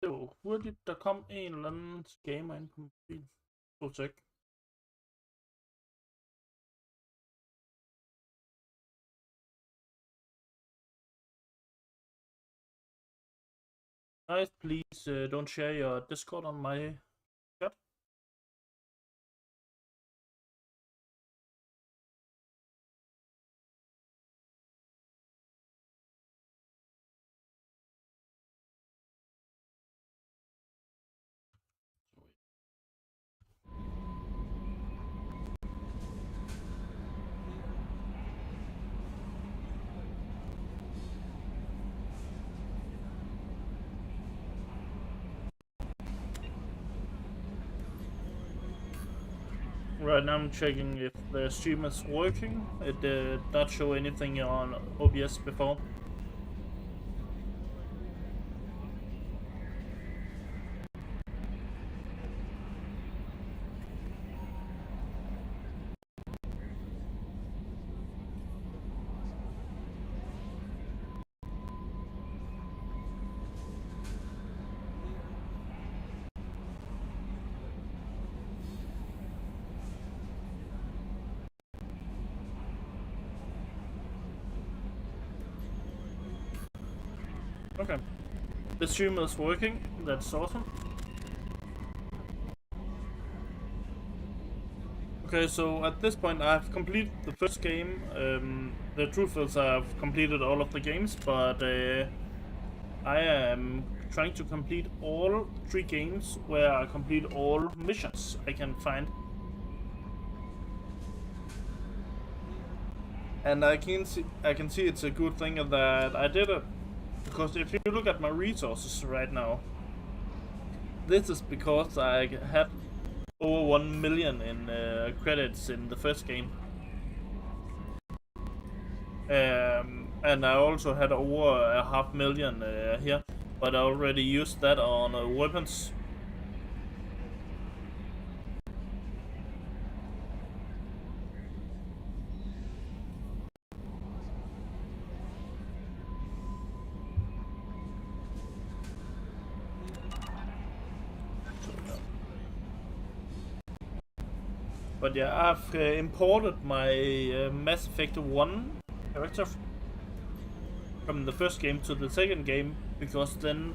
Det var hurtigt, der kom en eller anden scammer ind på mobilen. Protect. Guys, please don't share your Discord on my chat. Right now I'm checking if the stream is working. It did not show anything on OBS before. Okay. The stream is working. That's awesome. Okay, so at this point I've completed the first game. The truth is I've completed all of the games, but I am trying to complete all 3 games where I complete all missions I can find. And I can see it's a good thing that I did it. Because if you look at my resources right now, this is because I had over 1 million in credits in the first game. And I also had over 500,000 here, but I already used that on weapons. But yeah, I've imported my Mass Effect 1 character from the first game to the second game, because then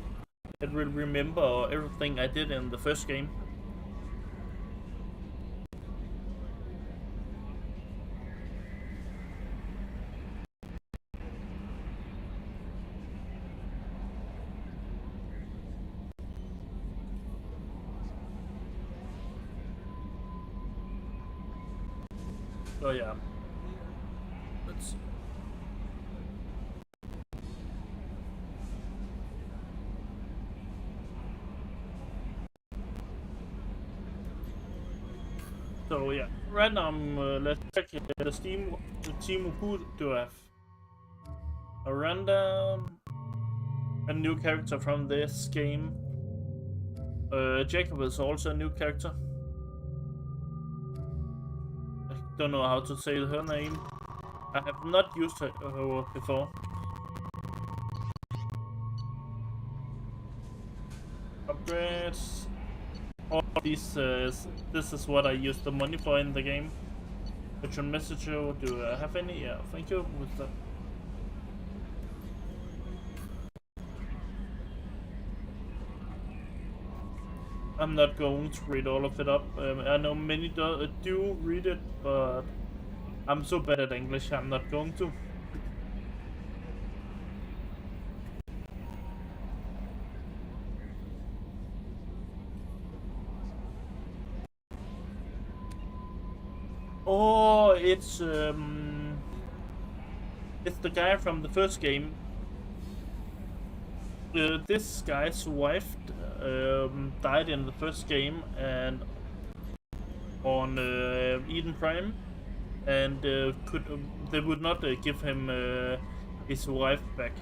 it will remember everything I did in the first game. So yeah. Let's see. So yeah, right now let's check the Steam. The team, who do I have? A random, a new character from this game. Jacob is also a new character. I don't know how to say her name. I have not used her before. Upgrades. All these, this is what I use the money for in the game. Virtual messenger, do I have any? Yeah, thank you with that. I'm not going to read all of it up. I know many do read it, but I'm so bad at English, I'm not going to. Oh, it's the guy from the first game. This guy's wife died in the first game, and on Eden Prime, and they would not give him his wife back.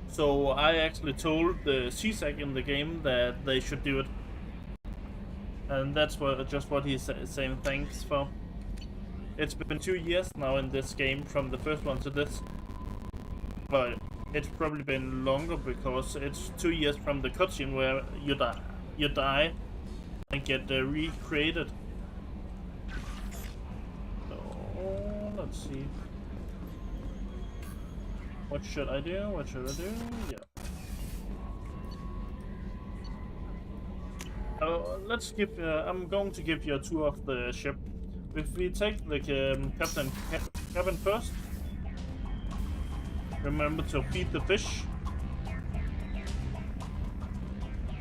So I actually told the CSAC in the game that they should do it, and that's just what he's saying thanks for. It's been 2 years now in this game from the first one to this. But It's probably been longer because it's 2 years from the cutscene where you die and get recreated. So let's see. What should I do? What should I do? Yeah. Let's give. I'm going to give you a tour of the ship. If we take the cabin first, remember to feed the fish.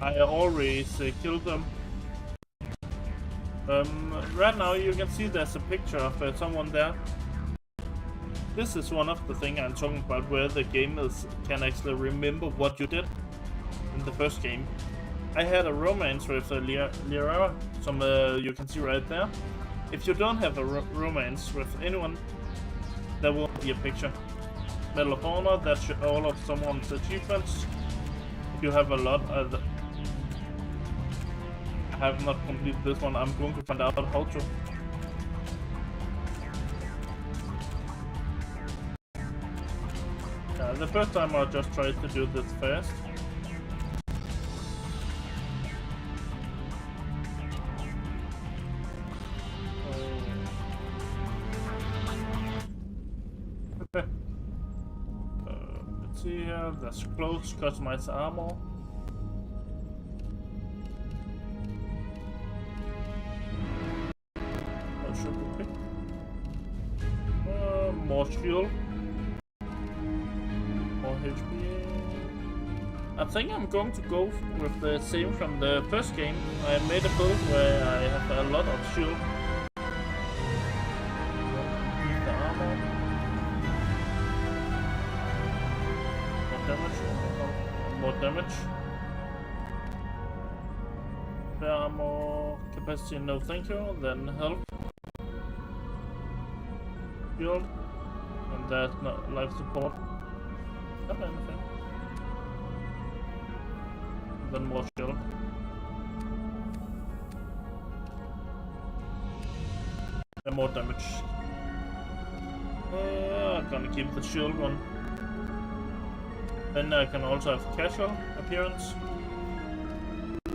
I always kill them. Right now you can see there's a picture of someone there. This is one of the things I'm talking about, where the game can actually remember what you did in the first game. I had a romance with Lyra, you can see right there. If you don't have a romance with anyone, there will be a picture. Medal of Honor, that's all of someone's achievements. If you have a lot of I have not completed this one, I'm going to find out how to. The first time I just tried to do this fast. Let's see here, there's clothes, customized armor. That should be quick. More shield. More HP. I think I'm going to go with the same from the first game. I made a build where I have a lot of shield. More damage. There are more capacity, no thank you. Then health. Shield. And that's not life support. Not anything. Then more shield. And more damage. I'm gonna keep the shield one. Then I can also have casual appearance.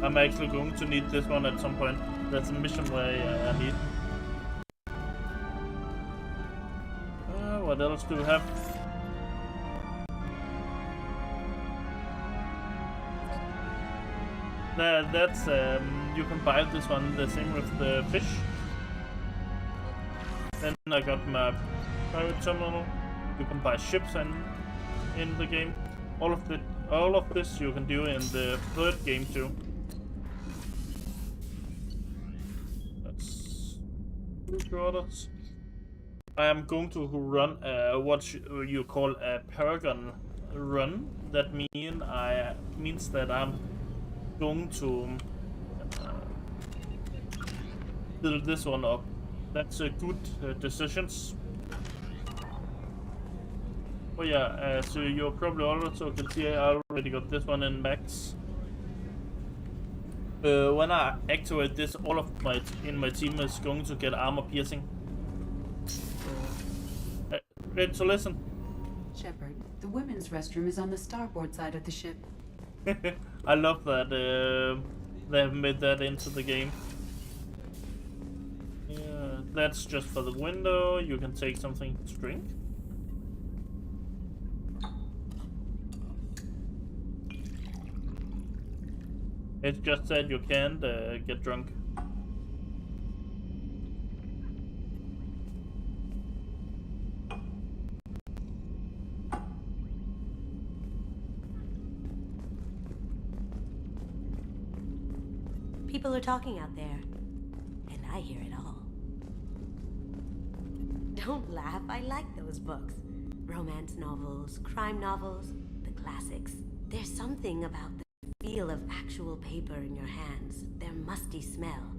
I'm actually going to need this one at some point. That's a mission where I need. What else do we have? That's you can buy this one the same with the fish. Then I got my pirate terminal. You can buy ships in the game. All of this you can do in the third game too. That's orders. I am going to run what you call a paragon run. That means that I'm going to build this one up. That's a good decisions. Oh yeah, so you probably also can see I already got this one in max. When I activate this, all of my team is going to get armor piercing. Ready to listen? Shepard, the women's restroom is on the starboard side of the ship. I love that they have made that into the game. Yeah, that's just for the window. You can take something to drink. It just said you can't get drunk. People are talking out there, and I hear it all. Don't laugh, I like those books. Romance novels, crime novels, the classics. There's something about the feel of actual paper in your hands, their musty smell.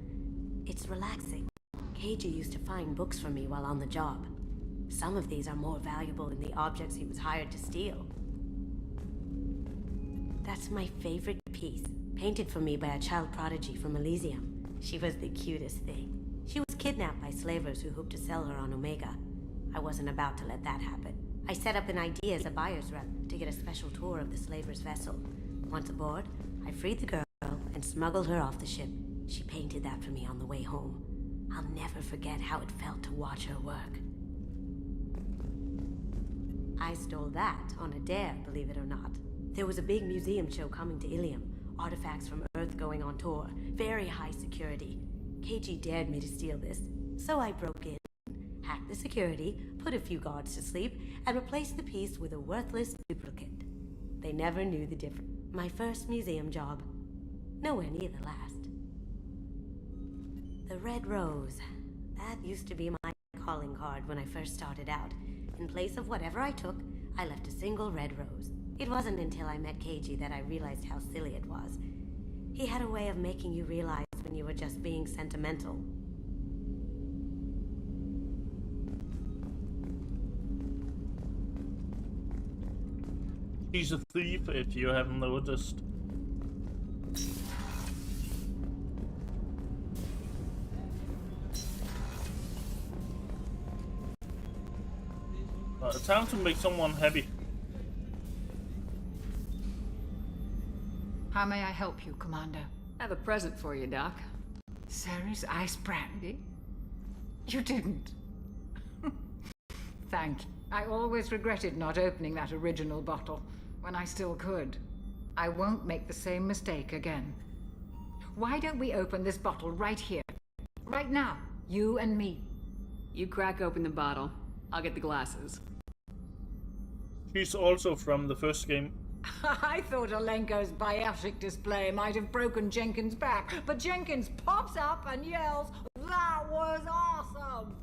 It's relaxing. KJ used to find books for me while on the job. Some of these are more valuable than the objects he was hired to steal. That's my favorite piece, painted for me by a child prodigy from Elysium. She was the cutest thing. She was kidnapped by slavers who hoped to sell her on Omega. I wasn't about to let that happen. I set up an idea as a buyer's rep to get a special tour of the slaver's vessel. Once aboard, I freed the girl and smuggled her off the ship. She painted that for me on the way home. I'll never forget how it felt to watch her work. I stole that on a dare, believe it or not. There was a big museum show coming to Ilium. Artifacts from Earth going on tour. Very high security. KG dared me to steal this, so I broke in, hacked the security, put a few guards to sleep, and replaced the piece with a worthless duplicate. They never knew the difference. My first museum job. Nowhere near the last. The Red Rose. That used to be my calling card when I first started out. In place of whatever I took, I left a single red rose. It wasn't until I met KG that I realized how silly it was. He had a way of making you realize when you were just being sentimental. He's a thief, if you haven't noticed. Time to make someone happy. How may I help you, Commander? I have a present for you, Doc. Ceres ice brandy? You didn't. Thank you. I always regretted not opening that original bottle when I still could. I won't make the same mistake again. Why don't we open this bottle right here? Right now. You and me. You crack open the bottle. I'll get the glasses. She's also from the first game. I thought Alenko's biotic display might have broken Jenkins' back, but Jenkins pops up and yells, "That was awesome!"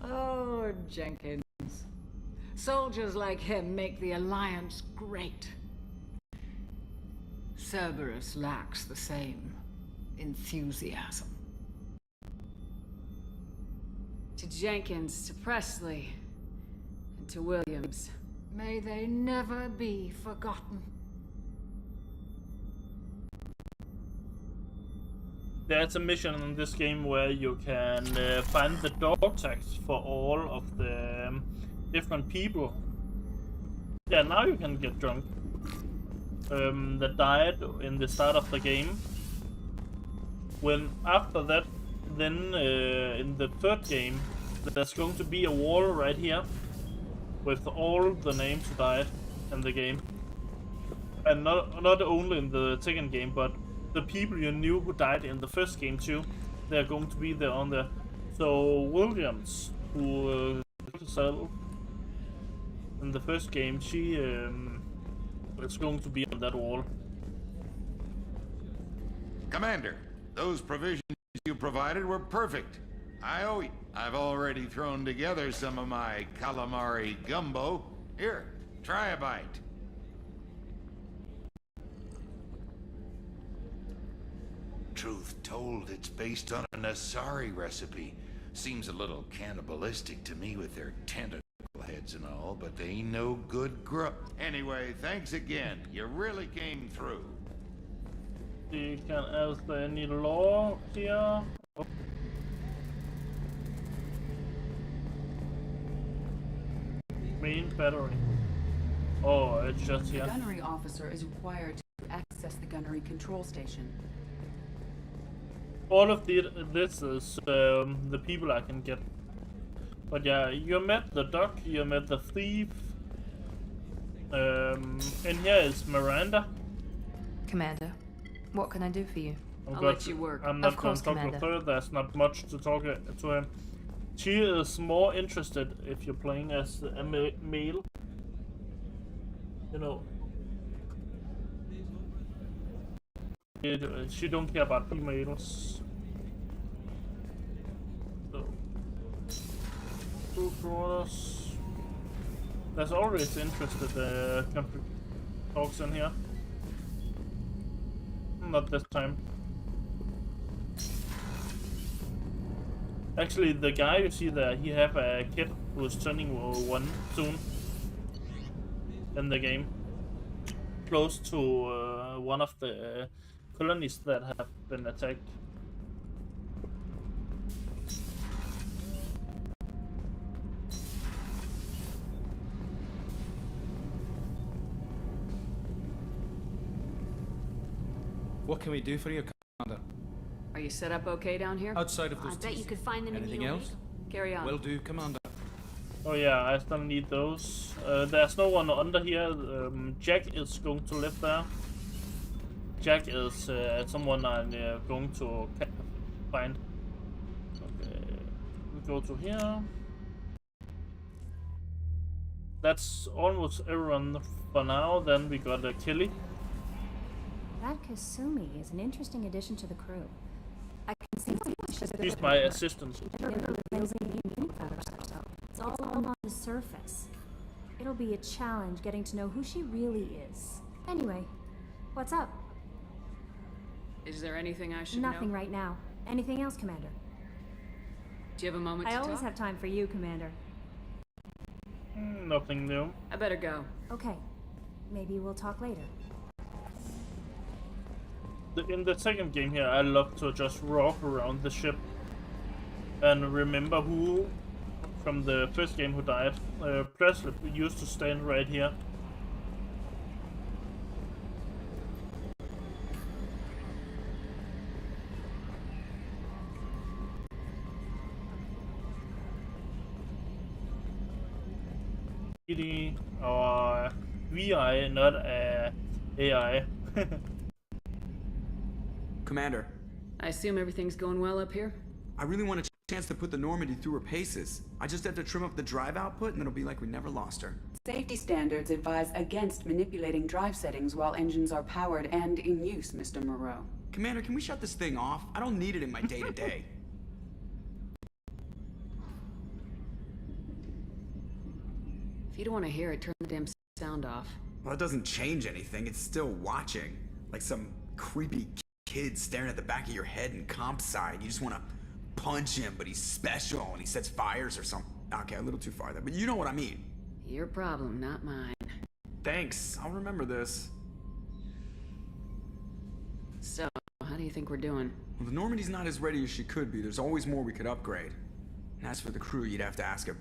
Oh, Jenkins. Soldiers like him make the Alliance great. Cerberus lacks the same enthusiasm. To Jenkins, to Presley, and to Williams. May they never be forgotten. There's a mission in this game where you can find the dog tags for all of the different people. Yeah, now you can get drunk. That died in the start of the game. When after that, then in the third game, there's going to be a wall right here with all the names who died in the game, and not only in the second game, but the people you knew who died in the first game too. They're going to be there on there. So Williams, who killed herself in the first game, she is going to be on that wall. Commander, those provisions you provided were perfect. I owe you. I've already thrown together some of my calamari gumbo. Here, try a bite. Truth told, it's based on an Asari recipe. Seems a little cannibalistic to me with their tentacle heads and all, but they ain't no good grub. Anyway, thanks again. You really came through. You can ask any law here. Oh. Main battery. Oh, it's just The here. gunnery officer is required to access the gunnery control station. All of this is the people I can get. But yeah, you met the duck, you met the thief. And here is Miranda. Commander, what can I do for you? I'm I'll got- let you work. I'm not Of going course, to talk with Commander. her. There's not much to talk to him. She is more interested if you're playing as a male. You know. She don't care about females. So. Two quarters. There's always interested talks in here. Not this time. Actually, the guy you see there, he have a kid who's turning 1 soon in the game, close to one of the colonies that have been attacked. What can we do for you, Commander? Are you set up okay down here? Outside of I those bet you teeth. could find them Anything in the else? Carry on. Will do, Commander. Oh yeah, I still need those. There's no one under here. Jack is going to live there. Jack is someone I'm going to find. Okay, we go to here. That's almost everyone for now. Then we got Kelly. That Kasumi is an interesting addition to the crew. I can see She's my assistant. It's all on the surface. It'll be a challenge getting to know who she really is. Anyway, what's up? Is there anything I should Nothing know? right now. Anything else, Commander? Do you have a moment I to always talk? have time for you, Commander. Nothing new. I better go. Okay. Maybe we'll talk later. In the second game here, I love to just walk around the ship and remember who from the first game who died. Presley used to stand right here. Or VI, not AI. Commander, I assume everything's going well up here? I really want a chance to put the Normandy through her paces. I just have to trim up the drive output and it'll be like we never lost her. Safety standards advise against manipulating drive settings while engines are powered and in use, Mr. Moreau. Commander, can we shut this thing off? I don't need it in my day-to-day. If you don't want to hear it, turn the damn sound off. Well, it doesn't change anything. It's still watching. Like some creepy kid staring at the back of your head in comp side. You just want to punch him, but he's special and he sets fires or something. Okay, a little too far there, but you know what I mean. Your problem, not mine. Thanks. I'll remember this. So, how do you think we're doing? Well, the Normandy's not as ready as she could be. There's always more we could upgrade. And as for the crew, you'd have to ask a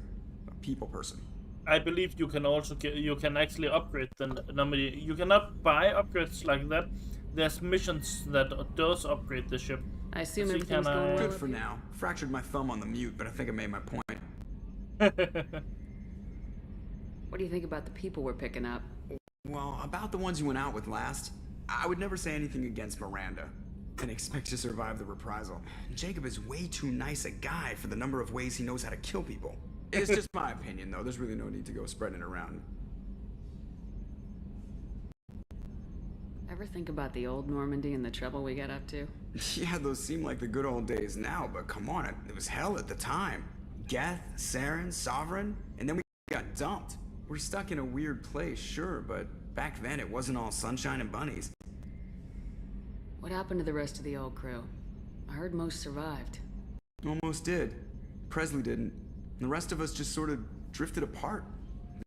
people person. I believe you can also you can actually upgrade the Normandy. You cannot buy upgrades like that. There's missions that does upgrade the ship. I assume So everything's can going I- well. Good for now. Fractured my thumb on the mute, but I think I made my point. What do you think about the people we're picking up? Well, about the ones you went out with last, I would never say anything against Miranda and expect to survive the reprisal. Jacob is way too nice a guy for the number of ways he knows how to kill people. It's just my opinion, though. There's really no need to go spreading it around. Ever think about the old Normandy and the trouble we got up to? Yeah, those seem like the good old days now, but come on, it was hell at the time. Geth, Saren, Sovereign, and then we got dumped. We're stuck in a weird place, sure, but back then it wasn't all sunshine and bunnies. What happened to the rest of the old crew? I heard most survived. Almost did. Presley didn't. The rest of us just sort of drifted apart.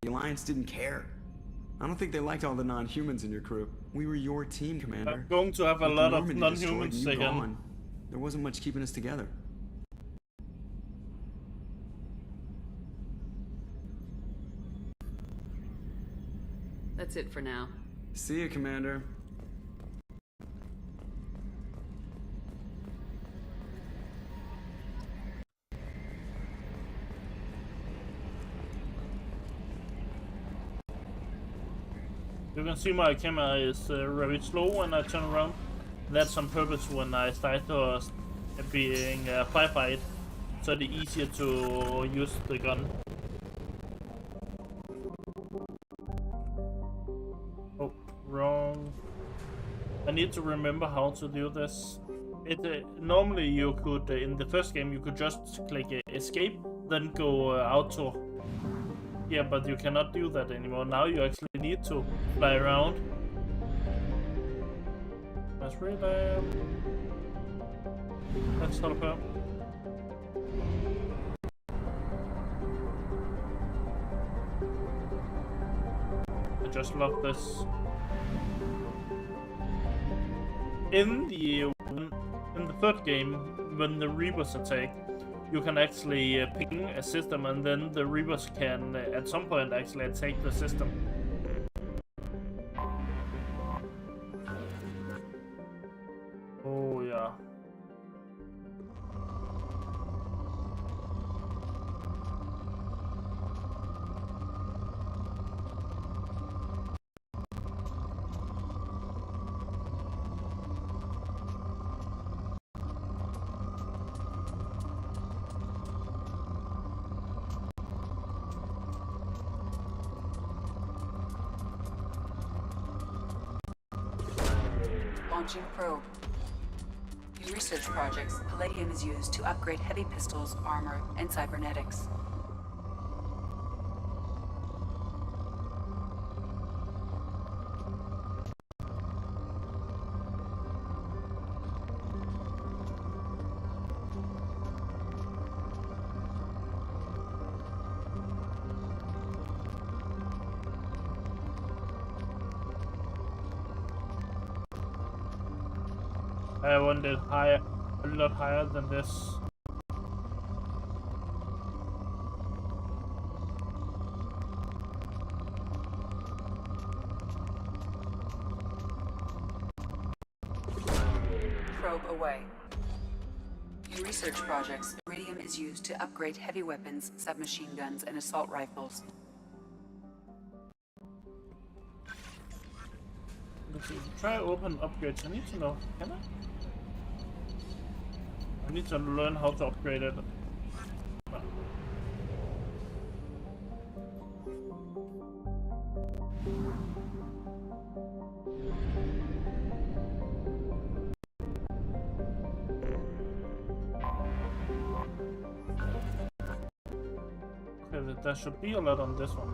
The Alliance didn't care. I don't think they liked all the non-humans in your crew. We were your team, Commander. I'm going to have a With the lot of Normandy destroyed non-humans and you again. gone, there wasn't much keeping us together. That's it for now. See you, Commander. You can see my camera is very slow when I turn around. That's on purpose when I start to being a firefight, so it's easier to use the gun. Oh, wrong. I need to remember how to do this. Normally you could, in the first game, you could just click escape, then go out to. Yeah, but you cannot do that anymore. Now you actually need to fly around. That's really bad. Let's help her. I just love this. In the third game, when the Reapers attack, you can actually ping a system, and then the Reapers can at some point actually attack the system. Launching probe. In research projects, palladium is used to upgrade heavy pistols, armor, and cybernetics. I want it higher, a lot higher than this. Probe away. In research projects, iridium is used to upgrade heavy weapons, submachine guns, and assault rifles. Let's see. Try open upgrades. I need to know. Can I? I need to learn how to upgrade it. Okay, there should be a lot on this one.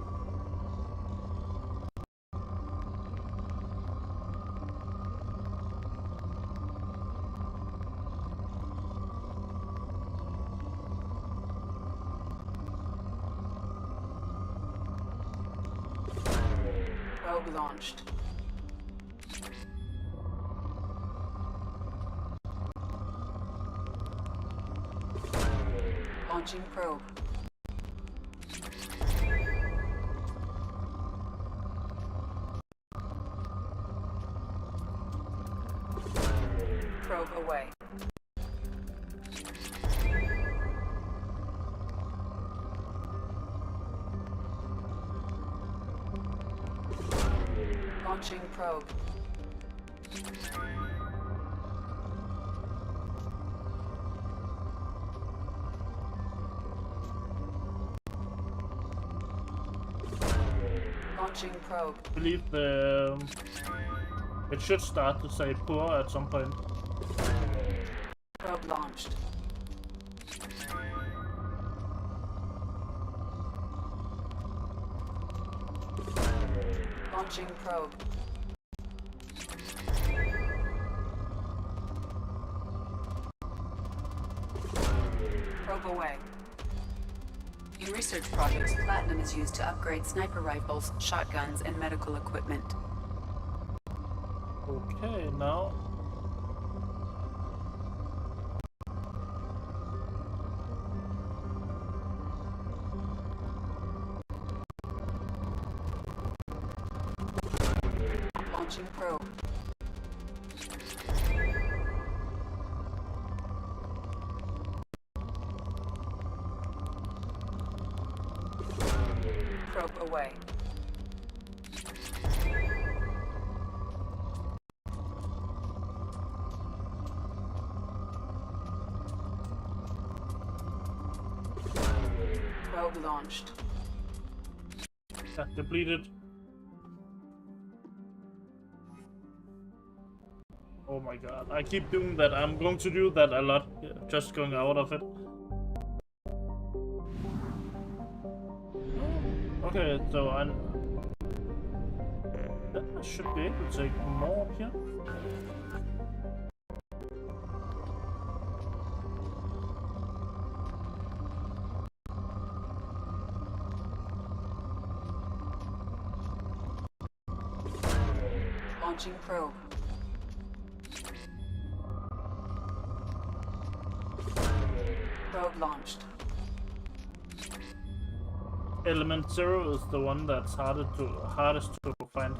Probe launched. Launching probe. Probe away. Launching probe. Launching probe. I believe it should start to say poor at some point. Probe launched. Launching probe. Probe away. In research projects, platinum is used to upgrade sniper rifles, shotguns, and medical equipment. Okay, now. Launching probe. Probe away. Probe launched. Yeah, depleted. Oh my god, I keep doing that. I'm going to do that a lot, just going out of it. Okay, so I should be able to take more up here. Launching probe. Probe launched. Element 0 is the one that's hardest to find.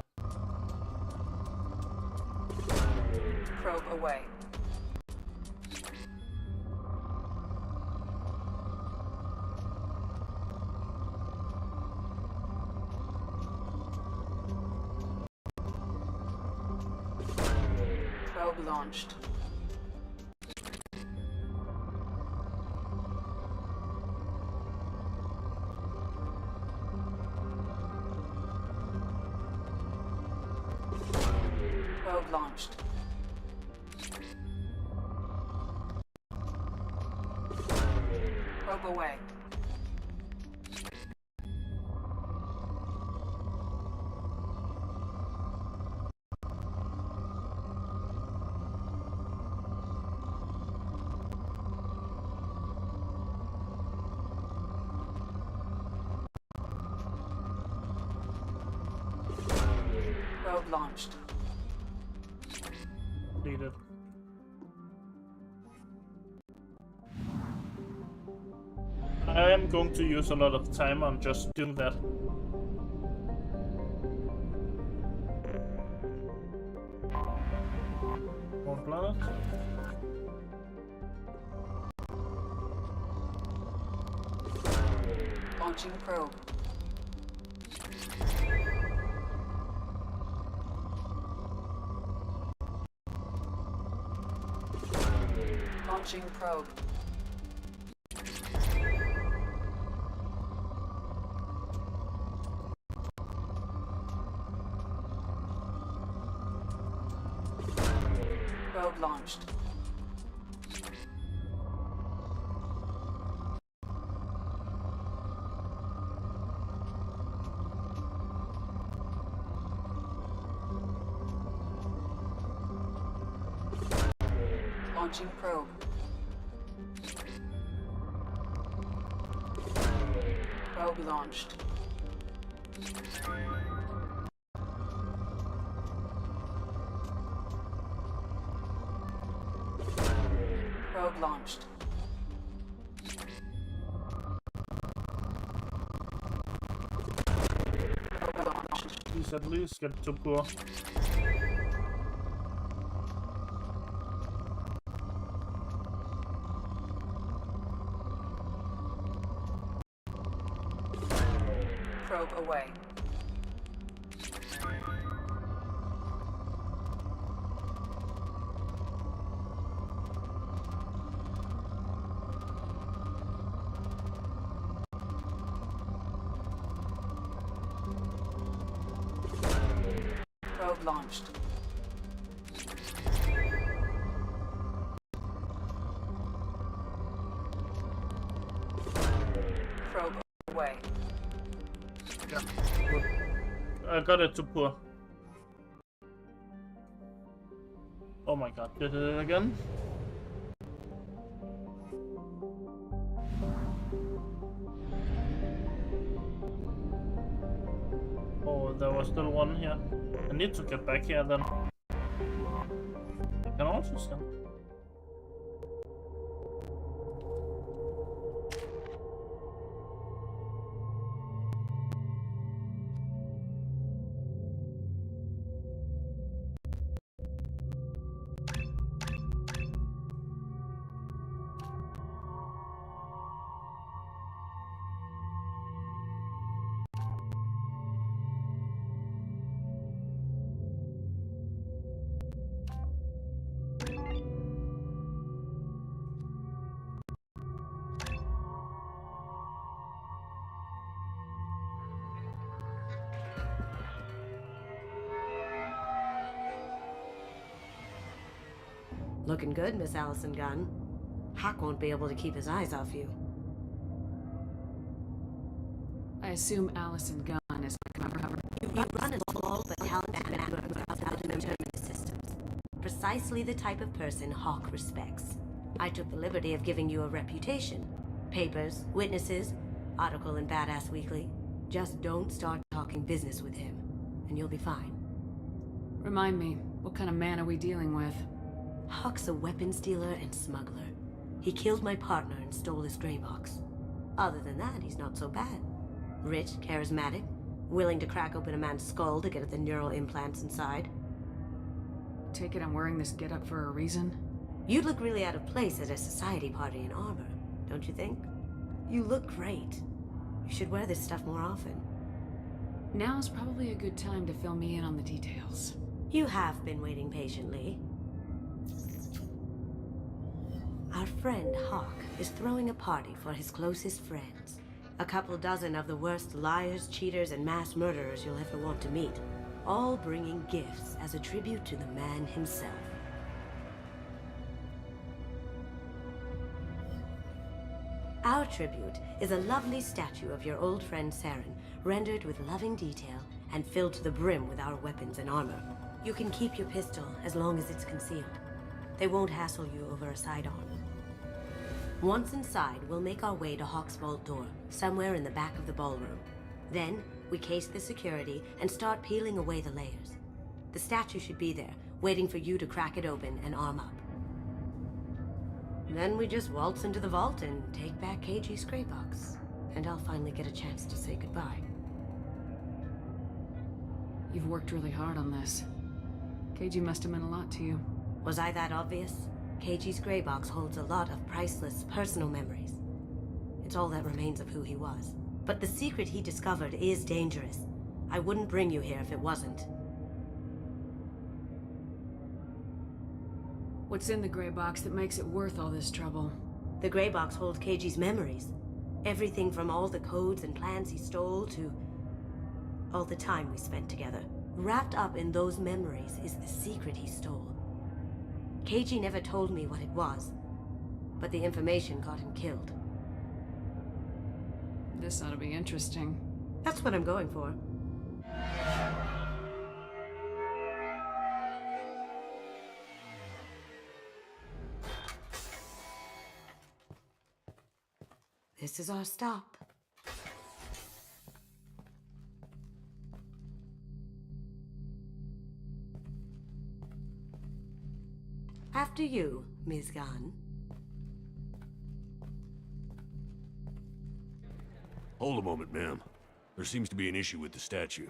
Probe away. Probe launched. Probe launched. Probe away. Probe launched. Needed. I am going to use a lot of time on just doing that. More planet. Launching probe. Launching probe. Probe launched. Launching probe. Probe launched. Probe launched. Probe launched. Please at least get to poor. Probe away. Probe launched. Probe away. Yeah. Good. I got it to poor. Oh my god, did it again? Oh, there was still one here. I need to get back here then. I can also scan. Looking good, Miss Allison Gunn. Hawk won't be able to keep his eyes off you. I assume Allison Gunn is my cover. You run a small but talented network of determined systems. Precisely the type of person Hawk respects. I took the liberty of giving you a reputation. Papers, witnesses, article in Badass Weekly. Just don't start talking business with him, and you'll be fine. Remind me, what kind of man are we dealing with? Hawk's a weapons dealer and smuggler. He killed my partner and stole his gray box. Other than that, he's not so bad. Rich, charismatic, willing to crack open a man's skull to get at the neural implants inside. Take it I'm wearing this getup for a reason? You'd look really out of place at a society party in armor, don't you think? You look great. You should wear this stuff more often. Now's probably a good time to fill me in on the details. You have been waiting patiently. Our friend Hawk is throwing a party for his closest friends. A couple dozen of the worst liars, cheaters, and mass murderers you'll ever want to meet. All bringing gifts as a tribute to the man himself. Our tribute is a lovely statue of your old friend Saren, rendered with loving detail and filled to the brim with our weapons and armor. You can keep your pistol as long as it's concealed. They won't hassle you over a sidearm. Once inside, we'll make our way to Hawk's vault door, somewhere in the back of the ballroom. Then, we case the security and start peeling away the layers. The statue should be there, waiting for you to crack it open and arm up. Then we just waltz into the vault and take back KG's gray box. And I'll finally get a chance to say goodbye. You've worked really hard on this. KG must have meant a lot to you. Was I that obvious? KG's gray box holds a lot of priceless personal memories. It's all that remains of who he was. But the secret he discovered is dangerous. I wouldn't bring you here if it wasn't. What's in the gray box that makes it worth all this trouble? The gray box holds KG's memories. Everything from all the codes and plans he stole to all the time we spent together. Wrapped up in those memories is the secret he stole. KG never told me what it was, but the information got him killed. This ought to be interesting. That's what I'm going for. This is our stop. After you, Ms. Gunn. Hold a moment, ma'am. There seems to be an issue with the statue.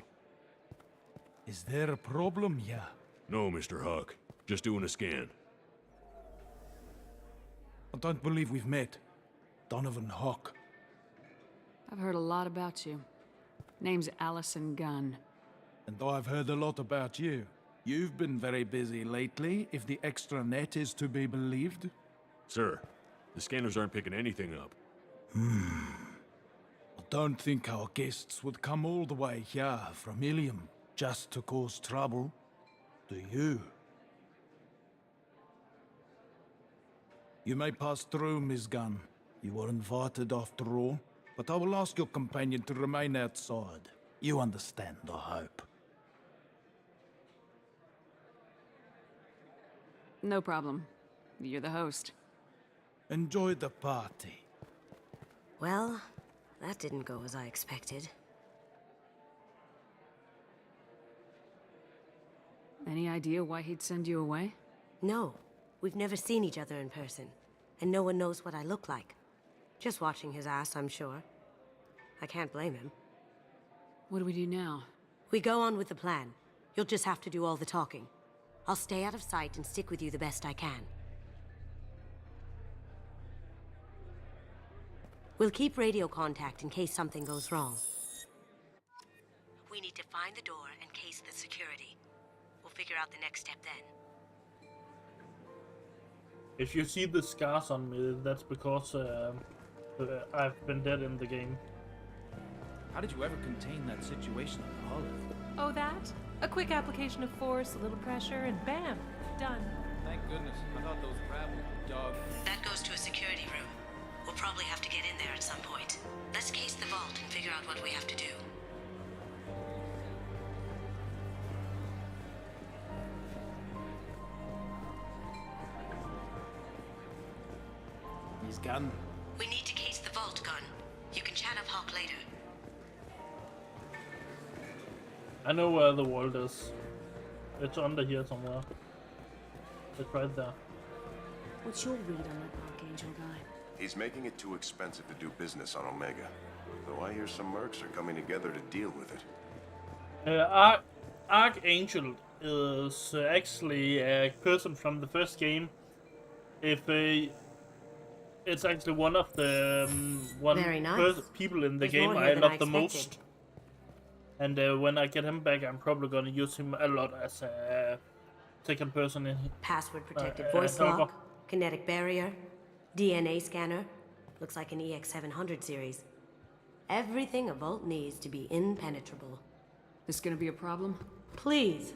Is there a problem here? No, Mr. Huck. Just doing a scan. I don't believe we've met. Donovan Huck. I've heard a lot about you. Name's Allison Gunn. And I've heard a lot about you. You've been very busy lately, if the extra net is to be believed. Sir, the scanners aren't picking anything up. I don't think our guests would come all the way here from Ilium just to cause trouble. Do you? You may pass through, Ms. Gunn. You were invited after all, but I will ask your companion to remain outside. You understand, I hope. No problem. You're the host. Enjoy the party. Well, that didn't go as I expected. Any idea why he'd send you away? No, we've never seen each other in person, and no one knows what I look like. Just watching his ass, I'm sure. I can't blame him. What do we do now? We go on with the plan. You'll just have to do all the talking. I'll stay out of sight and stick with you the best I can. We'll keep radio contact in case something goes wrong. We need to find the door and case the security. We'll figure out the next step then. If you see the scars on me, that's because I've been dead in the game. How did you ever contain that situation on the hull? Oh, that? A quick application of force, a little pressure, and bam! Done. Thank goodness. I thought those rabble dog... That goes to a security room. We'll probably have to get in there at some point. Let's case the vault and figure out what we have to do. Ms. Gunn. We need to case the vault, Gunn. You can chat up Hawk later. I know where the vault is. It's under here somewhere. It's right there. What's your read on that Archangel guy? He's making it too expensive to do business on Omega. Though I hear some mercs are coming together to deal with it. Archangel is actually a person from the first game. It's actually one of the Very nice. people in the There's game more I here than love I the expected. most. And when I get him back, I'm probably gonna use him a lot as a second person in. Password protected voice helper. lock, kinetic barrier, DNA scanner. Looks like an EX700 series. Everything a vault needs to be impenetrable. This gonna be a problem? Please,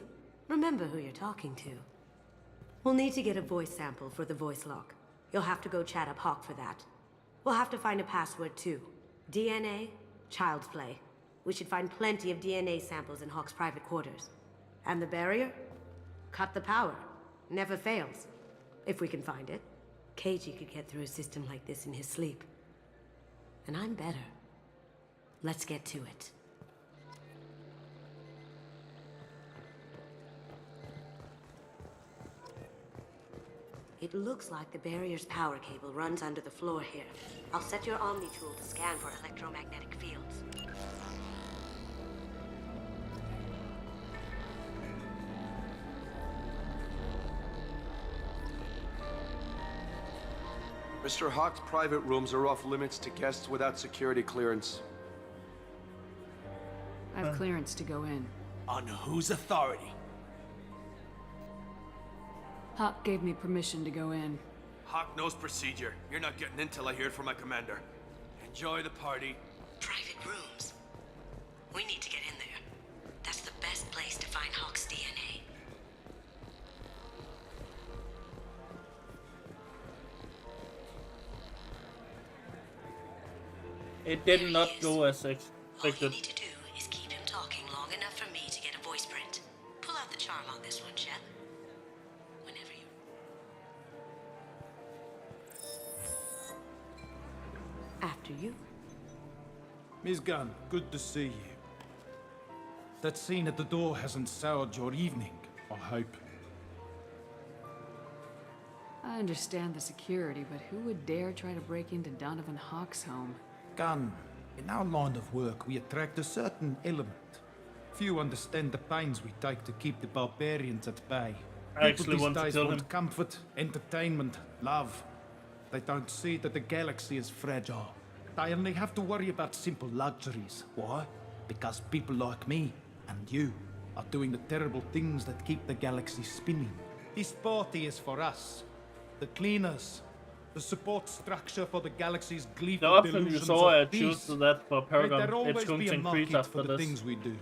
remember who you're talking to. We'll need to get a voice sample for the voice lock. You'll have to go chat up Hawk for that. We'll have to find a password too. DNA, child's play. We should find plenty of DNA samples in Hawk's private quarters. And the barrier? Cut the power. Never fails. If we can find it. Keiji could get through a system like this in his sleep. And I'm better. Let's get to it. It looks like the barrier's power cable runs under the floor here. I'll set your Omni tool to scan for electromagnetic fields. Mr. Hawk's private rooms are off limits to guests without security clearance. I have clearance to go in. On whose authority? Hawk gave me permission to go in. Hawk knows procedure. You're not getting in till I hear it from my commander. Enjoy the party. Private rooms. We need to get in there. That's the best place to find Hawk's DNA. It did not go as All you expected. need to do is keep him talking long enough for me to get a voice print. Pull out the charm on this one, Chet. Whenever you... After you. Miss Gunn, good to see you. That scene at the door hasn't soured your evening, I hope. I understand the security, but who would dare try to break into Donovan Hawk's home? Gunn, in our line of work, we attract a certain element. Few understand the pains we take to keep the barbarians at bay. I actually People want these to days kill want him. comfort, entertainment, love. They don't see that the galaxy is fragile. They only have to worry about simple luxuries. Why? Because people like me and you are doing the terrible things that keep the galaxy spinning. This party is for us, the cleaners, the support structure for the galaxy's The gleeful option you delusions saw, I of choose peace. that for May Paragon. there always It's going be to a increase market after for the this. things we do.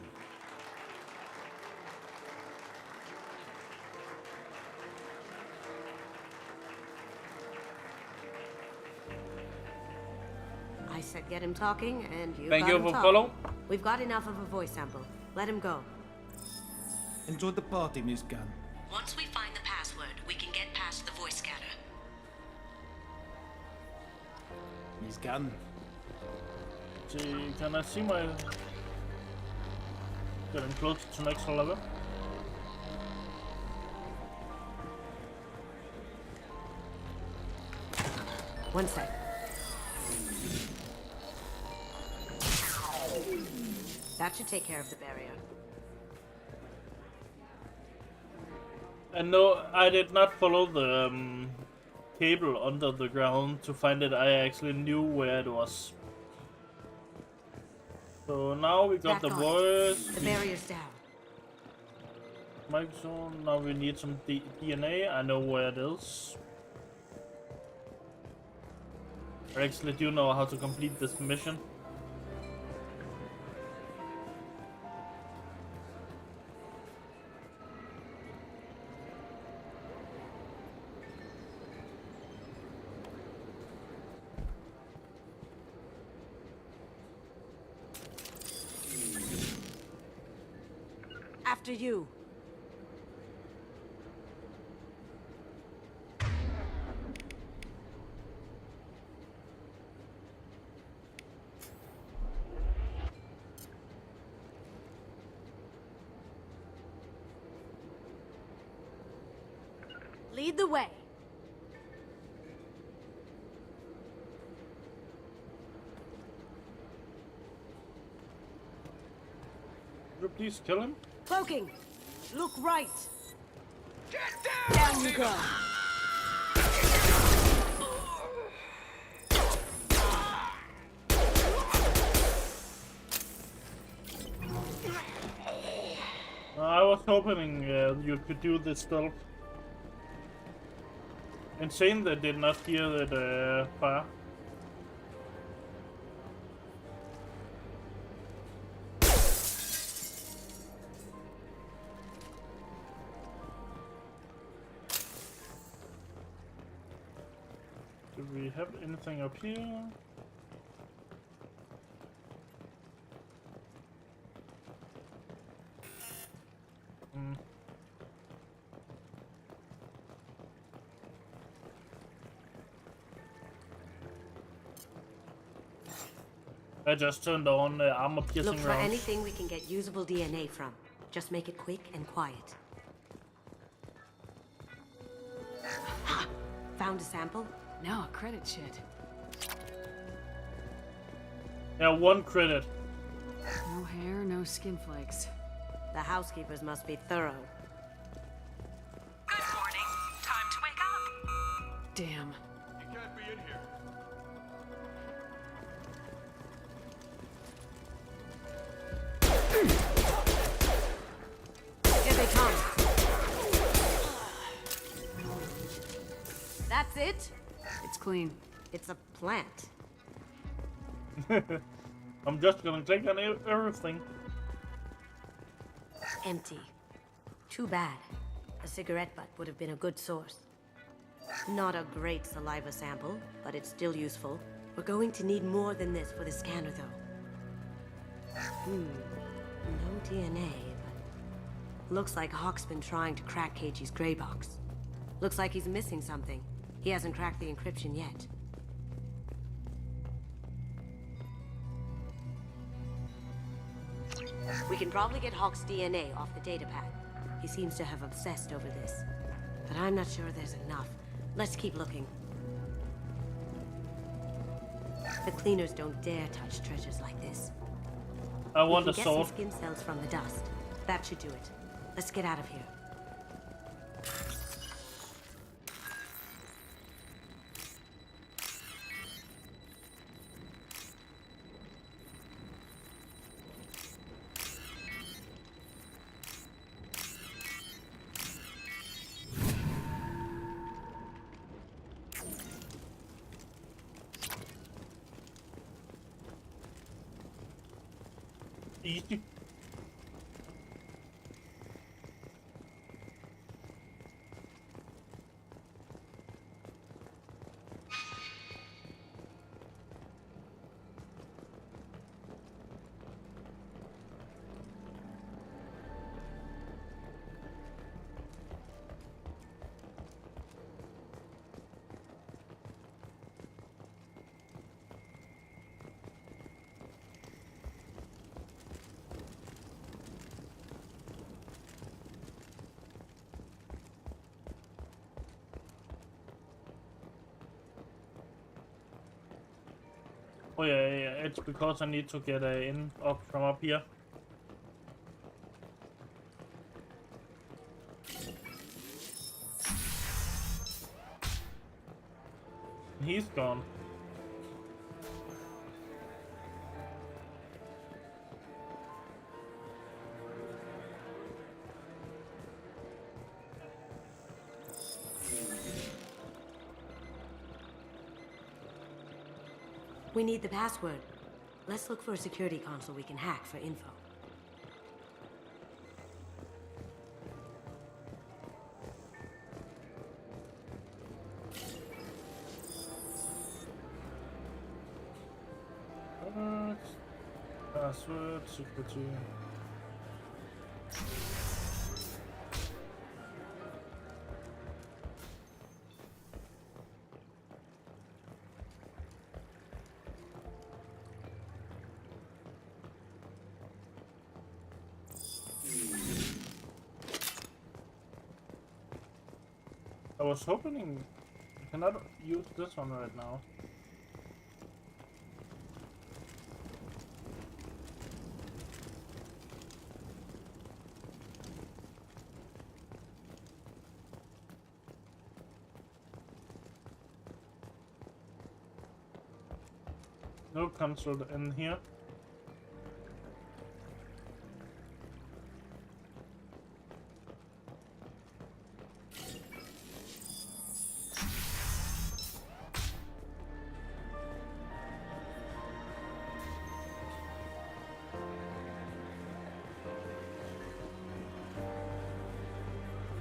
I said get him talking, and you Thank got you him for talking. follow. We've got enough of a voice sample. Let him go. Enjoy the party, Miss Gunn. Once we find the password, we can get past the voice scanner. Miss Gunn. See, can I see my... Getting close to next level. One sec. That should take care of the barrier. And no, I did not follow the cable under the ground to find it. I actually knew where it was. So now we got Back the on. voice. The barrier's down. Microphone. Now we need some DNA. I know where it is. I actually do know how to complete this mission. After you. Lead the way. Could you please kill him? Cloaking. Look right. Get down! Down you go. I was hoping you could do this stealth. Insane they did not hear that fire. Do we we have anything up here? I just turned on armor piercing Look for rounds. anything we can get usable DNA from. Just make it quick and quiet. Ha! Found a sample? Now a credit shit. Yeah, 1 credit. No hair, no skin flakes. The housekeepers must be thorough. Good morning. Time to wake up. Damn. You can't be in here. Here they come. That's it? It's clean. It's a plant. I'm just gonna click on everything. Empty. Too bad. A cigarette butt would have been a good source. Not a great saliva sample, but it's still useful. We're going to need more than this for the scanner, though. No DNA, but... Looks like Hawk's been trying to crack Keiichi's gray box. Looks like he's missing something. He hasn't cracked the encryption yet. We can probably get Hawk's DNA off the datapad. He seems to have obsessed over this. But I'm not sure there's enough. Let's keep looking. The cleaners don't dare touch treasures like this. I want we a can sword. get some skin cells from the dust. That should do it. Let's get out of here. Easy. Oh yeah, it's because I need to get in up from up here. He's gone. We need the password. Let's look for a security console we can hack for info. Password, security. I was hoping I cannot use this one right now. No console in here.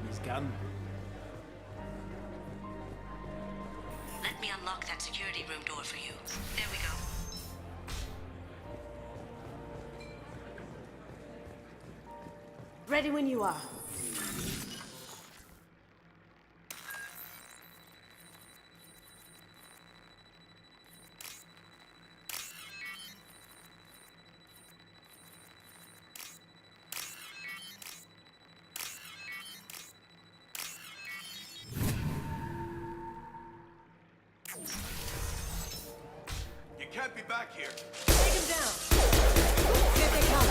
He's gone. Let me unlock unlock that security room door for you. There we go. Ready when you are. You can't be back here. Take him down. Here they come.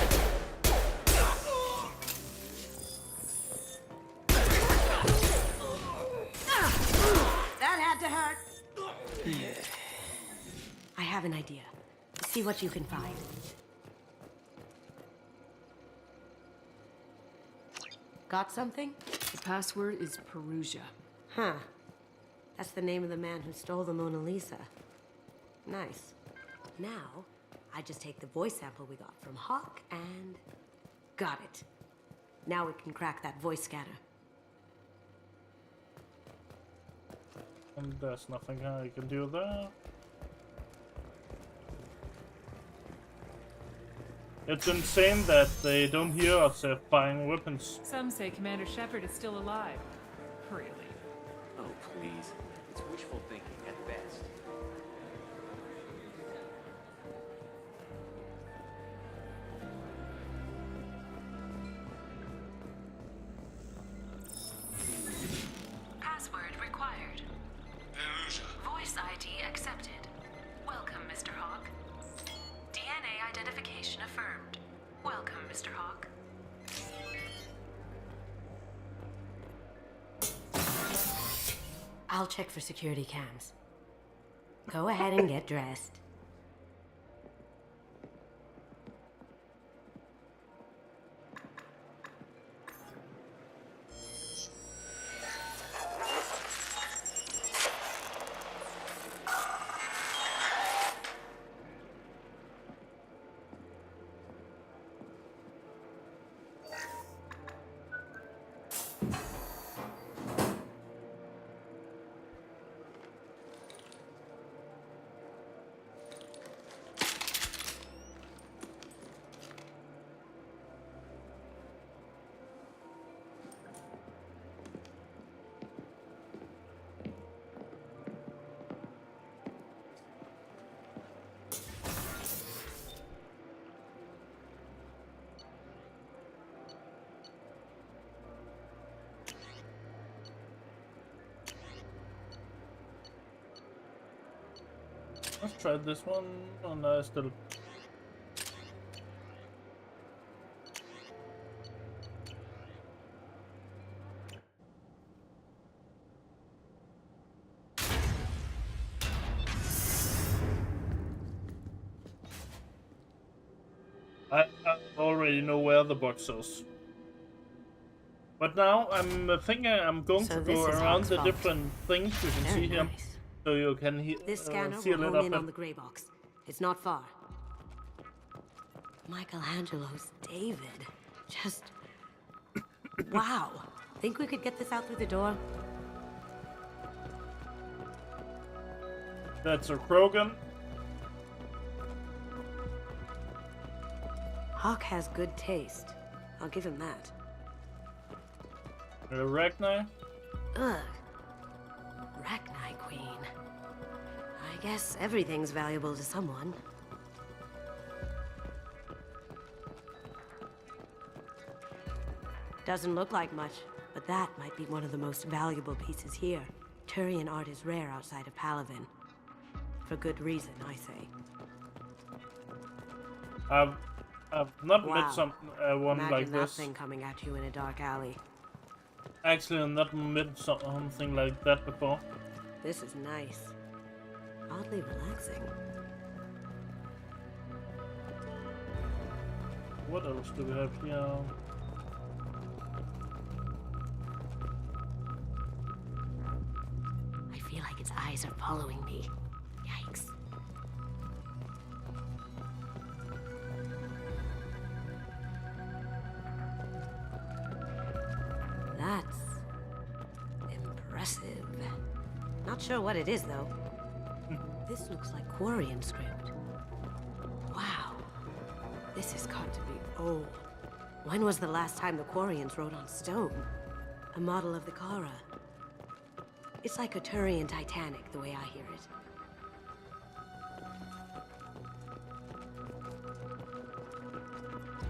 That had to hurt. I have an idea. See what you can find. Got something? The password is Perugia. Huh. That's the name of the man who stole the Mona Lisa. Nice. Now, I just take the voice sample we got from Hawk and... got it. Now we can crack that voice scanner. And there's nothing I can do there. It's insane that they don't hear us buying weapons. Some say Commander Shepard is still alive. Really? Oh, please. It's wishful thinking at best. Password required. Voice ID accepted. Welcome, Mr. Hawk. DNA identification affirmed. Welcome, Mr. Hawk. I'll check for security cams. Go ahead and get dressed. Let's try this one and still. I already know where the box is. But now I'm thinking I'm going to go around the different things you can see here. So you can This scanner see a will little hone in bit. on the gray box. It's not far. Michelangelo's David. Just... wow. Think we could get this out through the door? That's a Krogan. Hawk has good taste. I'll give him that. Ragnar. Ugh. Ragnar Queen. I guess everything's valuable to someone. Doesn't look like much, but that might be one of the most valuable pieces here. Turian art is rare outside of Palavin. For good reason, I say. I've not met some one Imagine like that this. thing coming at you in a dark alley. Actually, I've not met something like that before. This is nice. Oddly relaxing. What else do we have here? I feel like its eyes are following me. Yikes. That's impressive. Not sure what it is, though. This looks like Quarian script. Wow. This has got to be old. When was the last time the Quarians wrote on stone? A model of the Kara. It's like a Turian Titanic, the way I hear it.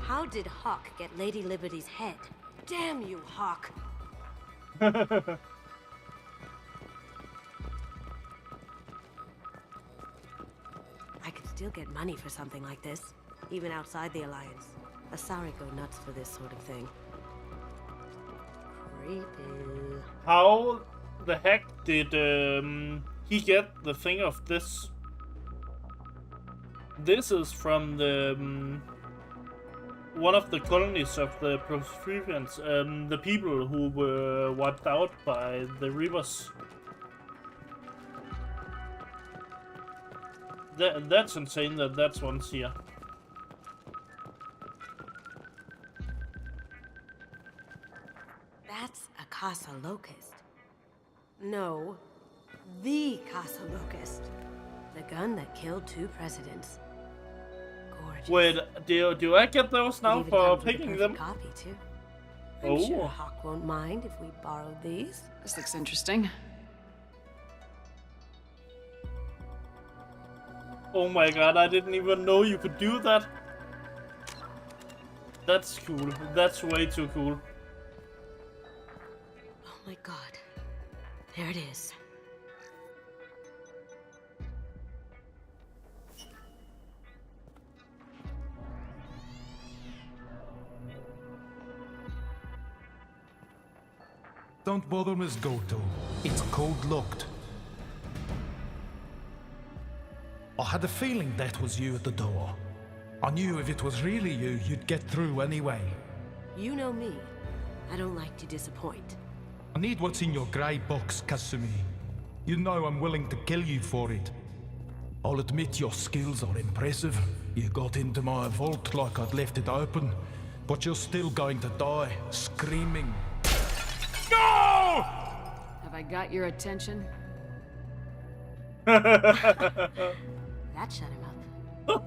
How did Hawk get Lady Liberty's head? Damn you, Hawk! I could still get money for something like this, even outside the Alliance. Asari go nuts for this sort of thing. Creepy. How the heck did he get the thing of this? This is from the one of the colonies of the Prosperians, the people who were wiped out by the Reavers. That's insane that that's once here. That's a Casa Locust. No, the Casa Locust. The gun that killed 2 presidents. Gorgeous. Wait, do I get those now for picking them? Copy too. Oh. I'm sure Hawk won't mind if we borrowed these. This looks interesting. Oh my god, I didn't even know you could do that. That's cool. That's way too cool. Oh my god. There it is. Don't bother, Miss Goto. It's code-locked. I had a feeling that was you at the door. I knew if it was really you, you'd get through anyway. You know me. I don't like to disappoint. I need what's in your grey box, Kasumi. You know I'm willing to kill you for it. I'll admit your skills are impressive. You got into my vault like I'd left it open, but you're still going to die, screaming. No! Have I got your attention? That shut him up.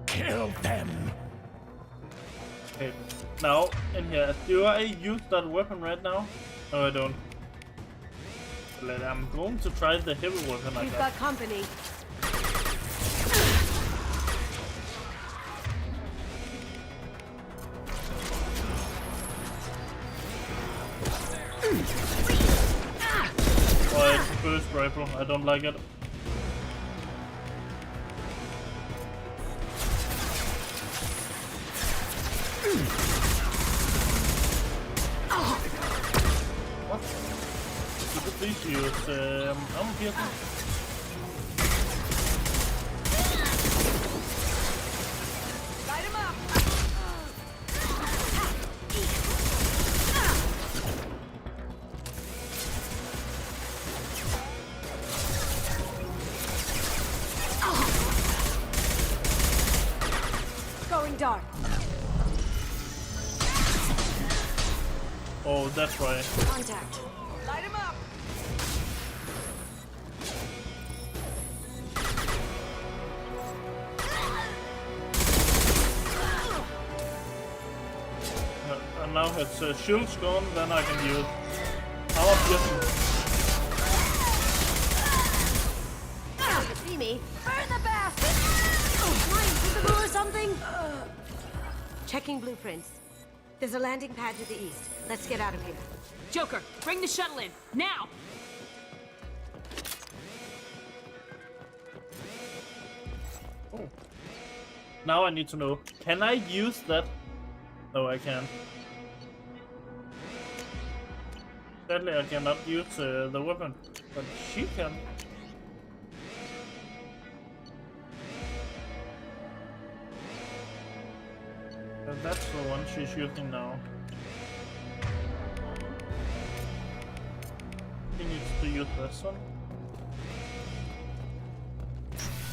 Kill them! Okay, now, in here, do I use that weapon right now? No, I don't. I'm going to try the heavy weapon I We've got. got company. Oh, it's a burst rifle. I don't like it. What? Could you please use armor piercing? Light him up! Going dark. Oh, that's right. Contact. Light him up! And now it's shield's gone, then I can use armor piercing. You see me? Burn the bastard! Mine, visible or something? Checking blueprints. There's a landing pad to the east. Let's get out of here. Joker, bring the shuttle in, now! Oh. Now I need to know, can I use that? No, I can't. Sadly, I cannot use the weapon, but she can. And that's the one she's using now. She needs to use this one.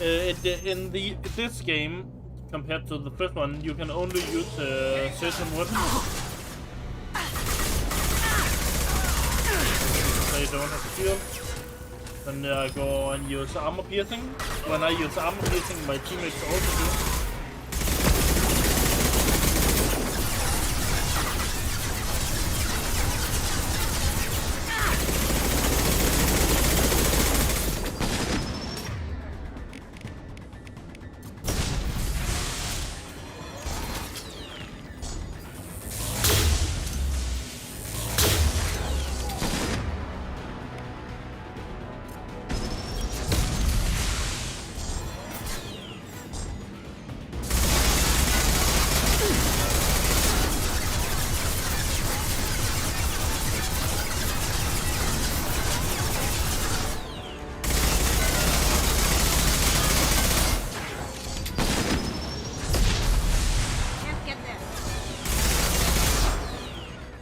In this game, compared to the first one, you can only use certain weapons. They don't have shield. Then I go and use armor piercing. When I use armor piercing, my teammates also do.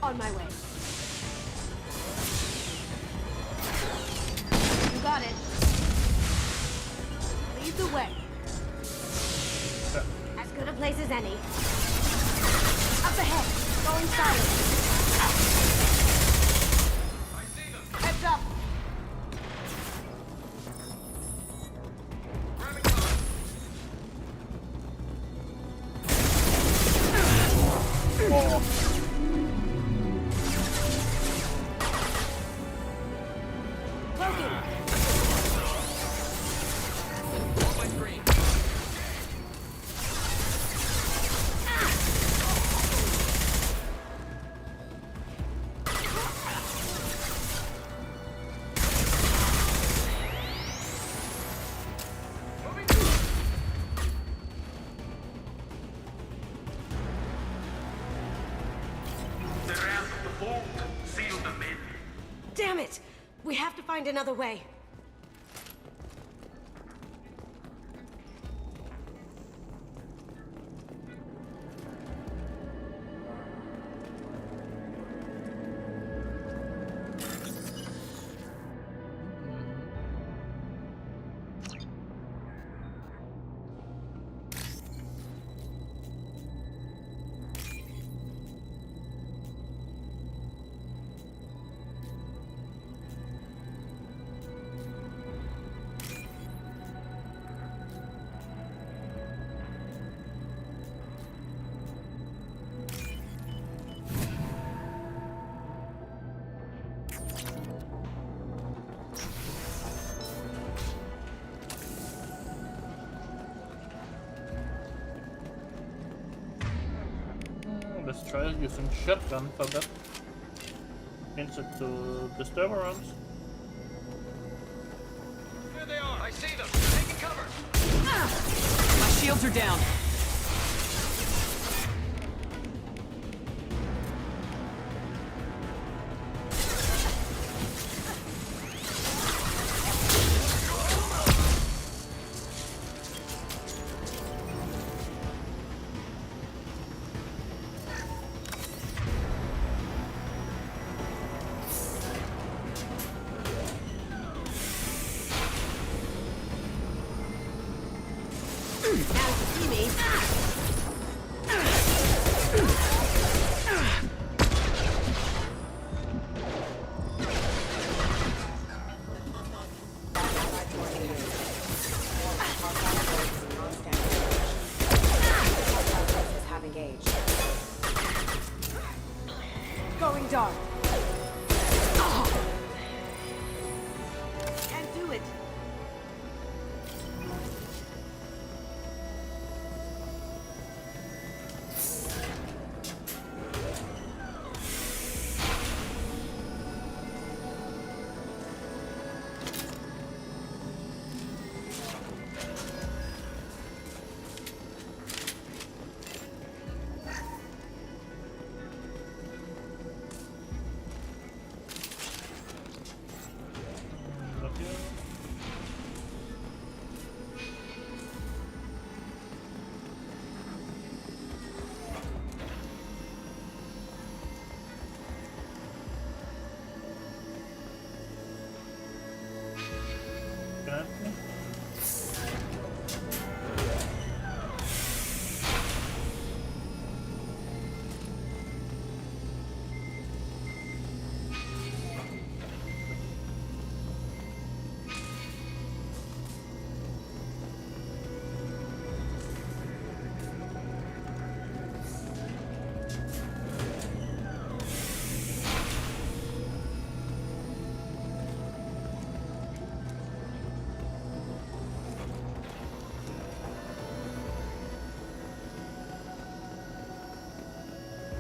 On my way. You got it. Lead the way. As good a place as any. Up ahead. Going silent. Heads up. Oh. Damn it! We have to find another way. Let's try using shotgun for that. Insert to disturber rounds. Here they are. I see them. Taking cover. My shields are down. Now you see me. Have engaged. Going dark. Can't do it.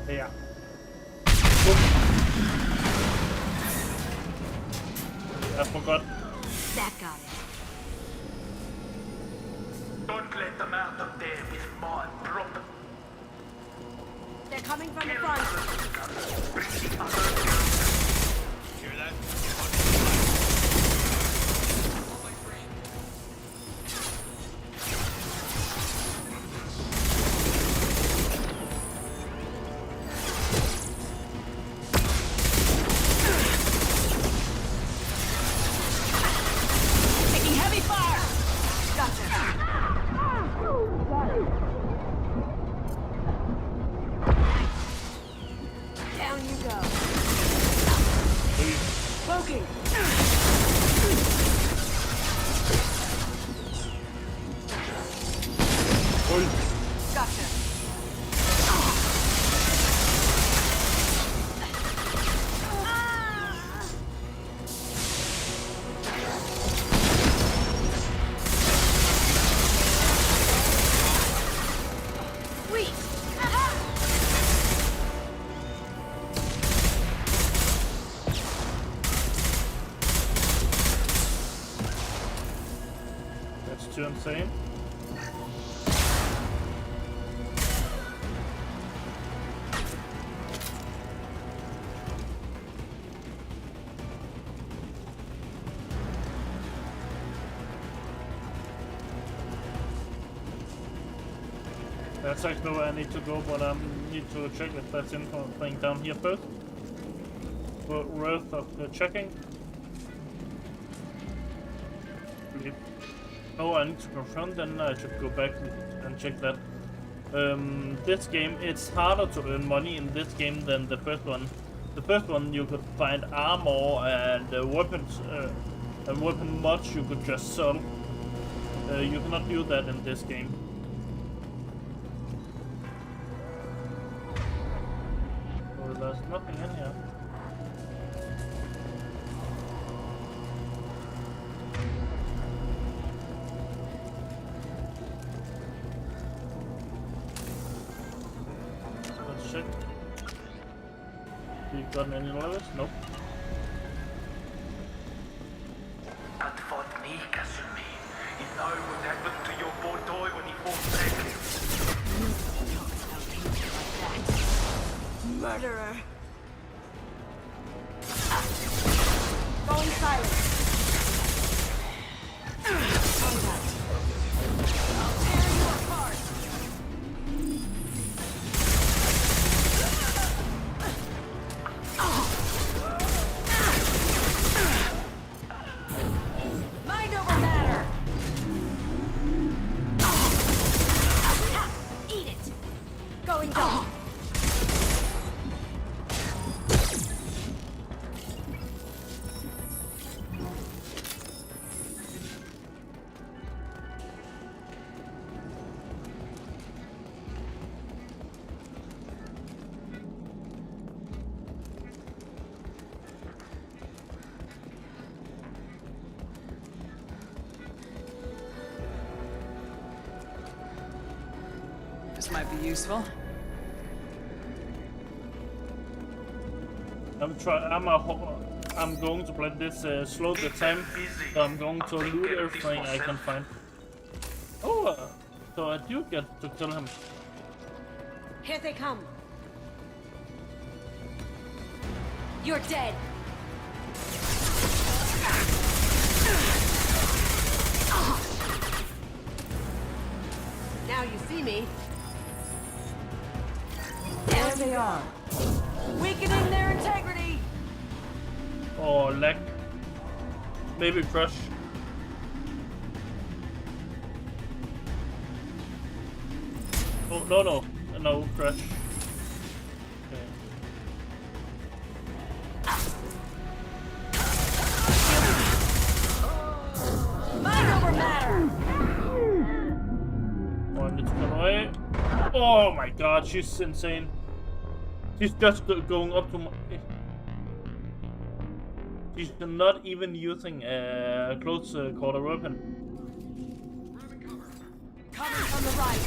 Yeah. I forgot. That got it. Don't let them out of there with my property. They're coming from the front. Hear that? Taking heavy fire! Gotcha. Down you go. Poking. Gotcha. Sweet. That's too insane. That's actually where I need to go, but I need to check if that's anything down here first. But worth of the checking. Oh, I need to confirm, then I should go back and check that. This game, it's harder to earn money in this game than the first one. The first one you could find armor and weapons, and weapon mods you could just sell. You cannot do that in this game. Oh, there's nothing in here. Let's check. You got any levels? Nope. That fought me, Kasumi. You know what happened to your poor toy when he fought back. Murderer. Going silent. Contact. I'll tear you apart. Mind over matter. Eat it. Going down. This might be useful. I'm going to play this slow the time, so I'm going to loot everything I can find. Oh, so I do get to kill him. Here they come. You're dead. Now you see me. There they are. Weakening their integrity. Oh, lag. Maybe crush. Oh, no, crush. Okay. Mind over matter. Oh, I need to get away. Oh my god, she's insane. She's just going up to my... She's not even using a close quarter weapon. Coming from the right.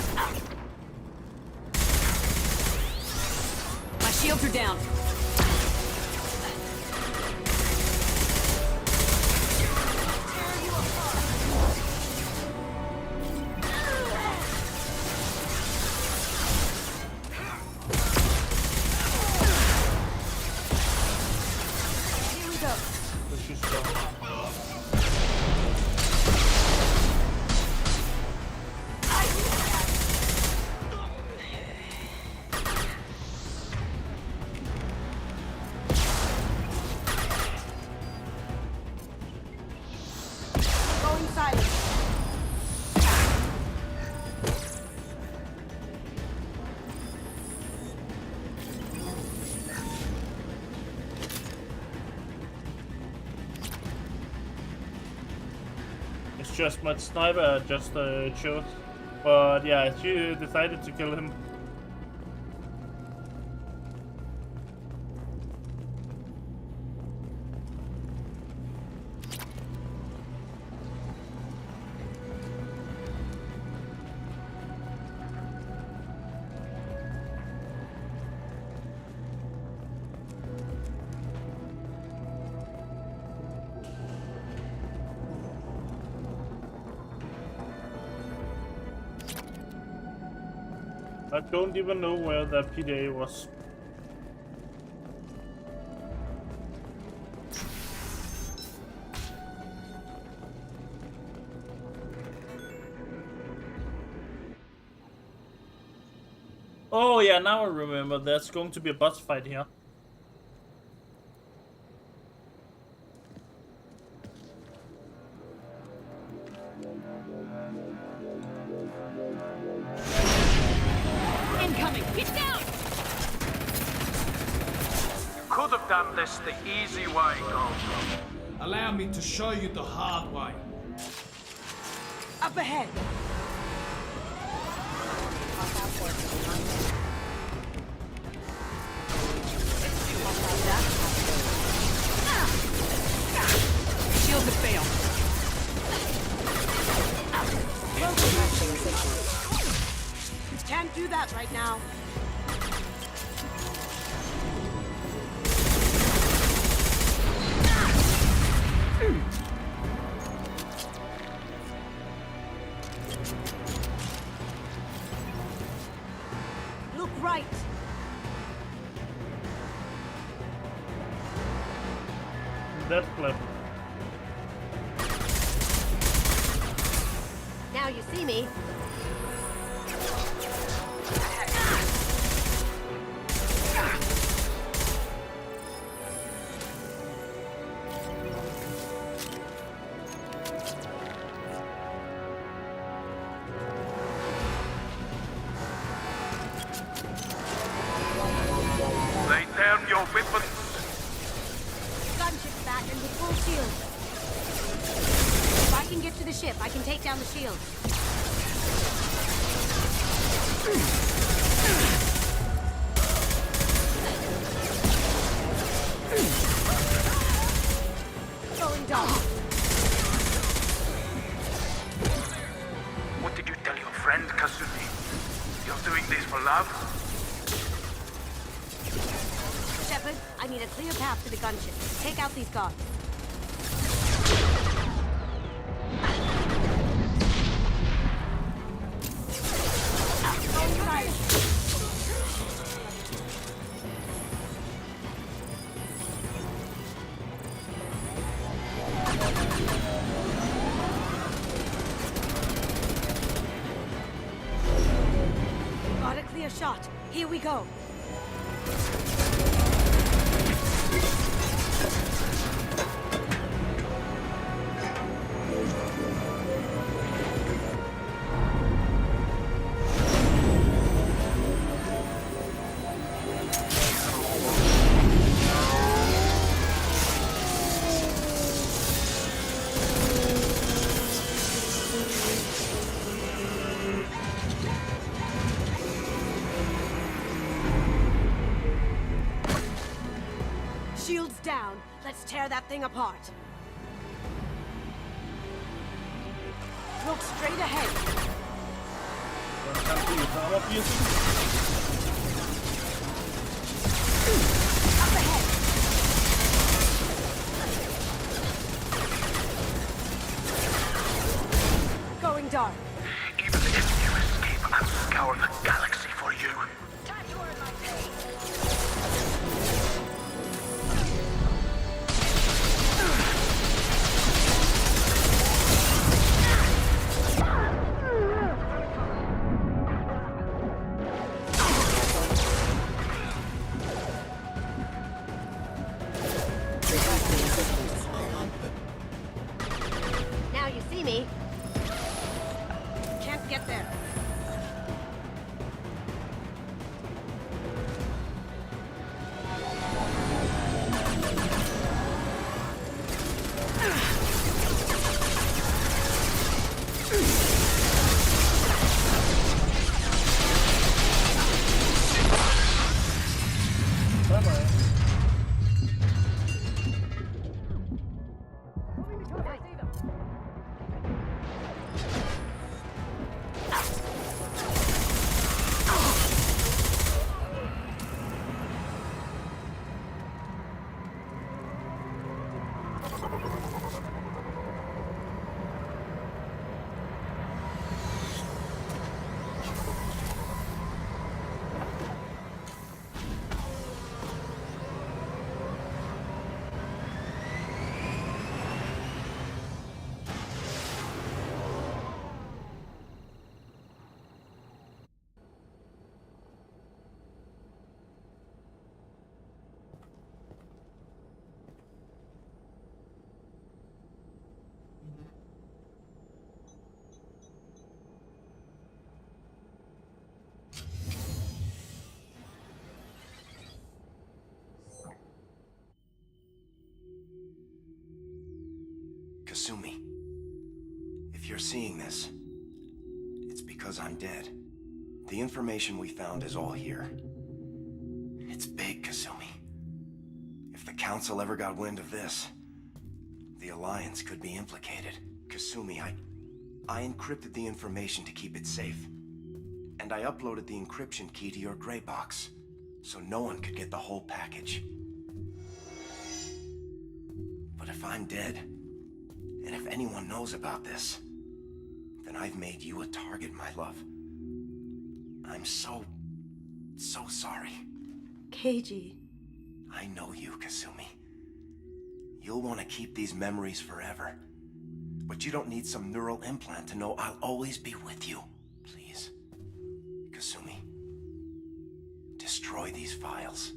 Shields are down. Here we go. Going silent. It's just my sniper just chose. But yeah, she decided to kill him. I don't even know where that PDA was. Oh yeah, now I remember. There's going to be a boss fight here. Incoming! Get down! Could have done this the easy way, Gold. Allow me to show you the hard way. Up ahead! Shields have failed. Can't do that right now. Look right. That's clever. Now you see me. Lay down your weapons. Gunship's back and with full shield. If I can get to the ship, I can take down the shield. Going down. What did you tell your friend, Kazumi? You're doing this for love? Shepard, I need a clear path to the gunship. Take out these guards. Got a clear shot. Here we go. Shields down. Let's tear that thing apart. Look straight ahead. Kasumi, if you're seeing this, it's because I'm dead. The information we found is all here. It's big, Kasumi. If the Council ever got wind of this, the Alliance could be implicated. Kasumi, I encrypted the information to keep it safe. And I uploaded the encryption key to your gray box, so no one could get the whole package. But if I'm dead, and if anyone knows about this, then I've made you a target, my love. I'm so sorry. Keiji. I know you, Kasumi. You'll want to keep these memories forever. But you don't need some neural implant to know I'll always be with you. Please. Kasumi. Destroy these files.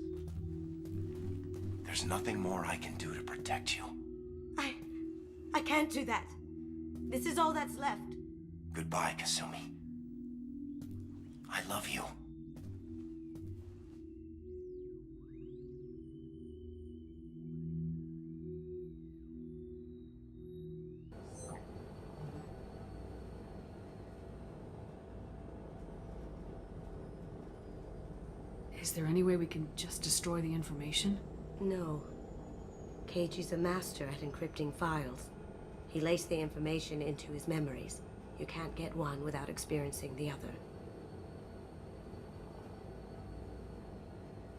There's nothing more I can do to protect you. I can't do that. This is all that's left. Goodbye, Kasumi. I love you. Is there any way we can just destroy the information? No. Keiji's a master at encrypting files. He laced the information into his memories. You can't get one without experiencing the other.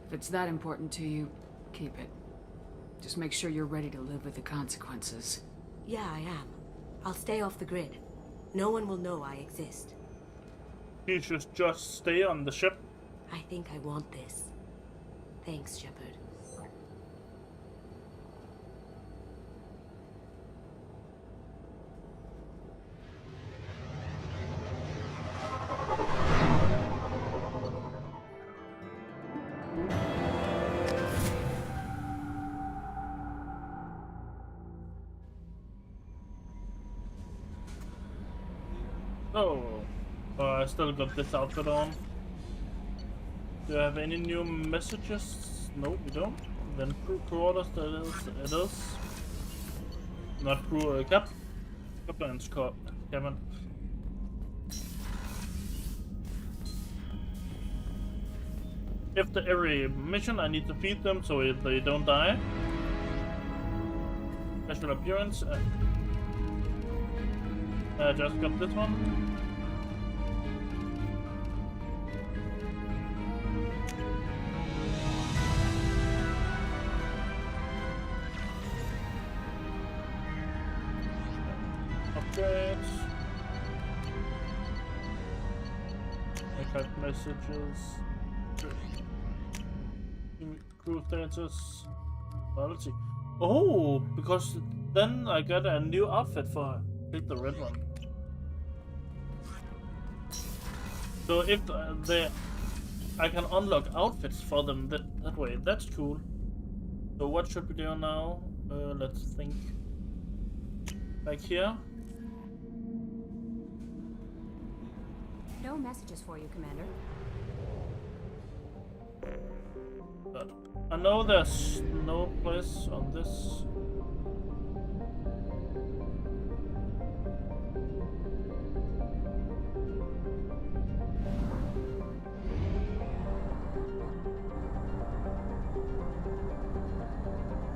If it's that important to you, keep it. Just make sure you're ready to live with the consequences. Yeah, I am. I'll stay off the grid. No one will know I exist. You should just stay on the ship. I think I want this. Thanks, Shepard. I still got this outfit on. Do you have any new messages? No, we don't. Then crew orders, it is. Not crew, Captain's cabin. After every mission, I need to feed them so they don't die. Special appearance. I just got this one. Upgrades. Archive messages. Crew status. Quality. Oh, because then I got a new outfit for her. Pick the red one. So if I can unlock outfits for them that way. That's cool. So what should we do now? Let's think. Back here. No messages for you, Commander. But I know there's no place on this.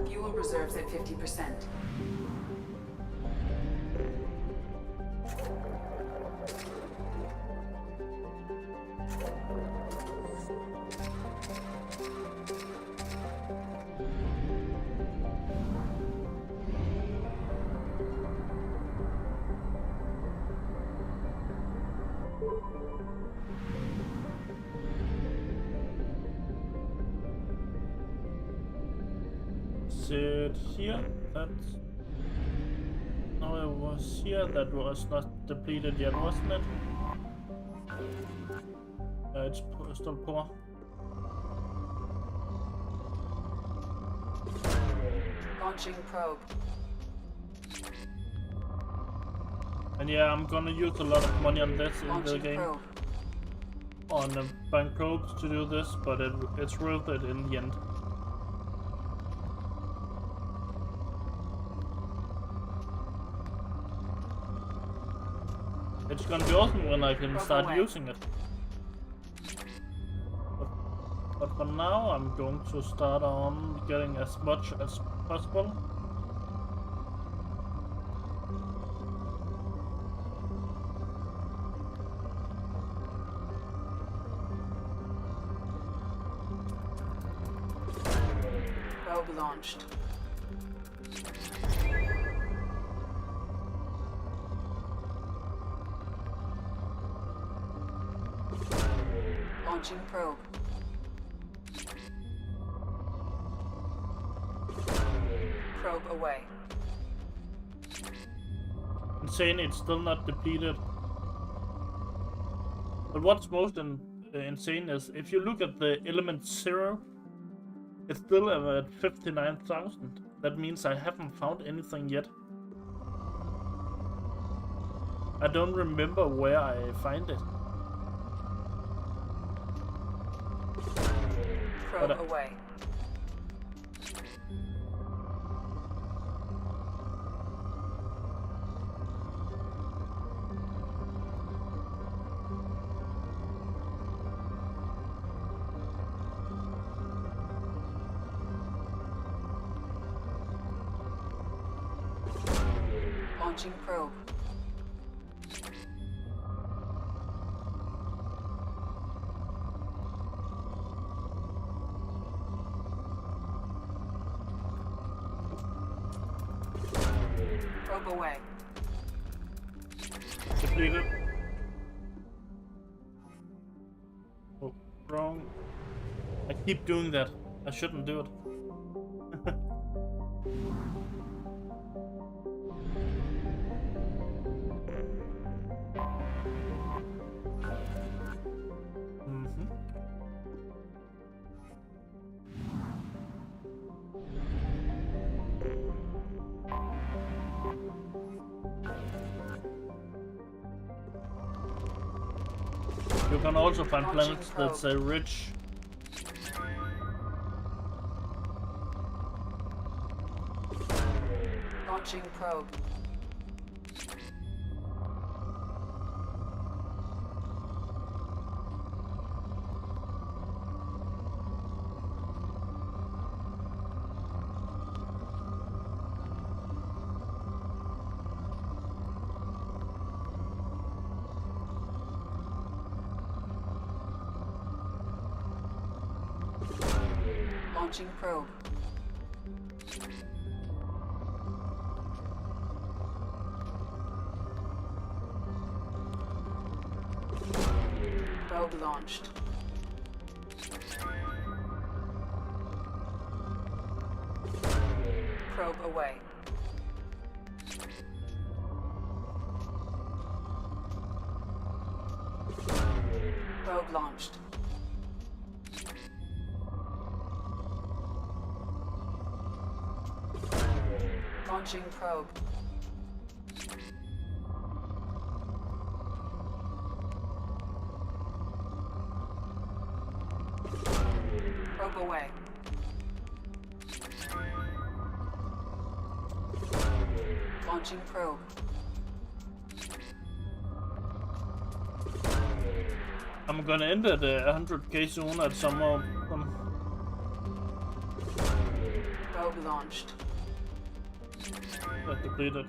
Fuel reserves at 50%. It here? That's... No, it was here. That was not depleted yet, wasn't it? It's still poor. Launching probe. And yeah, I'm gonna use a lot of money on this in Launching the game. probe. On bank probes to do this, but it's worth it in the end. It's gonna be awesome when I can start using it. But for now, I'm going to start on getting as much as possible. Probe launched. Launching probe. Probe away. Insane, it's still not depleted. But what's most insane is if you look at the element 0, it's still at 59,000. That means I haven't found anything yet. I don't remember where I find it. Probe away. Launching probe. Probe away. Depleted. Oh, wrong. I keep doing that. I shouldn't do it. You can also find planets that's rich. Launching probe. Launching probe. Probe launched. Probe away. Probe launched. Launching probe. Probe away. Launching probe. I'm gonna end at 100k soon at some of them. Probe launched. That depleted.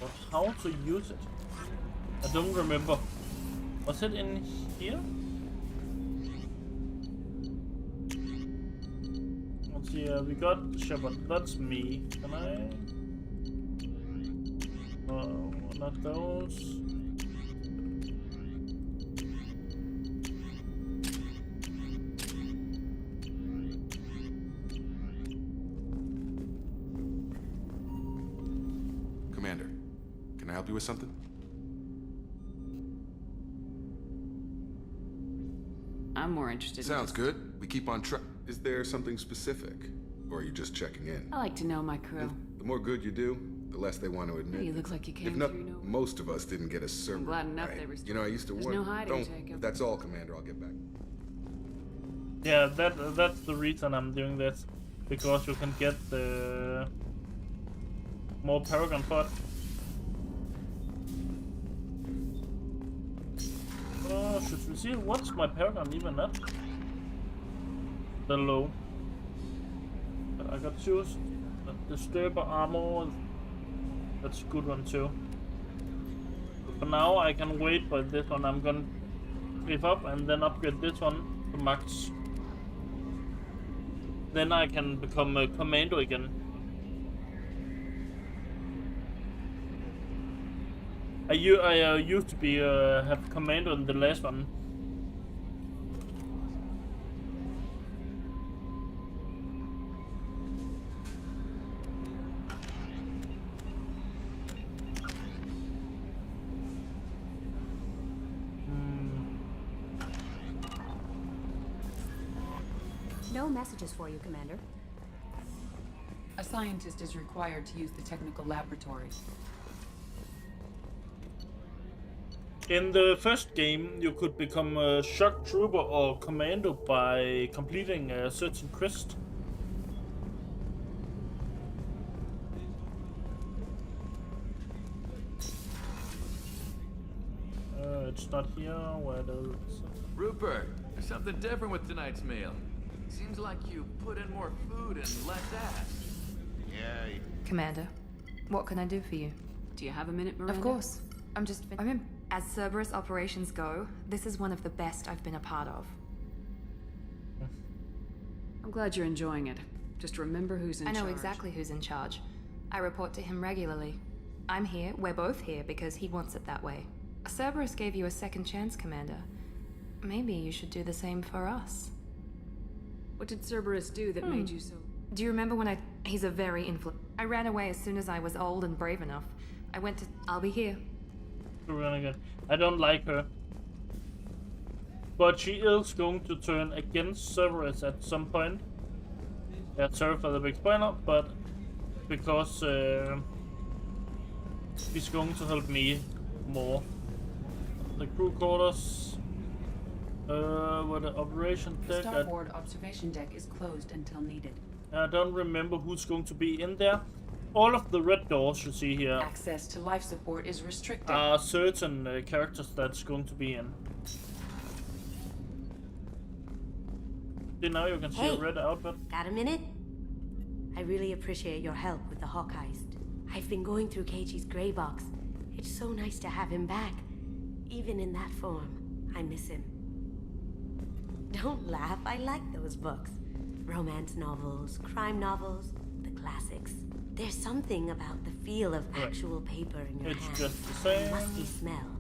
But how to use it? I don't remember. Was it in here? Let's see, we got Shepard, that's me. Can I? Oh, not those. Commander, can I help you with something? I'm more interested Sounds good. We keep on track. Is there something specific? Or are you just checking in? I like to know my crew. The more good you do, the less they want to admit. You look like you came If not, through nowhere. most of us didn't get a server. I'm glad enough right. they restored. You know, I used to There's wonder. no hiding, Don't. Jacob. If that's all, Commander, I'll get back. Yeah, that's the reason I'm doing this, because you can get the more Paragon for it. Should we see what's my Paragon even at? The low. I got shoes. Disturber armor. That's a good one too. But for now, I can wait for this one. I'm gonna cliff up and then upgrade this one to max. Then I can become a commando again. I used to be have commando in the last one. No messages for you, Commander. A scientist is required to use the technical laboratory. In the first game, you could become a shock trooper or commando by completing a certain quest. It's not here. Where does Rupert, there's something different with tonight's meal. Seems like you put in more food and less ass. Yeah. Commander, what can I do for you? Do you have a minute, Miranda? Of course. I'm in. As Cerberus operations go, this is one of the best I've been a part of. I'm glad you're enjoying it. Just remember who's in charge. I know exactly who's in charge. I report to him regularly. I'm here, we're both here, because he wants it that way. Cerberus gave you a second chance, Commander. Maybe you should do the same for us. What did Cerberus do that made you so... Do you remember when He's a very I ran away as soon as I was old and brave enough. I went to... I'll be here. I don't like her. But she is going to turn against Cerberus at some point. Yeah, sorry for the big spoiler, but because she's going to help me more. The crew quarters. What the operation deck? The starboard observation deck is closed until needed. I don't remember who's going to be in there. All of the red doors you see here. Access to life support is restricted. Are certain characters that's going to be in. See, now you can see a red outfit. Got a minute? I really appreciate your help with the Hawk heist. I've been going through Keiichi's gray box. It's so nice to have him back. Even in that form, I miss him. Don't laugh, I like those books. Romance novels, crime novels, the classics. There's something about the feel of actual paper in your hands. It's just the same. Musty smell.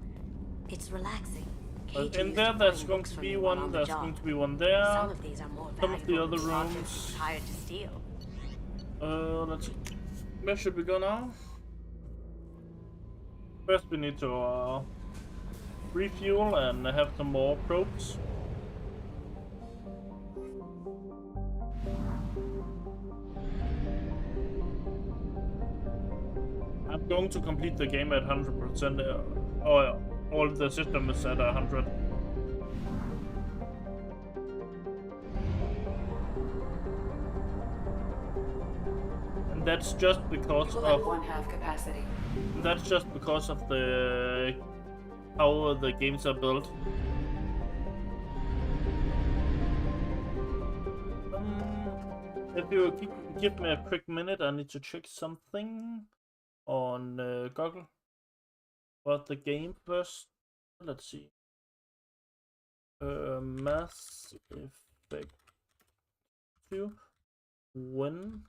It's relaxing. But in there, there's going to be one. There's going to be one there. Some of these are more Some of the other valuable than objects rooms. you're hired to steal. Let's see. Where should we go now? First, we need to refuel and have some more probes. I'm going to complete the game at 100%. All the system is at 100. And that's just because of one-half capacity. That's just because of the how the games are built. If you give me a quick minute, I need to check something on Google about the game first. Let's see. Mass Effect 2. When?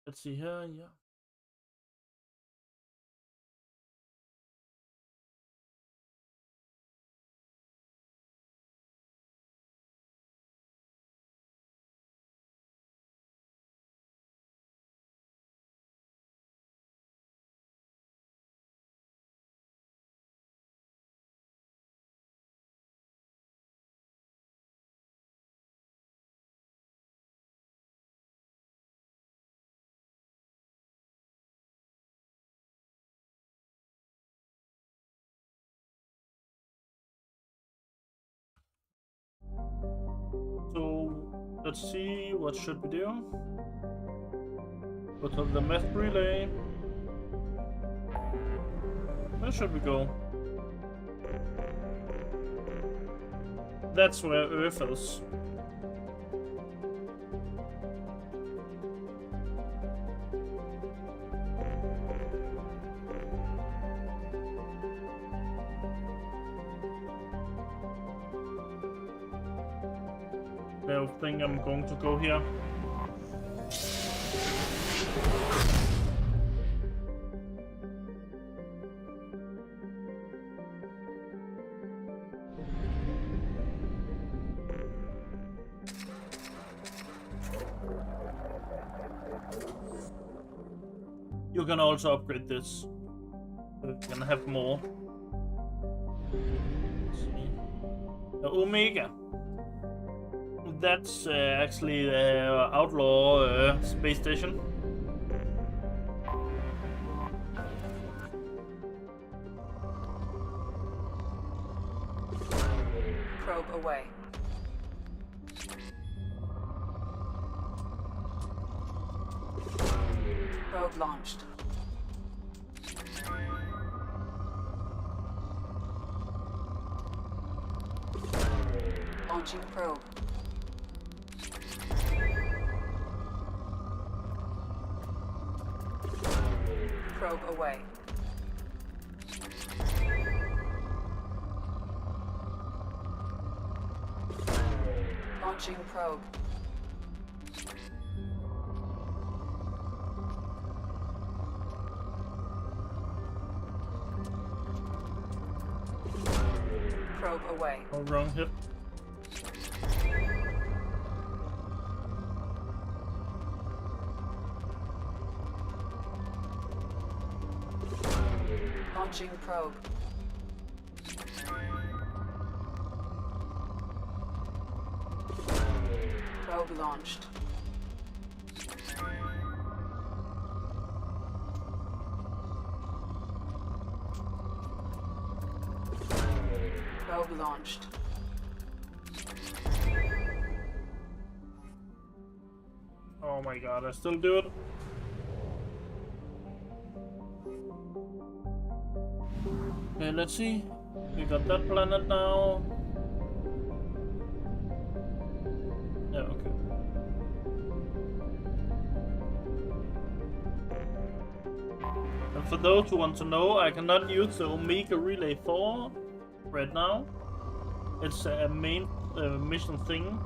Let's see here, yeah. So let's see, what should we do? Go to the meth relay. Where should we go? That's where Earth is. I think I'm going to go here. You can also upgrade this. You can have more. Let's see. Omega. That's actually the outlaw space station. Probe away. Probe launched. Launching probe. Probe away. Launching probe. Probe away. Oh, wrong hit. Launching probe. Probe launched. Probe launched. Oh my god, I still do it. Okay, let's see. We got that planet now. Yeah, okay. And for those who want to know, I cannot use the Omega Relay 4 right now. It's a main mission thing.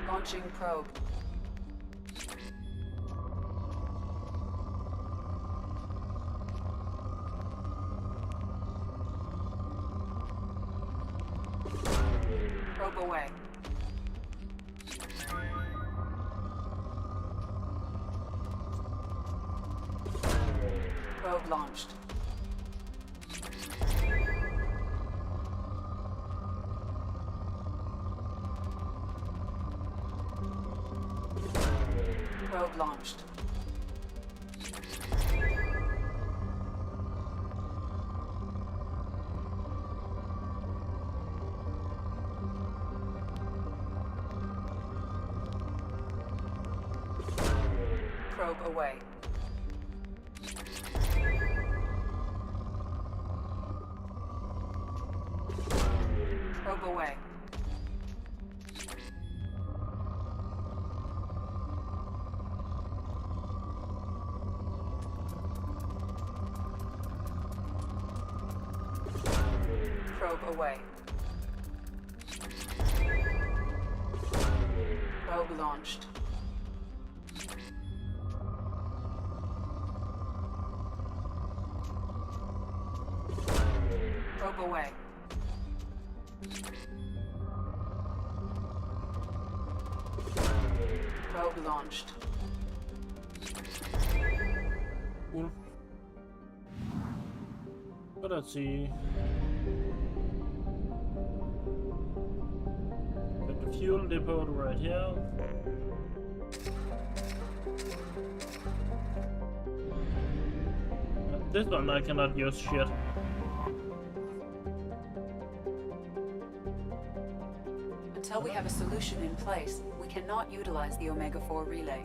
Launching probe. Probe away. Probe launched. Probe launched. Probe away. Probe away. Probe away. Probe launched. Probe away. Probe launched. Cool. But let's see. Got the fuel depot right here. This one I cannot use shit. Until we have a solution in place, we cannot utilize the Omega-4 relay.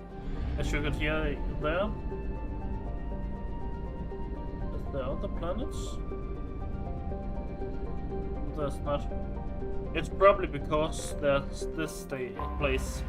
As you could hear there. Is there other planets? There's not. It's probably because there's this place.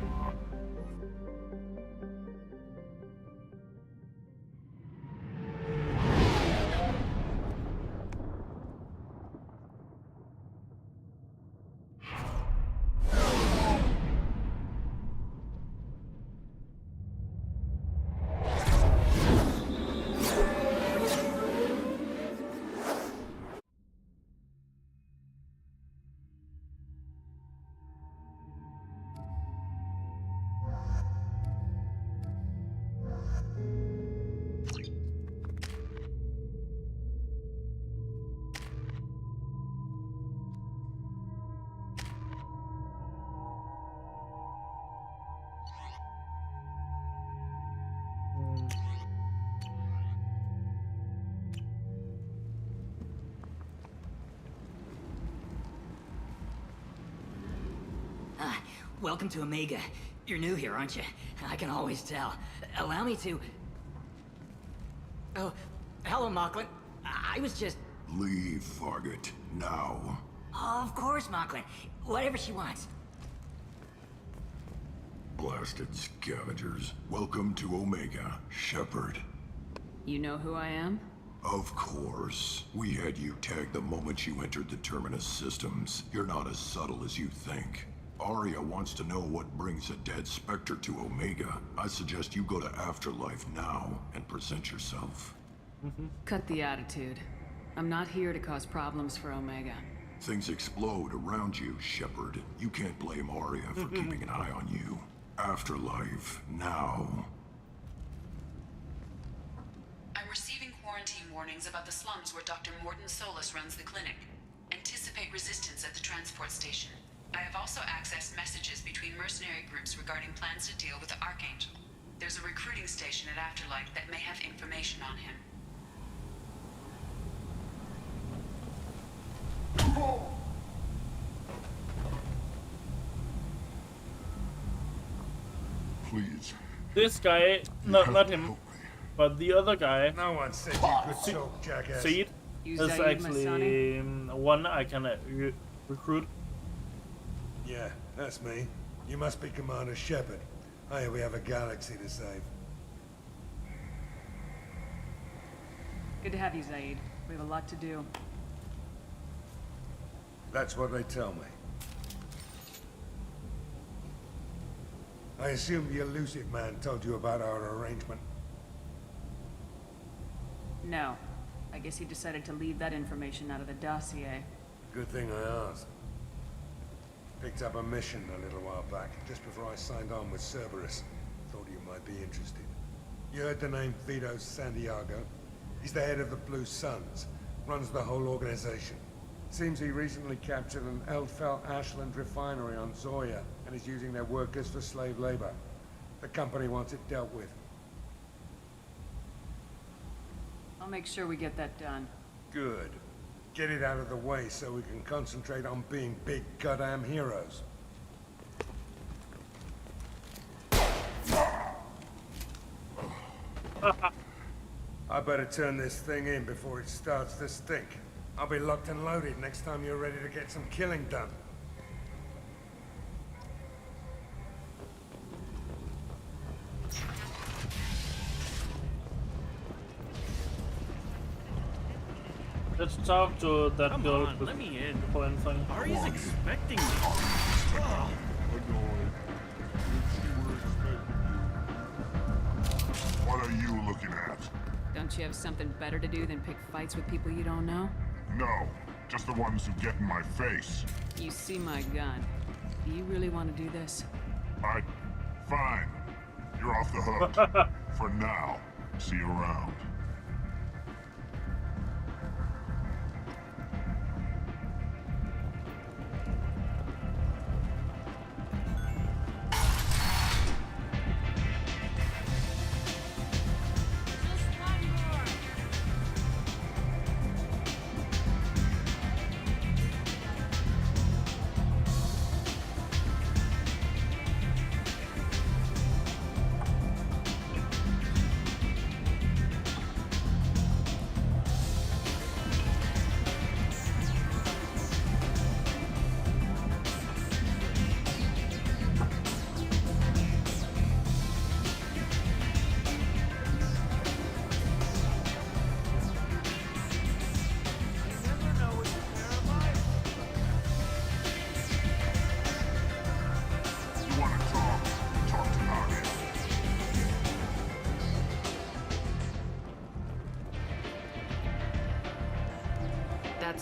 Welcome to Omega. You're new here, aren't you? I can always tell. Allow me to... Oh, hello, Mocklin. I was just... Leave, Fargate. Now. Oh, of course, Mocklin. Whatever she wants. Blasted scavengers. Welcome to Omega, Shepard. You know who I am? Of course. We had you tagged the moment you entered the Terminus systems. You're not as subtle as you think. Arya wants to know what brings a dead Spectre to Omega. I suggest you go to Afterlife now and present yourself. Cut the attitude. I'm not here to cause problems for Omega. Things explode around you, Shepard. You can't blame Arya for keeping an eye on you. Afterlife, now. I'm receiving quarantine warnings about the slums where Dr. Morton Solus runs the clinic. Anticipate resistance at the transport station. I have also accessed messages between mercenary groups regarding plans to deal with the Archangel. There's a recruiting station at Afterlife that may have information on him. Please. This guy, not him, but the other guy. No one said you could talk, jackass. Seed is actually one I can recruit. Yeah, that's me. You must be Commander Shepard. I hear we have a galaxy to save. Good to have you, Zaid. We have a lot to do. That's what they tell me. I assume the elusive man told you about our arrangement. No. I guess he decided to leave that information out of the dossier. Good thing I asked. Picked up a mission a little while back, just before I signed on with Cerberus. Thought you might be interested. You heard the name Vito Santiago? He's the head of the Blue Suns, runs the whole organization. Seems he recently captured an Eldfell Ashland refinery on Zoya, and is using their workers for slave labor. The company wants it dealt with. I'll make sure we get that done. Good. Get it out of the way so we can concentrate on being big goddamn heroes. I better turn this thing in before it starts to stink. I'll be locked and loaded next time you're ready to get some killing done. Let's talk to that girl. Come on, let me in. Before anything. Ari's expecting me. What are you looking at? Don't you have something better to do than pick fights with people you don't know? No, just the ones who get in my face. You see my gun. Do you really want to do this? Fine. You're off the hook. For now. See you around.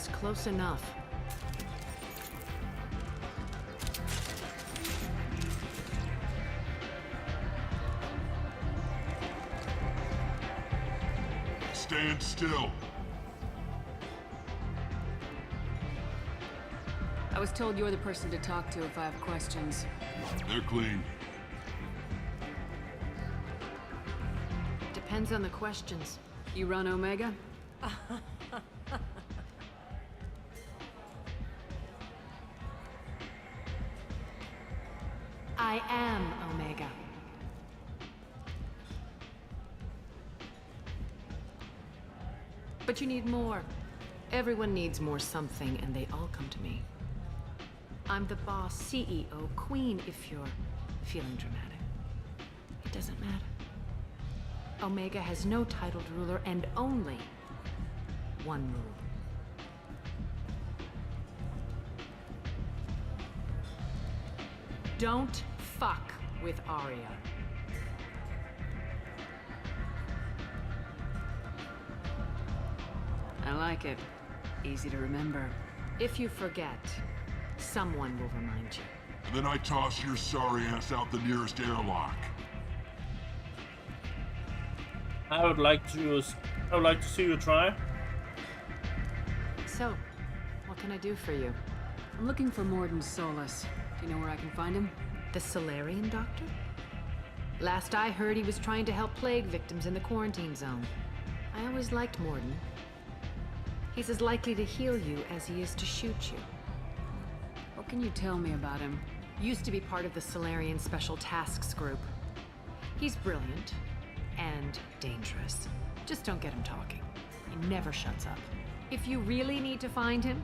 Yes, close enough. Stand still. I was told you're the person to talk to if I have questions. They're clean. Depends on the questions. You run Omega? I am Omega. But you need more. Everyone needs more something, and they all come to me. I'm the boss, CEO, queen, if you're feeling dramatic. It doesn't matter. Omega has no titled ruler and only one rule. Don't fuck with Arya. I like it. Easy to remember. If you forget, someone will remind you. And then I toss your sorry ass out the nearest airlock. I would like to see you try. So, what can I do for you? I'm looking for Morden Solus. Do you know where I can find him? The Solarian doctor? Last I heard, he was trying to help plague victims in the quarantine zone. I always liked Morden. He's as likely to heal you as he is to shoot you. What can you tell me about him? Used to be part of the Solarian Special Tasks Group. He's brilliant and dangerous. Just don't get him talking. He never shuts up. If you really need to find him,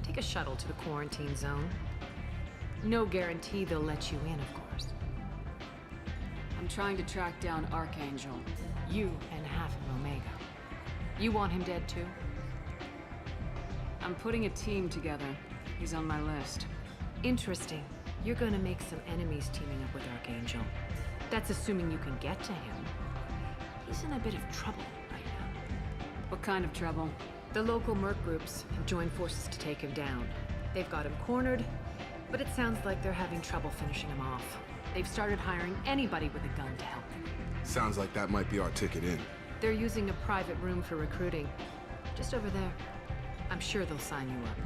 take a shuttle to the quarantine zone. No guarantee they'll let you in, of course. I'm trying to track down Archangel. You and half of Omega. You want him dead too? I'm putting a team together. He's on my list. Interesting. You're gonna make some enemies teaming up with Archangel. That's assuming you can get to him. He's in a bit of trouble right now. What kind of trouble? The local merc groups have joined forces to take him down. They've got him cornered, but it sounds like they're having trouble finishing him off. They've started hiring anybody with a gun to help them. Sounds like that might be our ticket in. They're using a private room for recruiting. Just over there. I'm sure they'll sign you up.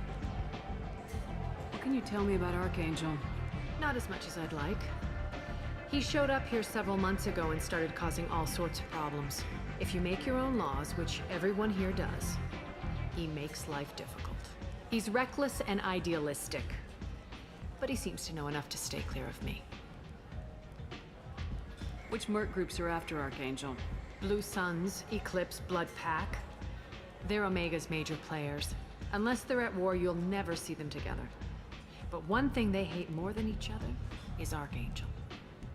What can you tell me about Archangel? Not as much as I'd like. He showed up here several months ago and started causing all sorts of problems. If you make your own laws, which everyone here does, he makes life difficult. He's reckless and idealistic, but he seems to know enough to stay clear of me. Which merc groups are after Archangel? Blue Suns, Eclipse, Blood Pack. They're Omega's major players. Unless they're at war, you'll never see them together. But one thing they hate more than each other is Archangel.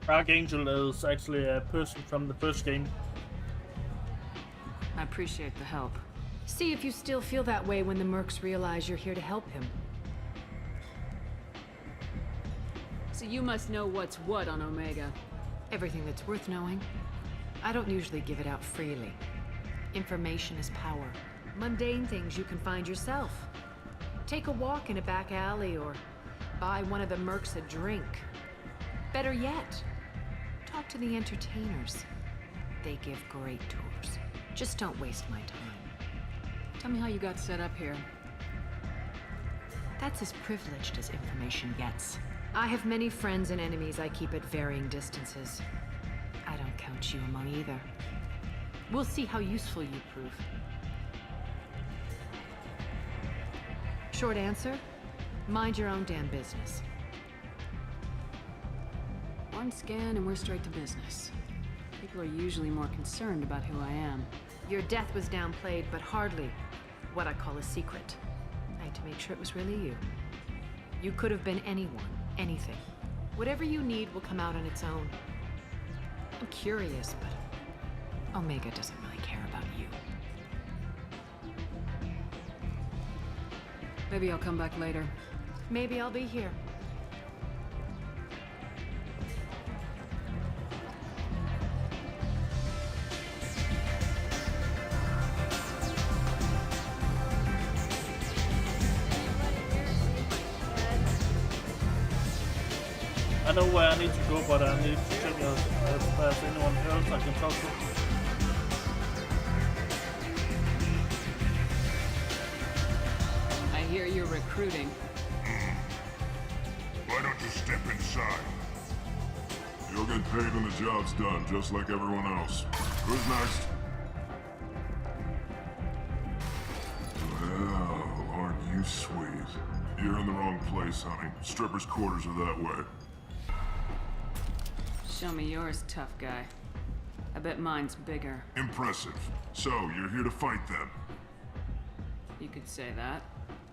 Archangel is actually a person from the first game. I appreciate the help. See if you still feel that way when the mercs realize you're here to help him. So you must know what's what on Omega. Everything that's worth knowing. I don't usually give it out freely. Information is power. Mundane things you can find yourself. Take a walk in a back alley or buy one of the mercs a drink. Better yet, talk to the entertainers. They give great tours. Just don't waste my time. Tell me how you got set up here. That's as privileged as information gets. I have many friends and enemies I keep at varying distances. I don't count you among either. We'll see how useful you prove. Short answer, mind your own damn business. One scan and we're straight to business. People are usually more concerned about who I am. Your death was downplayed, but hardly what I call a secret. I had to make sure it was really you. You could have been anyone, anything. Whatever you need will come out on its own. I'm curious, but Omega doesn't really care about you. Maybe I'll come back later. Maybe I'll be here. I know where I need to go, but I need to check if there's anyone else I can talk to. I hear you're recruiting. Why don't you step inside? You'll get paid when the job's done, just like everyone else. Who's next? Well, aren't you sweet? You're in the wrong place, honey. Strippers' quarters are that way. Show me yours, tough guy. I bet mine's bigger. Impressive. So, you're here to fight then? You could say that.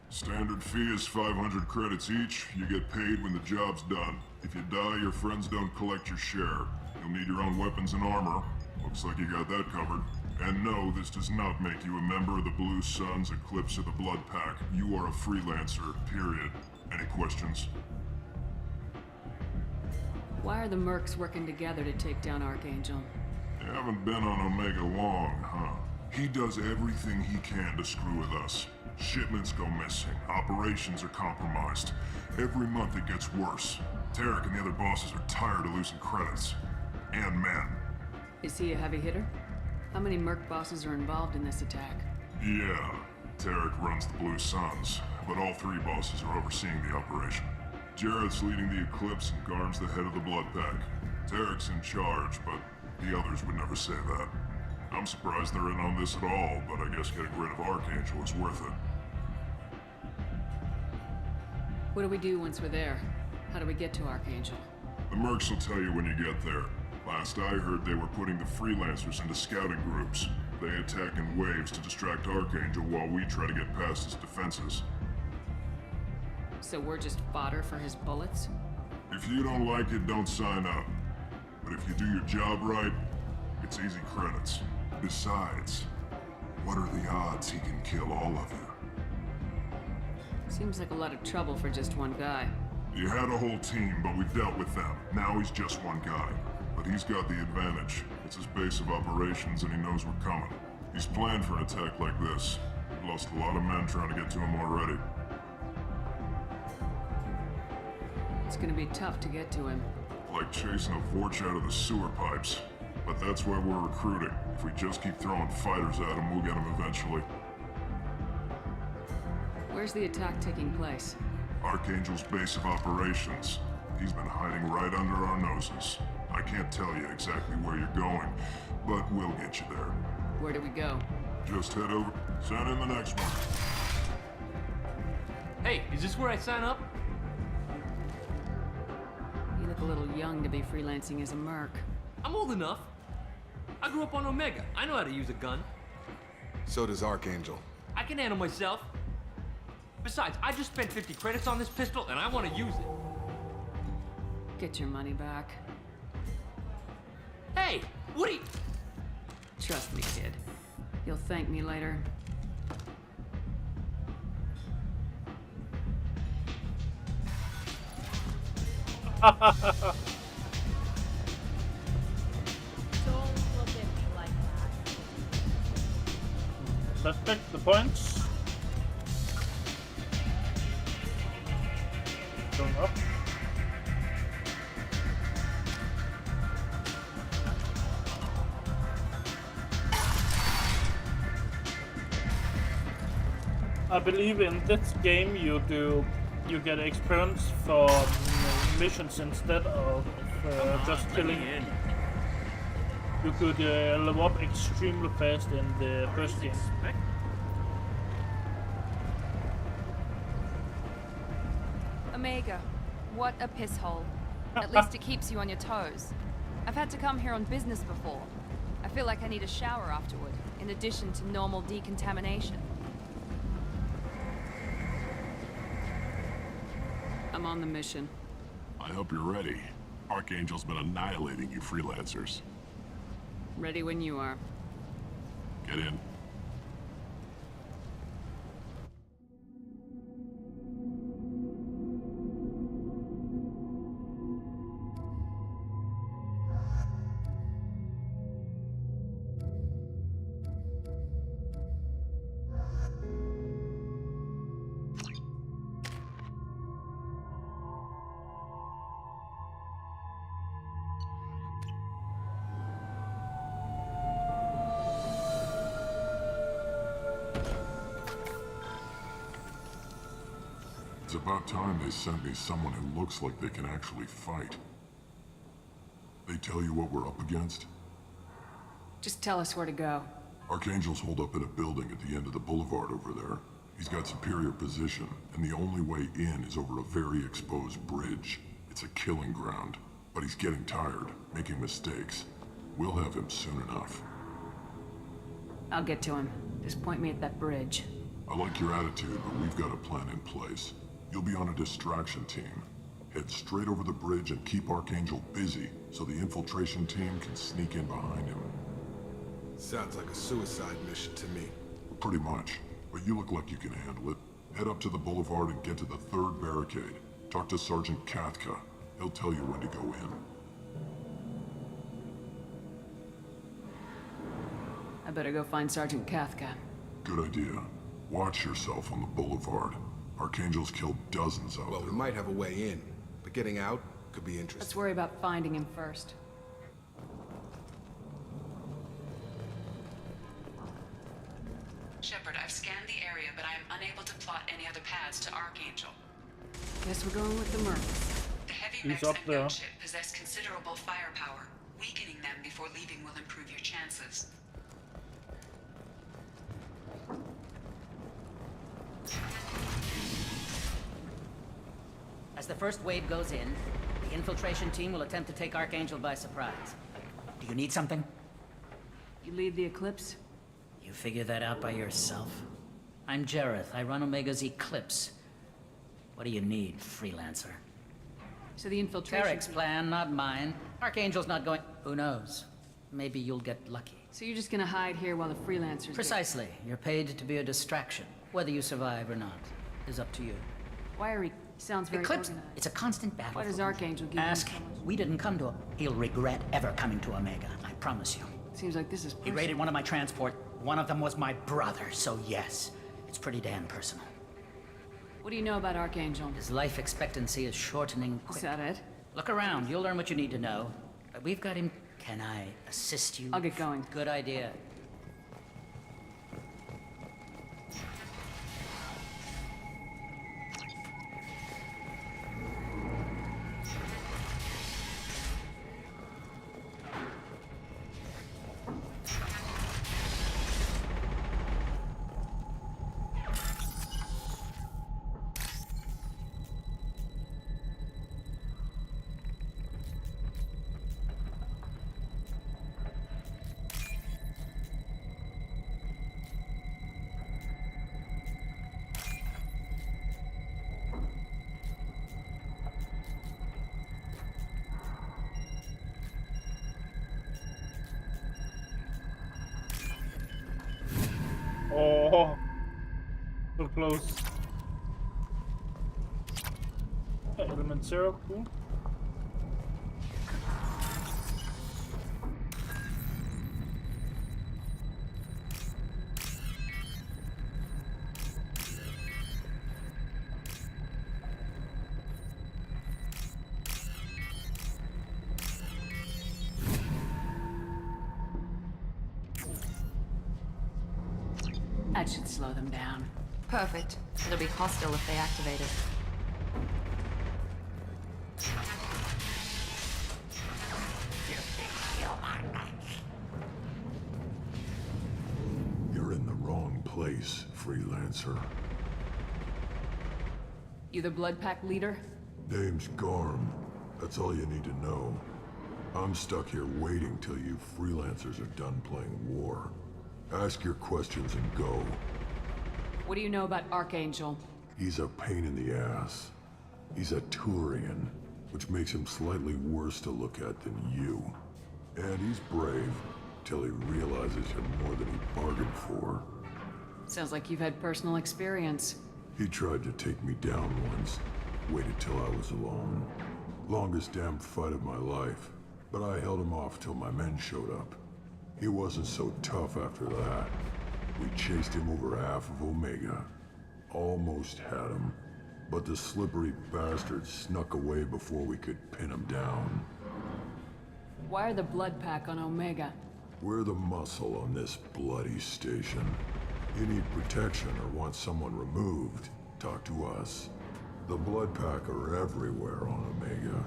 Standard fee is 500 credits each. You get paid when the job's done. If you die, your friends don't collect your share. You'll need your own weapons and armor. Looks like you got that covered. And no, this does not make you a member of the Blue Suns, Eclipse, or the Blood Pack. You are a freelancer, period. Any questions? Why are the mercs working together to take down Archangel? You haven't been on Omega long, huh? He does everything he can to screw with us. Shipments go missing, operations are compromised. Every month it gets worse. Tarek and the other bosses are tired of losing credits. And men. Is he a heavy hitter? How many merc bosses are involved in this attack? Yeah, Tarek runs the Blue Suns, but all three bosses are overseeing the operation. Jarrett's leading the Eclipse and Garm's the head of the Blood Pack. Tarek's in charge, but the others would never say that. I'm surprised they're in on this at all, but I guess getting rid of Archangel is worth it. What do we do once we're there? How do we get to Archangel? The mercs will tell you when you get there. Last I heard, they were putting the freelancers into scouting groups. They attack in waves to distract Archangel while we try to get past his defenses. So we're just fodder for his bullets? If you don't like it, don't sign up. But if you do your job right, it's easy credits. Besides, what are the odds he can kill all of you? Seems like a lot of trouble for just one guy. You had a whole team, but we dealt with them. Now he's just one guy. But he's got the advantage. It's his base of operations and he knows we're coming. He's planned for an attack like this. We've lost a lot of men trying to get to him already. It's gonna be tough to get to him. Like chasing a Vorch out of the sewer pipes. But that's why we're recruiting. If we just keep throwing fighters at him, we'll get him eventually. Where's the attack taking place? Archangel's base of operations. He's been hiding right under our noses. I can't tell you exactly where you're going, but we'll get you there. Where do we go? Just head over. Send in the next one. Hey, is this where I sign up? You look a little young to be freelancing as a merc. I'm old enough. I grew up on Omega. I know how to use a gun. So does Archangel. I can handle myself. Besides, I just spent 50 credits on this pistol and I want to use it. Get your money back. Hey, what are you... Trust me, kid. You'll thank me later. Don't look at me like that. Let's pick the points. Going up. I believe in this game you get experience for missions instead of just killing. You could level up extremely fast in the first game. Omega, what a piss hole. At least it keeps you on your toes. I've had to come here on business before. I feel like I need a shower afterward, in addition to normal decontamination. I'm on the mission. I hope you're ready. Archangel's been annihilating you freelancers. Ready when you are. Get in. It's about time they sent me someone who looks like they can actually fight. They tell you what we're up against? Just tell us where to go. Archangel's holed up in a building at the end of the boulevard over there. He's got superior position, and the only way in is over a very exposed bridge. It's a killing ground, but he's getting tired, making mistakes. We'll have him soon enough. I'll get to him. Just point me at that bridge. I like your attitude, but we've got a plan in place. You'll be on a distraction team. Head straight over the bridge and keep Archangel busy, so the infiltration team can sneak in behind him. Sounds like a suicide mission to me. Pretty much, but you look like you can handle it. Head up to the boulevard and get to the third barricade. Talk to Sergeant Kathka. He'll tell you when to go in. I better go find Sergeant Kathka. Good idea. Watch yourself on the boulevard. Archangel's killed dozens out there. Well, we might have a way in, but getting out could be interesting. Let's worry about finding him first. Shepard, I've scanned the area, but I am unable to plot any other paths to Archangel. Guess we're going with the Mercs. The heavy mechs and gunship possess considerable firepower. Weakening them before leaving will improve your chances. As the first wave goes in, the infiltration team will attempt to take Archangel by surprise. Do you need something? You lead the Eclipse? You figure that out by yourself? I'm Jareth. I run Omega's Eclipse. What do you need, freelancer? So the infiltration... Tarek's plan, not mine. Archangel's not going... Who knows? Maybe you'll get lucky. So you're just gonna hide here while the freelancers... Precisely. You're paid to be a distraction. Whether you survive or not is up to you. Wiry sounds very Eclipse, organized. it's a constant battle. Why does Archangel give Ask. We didn't come to him. He'll regret ever coming to Omega. I promise you. Seems like this is He raided one of my transport. One of them was my brother, so yes. It's pretty damn personal. What do you know about Archangel? His life expectancy is shortening quick. Is that it? Look around. You'll learn what you need to know. But we've got him... Can I assist you? I'll get going. Good idea. Oh, so close. Element 0, cool. That should slow them down. Perfect. It'll be hostile if they activate it. You're in the wrong place, freelancer. You the Blood Pack leader? Name's Garm. That's all you need to know. I'm stuck here waiting till you freelancers are done playing war. Ask your questions and go. What do you know about Archangel? He's a pain in the ass. He's a Turian, which makes him slightly worse to look at than you. And he's brave, till he realizes you're more than he bargained for. Sounds like you've had personal experience. He tried to take me down once. Waited till I was alone. Longest damn fight of my life. But I held him off till my men showed up. He wasn't so tough after that. We chased him over half of Omega. Almost had him. But the slippery bastard snuck away before we could pin him down. Why are the Blood Pack on Omega? We're the muscle on this bloody station. You need protection or want someone removed, talk to us. The Blood Pack are everywhere on Omega.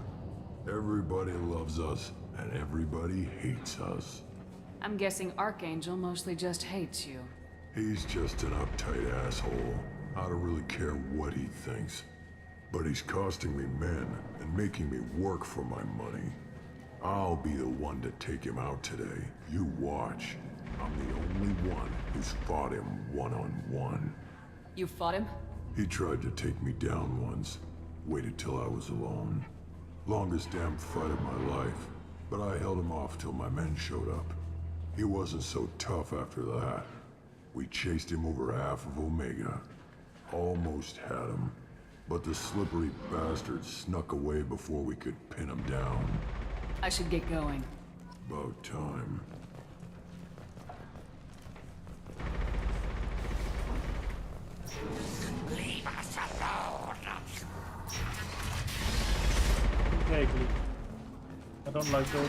Everybody loves us, and everybody hates us. I'm guessing Archangel mostly just hates you. He's just an uptight asshole. I don't really care what he thinks. But he's costing me men and making me work for my money. I'll be the one to take him out today. You watch. I'm the only one who's fought him one-on-one. You fought him? He tried to take me down once. Waited till I was alone. Longest damn fight of my life. But I held him off till my men showed up. He wasn't so tough after that. We chased him over half of Omega. Almost had him. But the slippery bastard snuck away before we could pin him down. I should get going. About time. Leave us alone! Vaguely. I don't like those.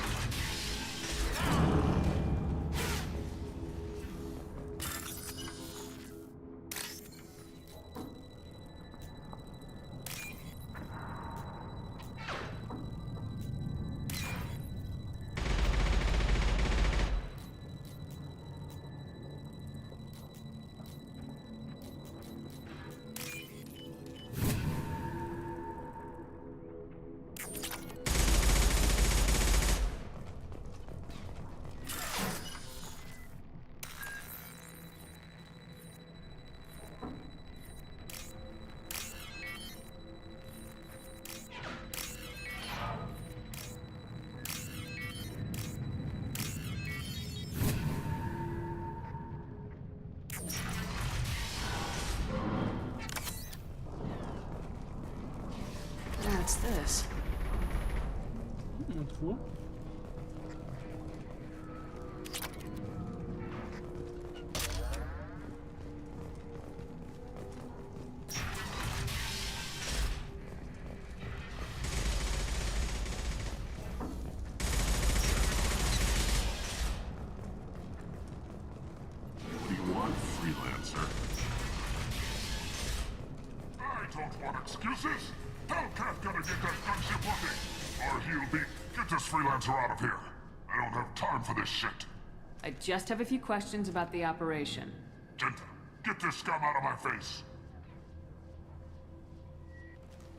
What's this? Cool. What do you want, freelancer? I don't want excuses! Tell Kafka to get that gunship working, or he'll be... Get this freelancer out of here. I don't have time for this shit. I just have a few questions about the operation. Genta, get this scum out of my face.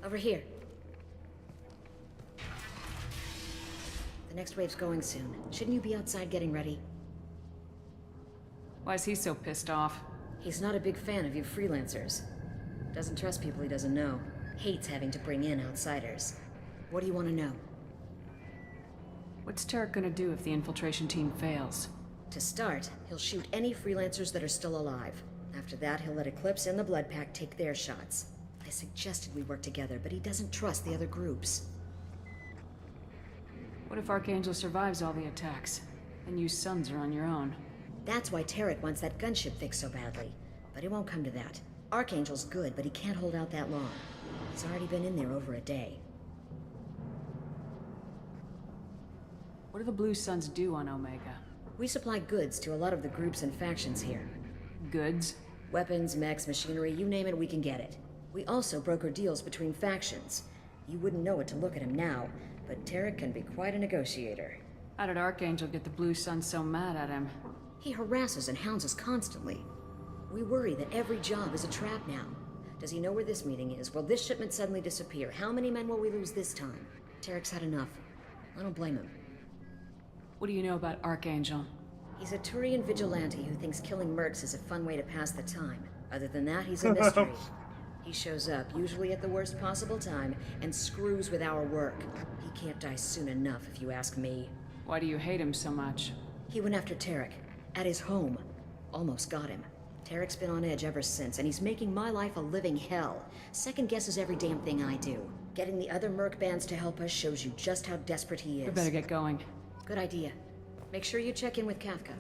Over here. The next wave's going soon. Shouldn't you be outside getting ready? Why is he so pissed off? He's not a big fan of you freelancers. Doesn't trust people he doesn't know. Hates having to bring in outsiders. What do you want to know? What's Tarek gonna do if the infiltration team fails? To start, he'll shoot any freelancers that are still alive. After that, he'll let Eclipse and the Blood Pack take their shots. I suggested we work together, but he doesn't trust the other groups. What if Archangel survives all the attacks? Then you sons are on your own. That's why Tarek wants that gunship fixed so badly. But it won't come to that. Archangel's good, but he can't hold out that long. He's already been in there over a day. What do the Blue Suns do on Omega? We supply goods to a lot of the groups and factions here. Goods? Weapons, mechs, machinery, you name it, we can get it. We also broker deals between factions. You wouldn't know it to look at him now, but Tarek can be quite a negotiator. How did Archangel get the Blue Suns so mad at him? He harasses and hounds us constantly. We worry that every job is a trap now. Does he know where this meeting is? Will this shipment suddenly disappear? How many men will we lose this time? Tarek's had enough. I don't blame him. What do you know about Archangel? He's a Turian vigilante who thinks killing mercs is a fun way to pass the time. Other than that, he's a mystery. He shows up, usually at the worst possible time, and screws with our work. He can't die soon enough, if you ask me. Why do you hate him so much? He went after Tarek. At his home. Almost got him. Tarek's been on edge ever since, and he's making my life a living hell. Second guesses every damn thing I do. Getting the other merc bands to help us shows you just how desperate he is. We better get going. Good idea. Make sure you check in with Kafka.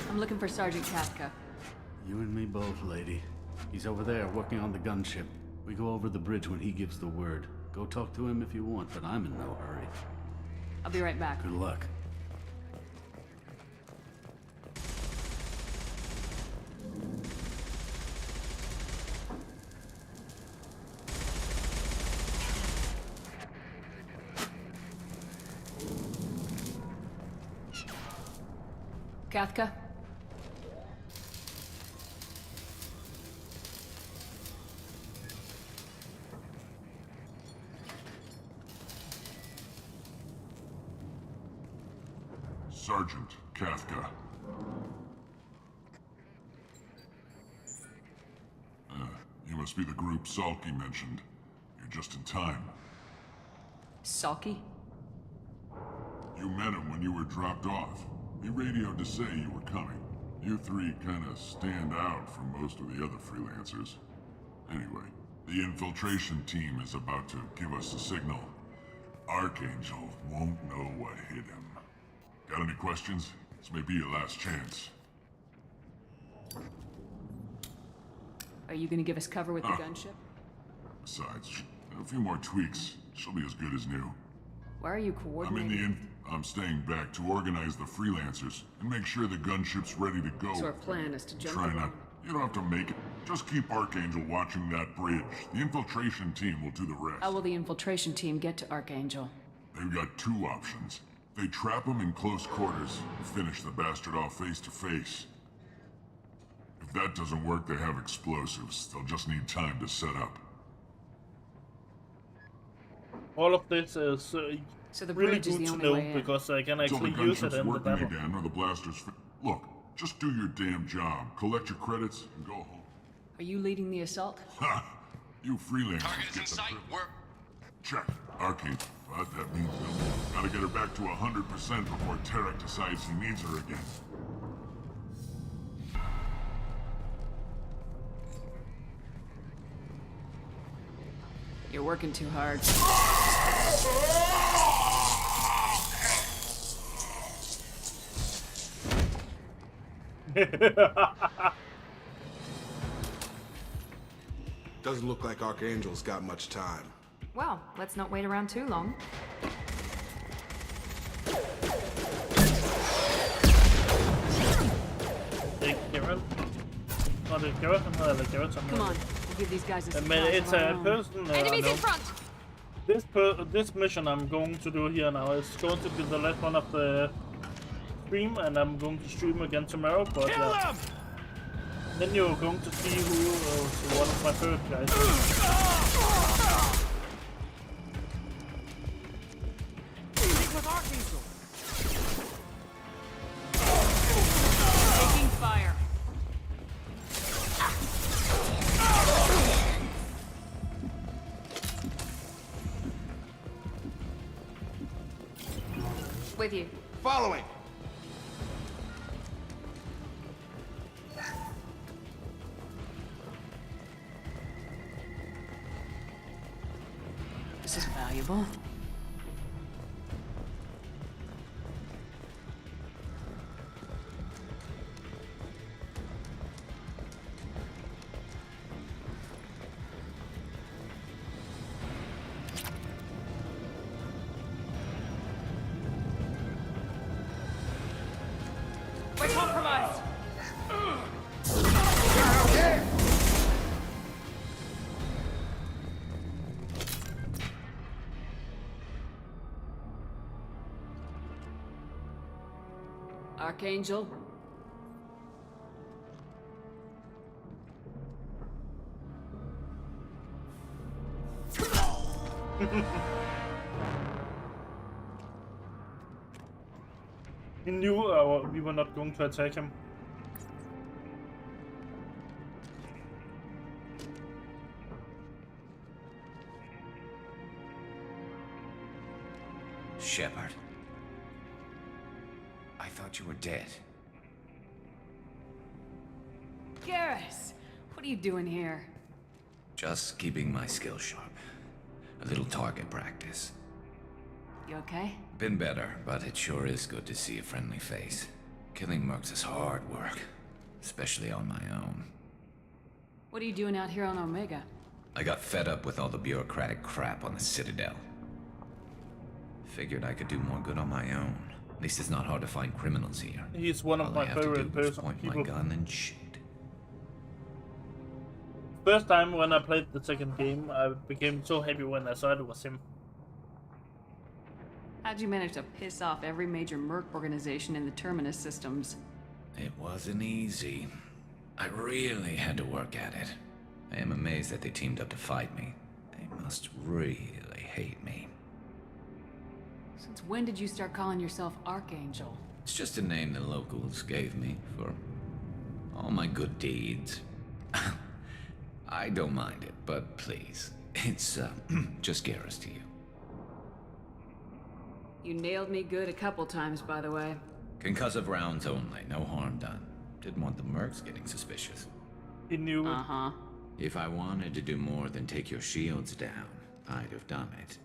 I'm looking for Sergeant Kafka. You and me both, lady. He's over there working on the gunship. We go over the bridge when he gives the word. Go talk to him if you want, but I'm in no hurry. I'll be right back. Good luck. Kathka? Sergeant Kathka. You must be the group Salky mentioned. You're just in time. Salky? You met him when you were dropped off. He radioed to say you were coming. You three kinda stand out from most of the other freelancers. Anyway, the infiltration team is about to give us a signal. Archangel won't know what hit him. Got any questions? This may be your last chance. Are you gonna give us cover with the gunship? Besides, a few more tweaks. She'll be as good as new. Why are you coordinating? I'm staying back to organize the freelancers and make sure the gunship's ready to go. So our plan is to jump Try around. not. You don't have to make it. Just keep Archangel watching that bridge. The infiltration team will do the rest. How will the infiltration team get to Archangel? They've got two options. They trap him in close quarters and finish the bastard off face to face. If that doesn't work, they have explosives. They'll just need time to set up. All of this is so the really bridge is good the to only know way in. because I can Until the actually use it gunship's in the working battle. again or the blasters. Look, just do your damn job. Collect your credits and go home. Are you leading the assault? Ha! You freelancers get the privilege. Check. Arcane. But that means they'll gotta get her back to 100% before Tarek decides he needs her again. You're working too hard. Doesn't look like Archangel's got much time. Well, let's not wait around too long. Come on, we'll give these guys a Men it's a person. Enemies in front! This mission I'm going to do here now is going to be the last one of the stream, and I'm going to stream again tomorrow. But then you're going to see who is one of my favorite guys. Taking fire. With you. Following. This is valuable. We're compromised! Archangel. He knew we were not going to attack him. Shepard. I thought you were dead. Garrus, what are you doing here? Just keeping my skills sharp. A little target practice. You okay? Been better, but it sure is good to see a friendly face. Killing mercs is hard work, especially on my own. What are you doing out here on Omega? I got fed up with all the bureaucratic crap on the Citadel. Figured I could do more good on my own. At least it's not hard to find criminals here. He's one of my favorite point my gun and shoot. First time when I played the second game, I became so happy when I saw it was him. How'd you manage to piss off every major merc organization in the Terminus systems? It wasn't easy. I really had to work at it. I am amazed that they teamed up to fight me. They must really hate me. Since when did you start calling yourself Archangel? It's just a name the locals gave me for all my good deeds. I don't mind it, but please, it's just Garrus to you. You nailed me good a couple times, by the way. Concussive rounds only, no harm done. Didn't want the mercs getting suspicious. He knew it. Uh-huh. If I wanted to do more than take your shields down, I'd have done it.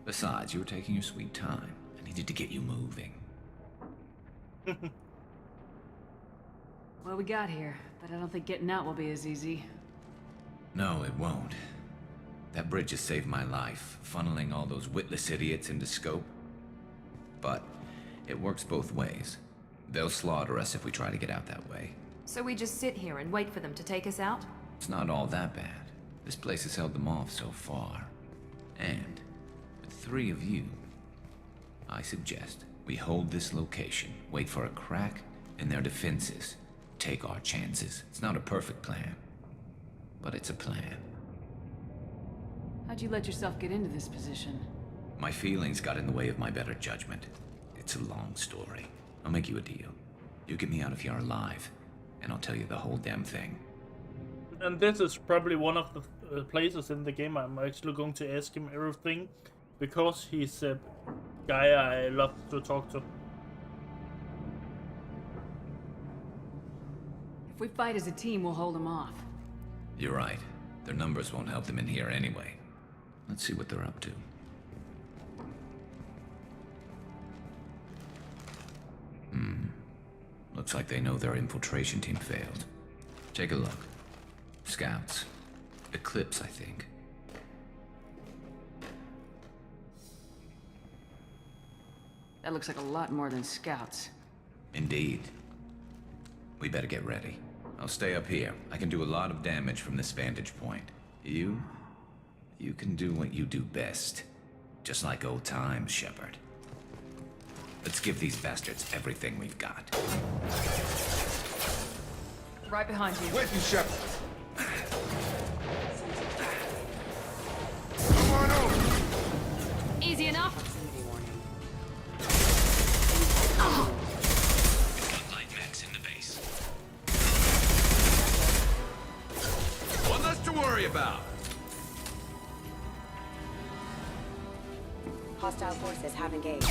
Besides, you were taking your sweet time. I needed to get you moving. Well, we got here, but I don't think getting out will be as easy. No, it won't. That bridge has saved my life, funneling all those witless idiots into scope. But it works both ways. They'll slaughter us if we try to get out that way. So we just sit here and wait for them to take us out? It's not all that bad. This place has held them off so far. And with 3 of you, I suggest we hold this location, wait for a crack in their defenses, take our chances. It's not a perfect plan, but it's a plan. How'd you let yourself get into this position? My feelings got in the way of my better judgment. It's a long story. I'll make you a deal. You get me out of here alive, and I'll tell you the whole damn thing. And this is probably one of the places in the game I'm actually going to ask him everything, because he's a guy I love to talk to. If we fight as a team, we'll hold them off. You're right. Their numbers won't help them in here anyway. Let's see what they're up to. Looks like they know their infiltration team failed. Take a look. Scouts. Eclipse, I think. That looks like a lot more than scouts. Indeed. We better get ready. I'll stay up here. I can do a lot of damage from this vantage point. You can do what you do best. Just like old times, Shepard. Let's give these bastards everything we've got. Right behind you. Wait, you Shepard. Come on over. Easy enough. Oh. Light mechs in the base. One less to worry about. Hostile forces have engaged.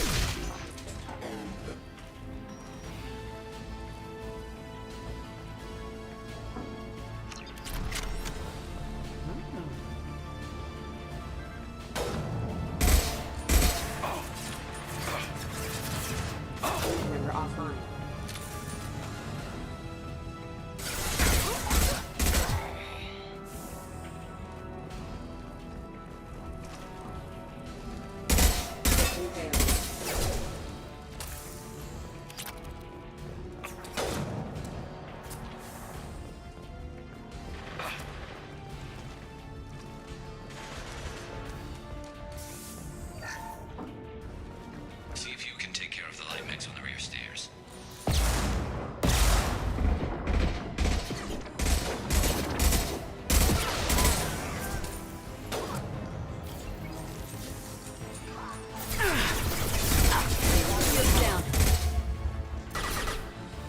Remember offline. See if you can take care of the light mechs on the rear stairs. Down.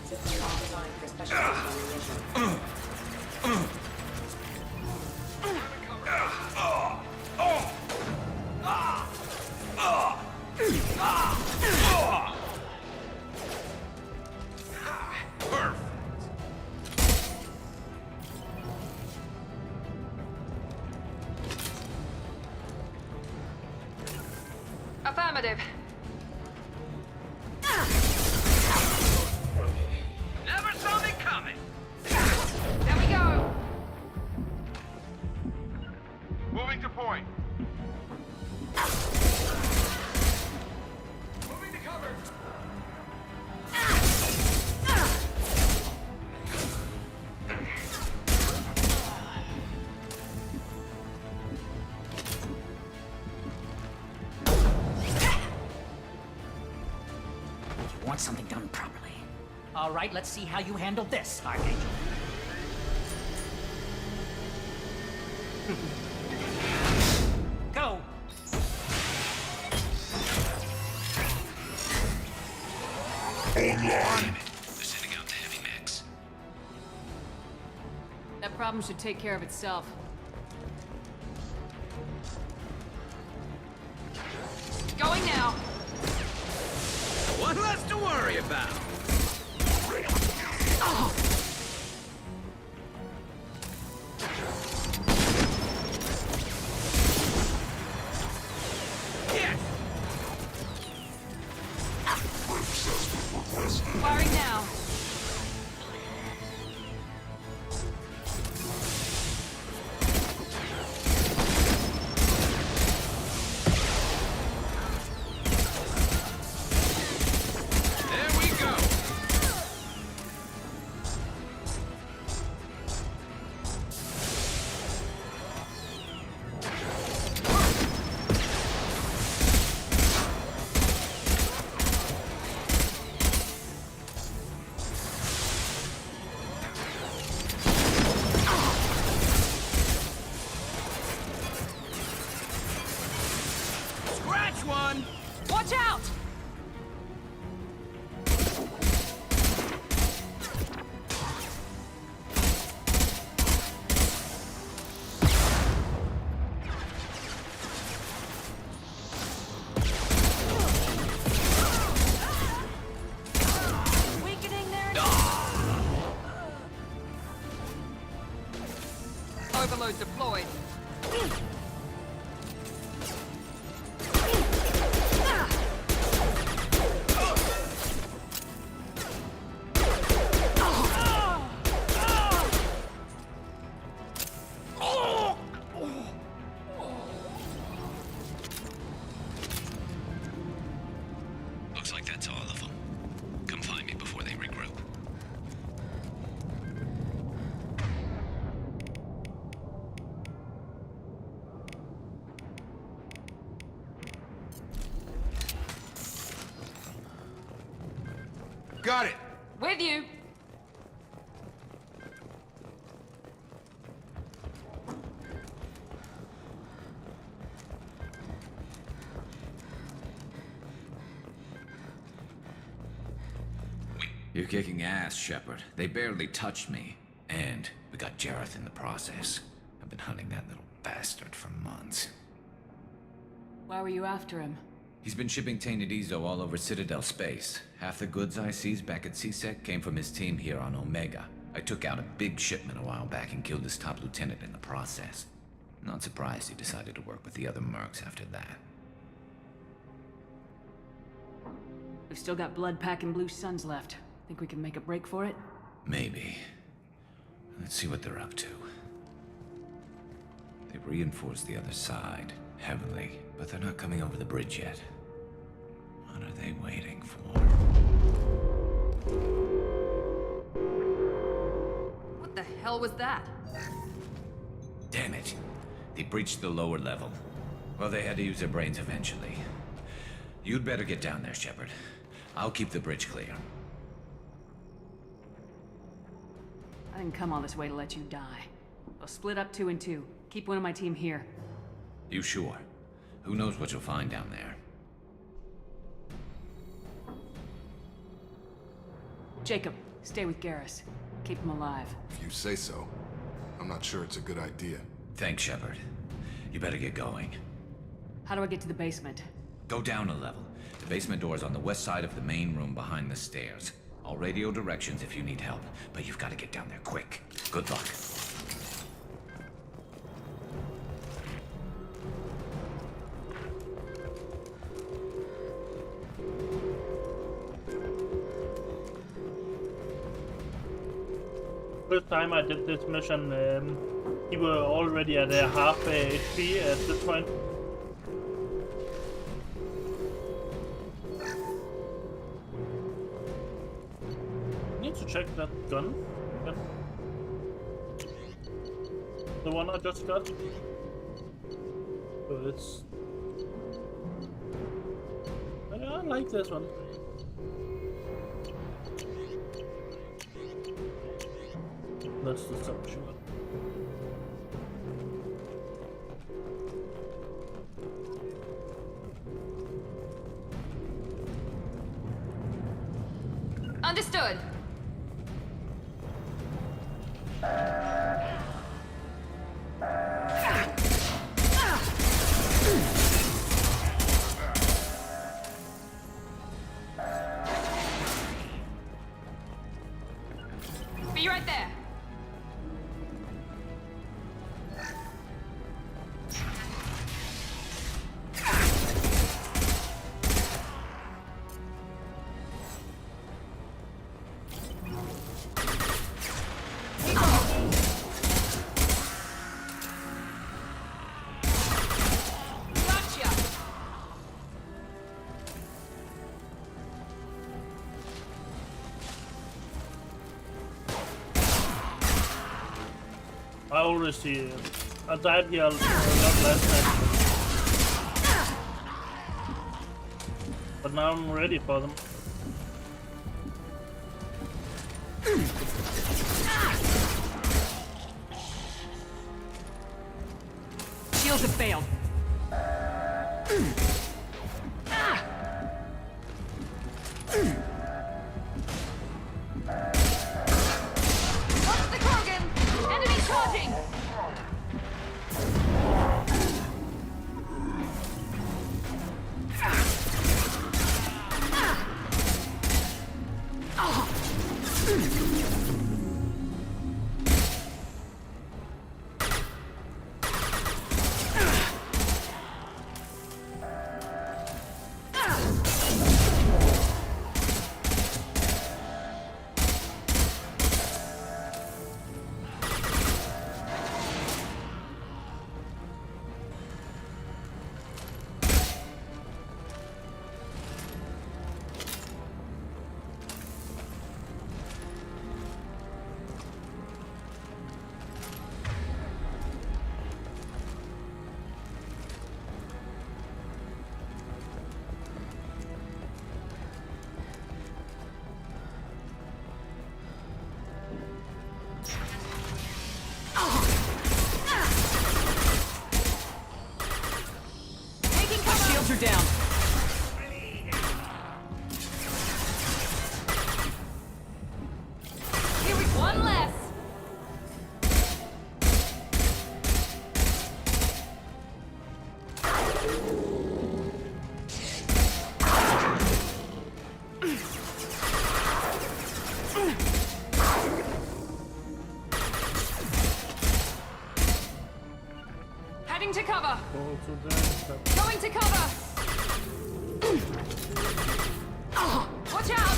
System all designed for special ammunition. Affirmative. Never saw me coming. There we go. want something done properly. All right, let's see how you handle this, Archangel. Go! They're sending out the heavy mechs. That problem should take care of itself. Going now. One less to worry about. Oh. Yes. Firing now. One. Watch out! Weakening their... Overload deployed. Looks like that's all of them. Come find me before they regroup. Got it! With you! You're kicking ass, Shepard. They barely touched me. And we got Jareth in the process. I've been hunting that little bastard for months. Why were you after him? He's been shipping tainted Ezo all over Citadel space. Half the goods I seized back at CSEC came from his team here on Omega. I took out a big shipment a while back and killed his top lieutenant in the process. Not surprised he decided to work with the other mercs after that. We've still got Blood Pack and Blue Suns left. Think we can make a break for it? Maybe. Let's see what they're up to. They've reinforced the other side, heavily, but they're not coming over the bridge yet. What are they waiting for? What the hell was that? Damn it. They breached the lower level. Well, they had to use their brains eventually. You'd better get down there, Shepard. I'll keep the bridge clear. I didn't come all this way to let you die. We'll split up 2 and 2. Keep one of my team here. You sure? Who knows what you'll find down there? Jacob, stay with Garrus. Keep him alive. If you say so. I'm not sure it's a good idea. Thanks, Shepard. You better get going. How do I get to the basement? Go down a level. The basement door is on the west side of the main room behind the stairs. I'll radio directions if you need help, but you've got to get down there quick. Good luck. First time I did this mission, you were already at a half HP at this point. Need to check that gun. The one I just got. So it's... I like this one. that's the subject. Understood. Be right there. I always see it. I died here a lot last time. But now I'm ready for them. Shields have failed. What's the Krogan? Enemy charging! Shields are down. Here we go. One less. Heading to cover. Going to cover. Watch out.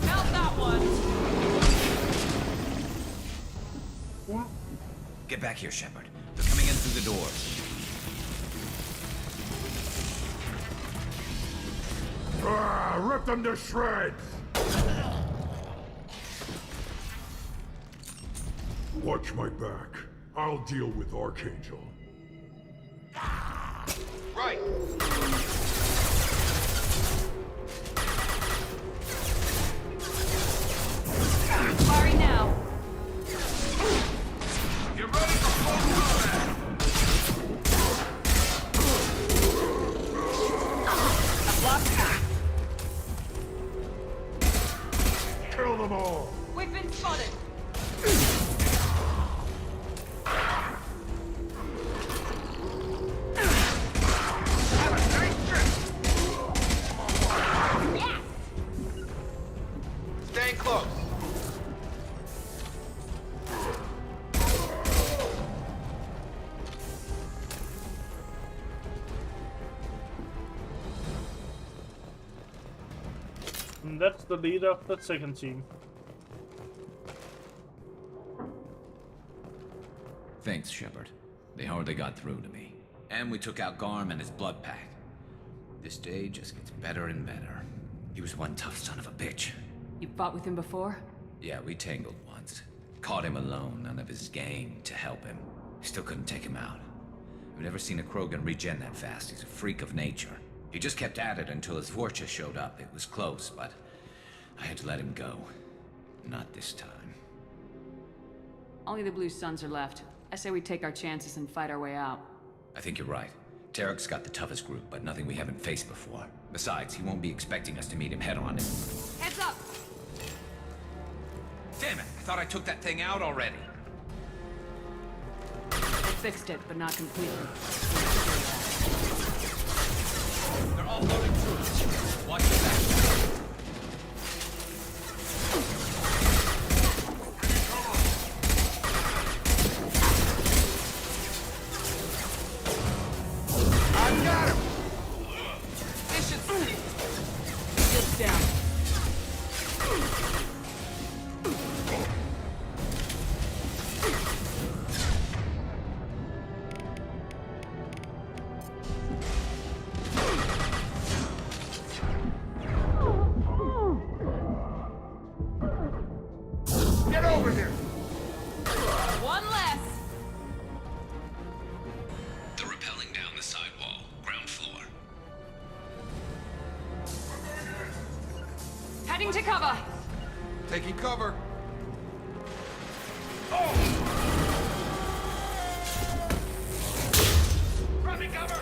Felt that one. Get back here, Shepard. They're coming in through the doors. Rip them to shreds! Watch my back. I'll deal with Archangel. Right. Firing now. Get ready for full combat. Kill them all! We've been spotted. Have a nice trip. Yes. Staying close. And that's the leader of the second team. Thanks, Shepard. They hardly got through to me. And we took out Garm and his blood pack. This day just gets better and better. He was one tough son of a bitch. You fought with him before? Yeah, we tangled once. Caught him alone, none of his gang to help him. Still couldn't take him out. I've never seen a Krogan regen that fast. He's a freak of nature. He just kept at it until his Vorcha showed up. It was close, but I had to let him go. Not this time. Only the Blue Suns are left. I say we take our chances and fight our way out. I think you're right. Tarek's got the toughest group, but nothing we haven't faced before. Besides, he won't be expecting us to meet him head-on. Heads up! Damn it! I thought I took that thing out already. I fixed it, but not completely. They're all loading troops. Watch your back. I got him! Shields down. Get over here! One less! They're rappelling down the side wall, ground floor. Heading to cover! Taking cover. Grabbing cover!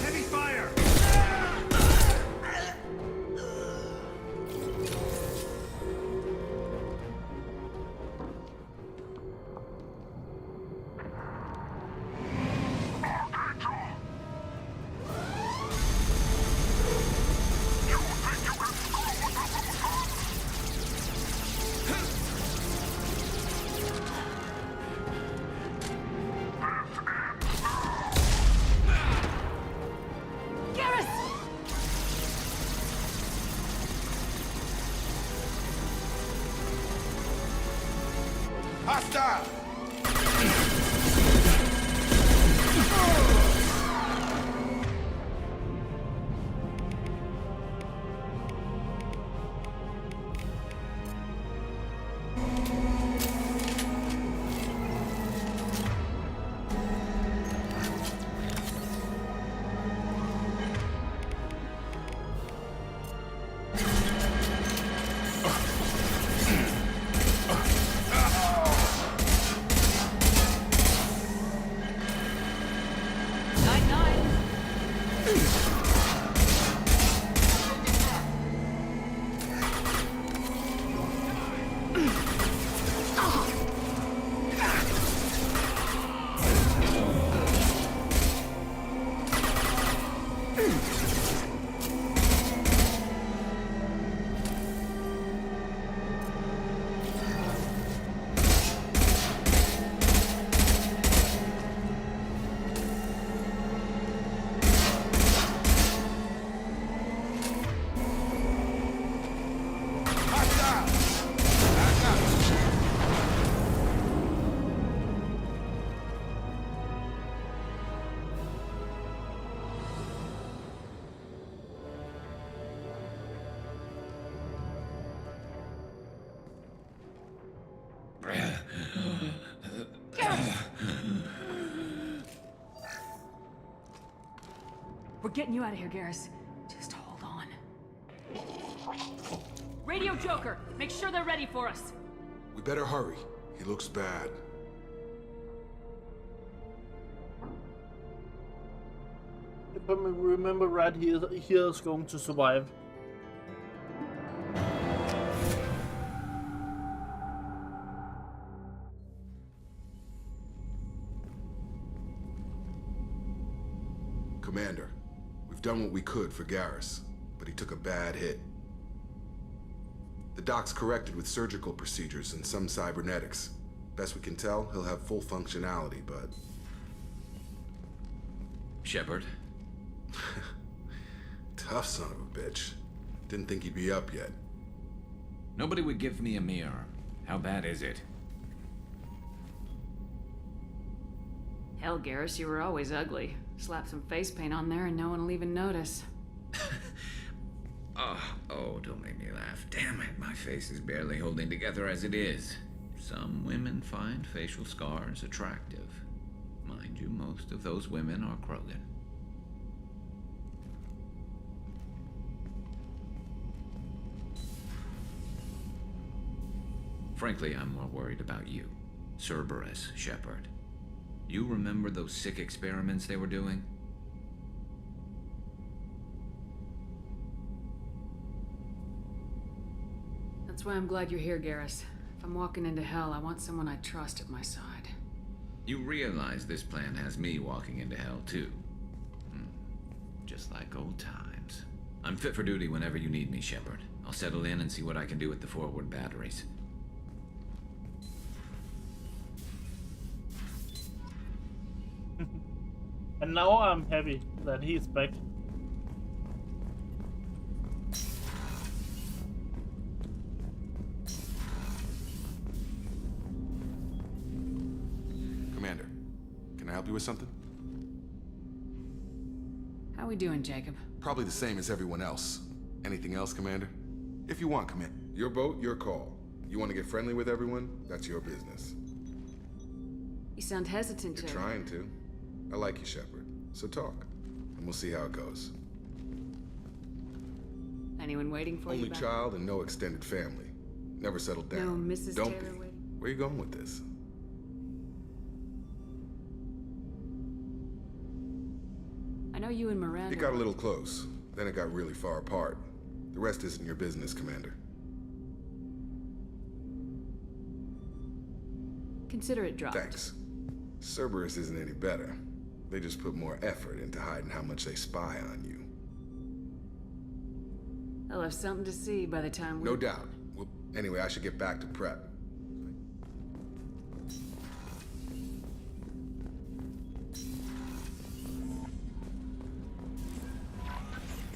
Heavy fire! Hostile! We're getting you out of here, Garrus. Just hold on. Radio Joker, make sure they're ready for us. We better hurry. He looks bad. If I remember right, he is going to survive. Commander, we've We've done what we could for Garrus, but he took a bad hit. The doc's corrected with surgical procedures and some cybernetics. Best we can tell, he'll have full functionality, but... Shepard? Tough son of a bitch. Didn't think he'd be up yet. Nobody would give me a mirror. How bad is it? Hell, Garrus, you were always ugly. Slap some face paint on there and no one will even notice. Oh, don't make me laugh. Damn it, my face is barely holding together as it is. Some women find facial scars attractive. Mind you, most of those women are Krogan. Frankly, I'm more worried about you. Cerberus, Shepard. You remember those sick experiments they were doing? That's why I'm glad you're here, Garrus. If I'm walking into hell, I want someone I trust at my side. You realize this plan has me walking into hell, too. Just like old times. I'm fit for duty whenever you need me, Shepard. I'll settle in and see what I can do with the forward batteries. And now I'm happy that he's back. Commander, can I help you with something? How we doing, Jacob? Probably the same as everyone else. Anything else, Commander? If you want, come in. Your boat, your call. You want to get friendly with everyone? That's your business. You sound hesitant You're to... trying to. I like you, Shepard. So talk, and we'll see how it goes. Anyone waiting for you Only back? child and no extended family. Never settled down. No Mrs. Don't Taylor be. waiting? Where you going with this? I know you and Miranda... It got a little close. Then it got really far apart. The rest isn't your business, Commander. Consider it dropped. Thanks. Cerberus isn't any better. They just put more effort into hiding how much they spy on you. I'll have something to see by the time we... No doubt. Well, anyway, I should get back to prep.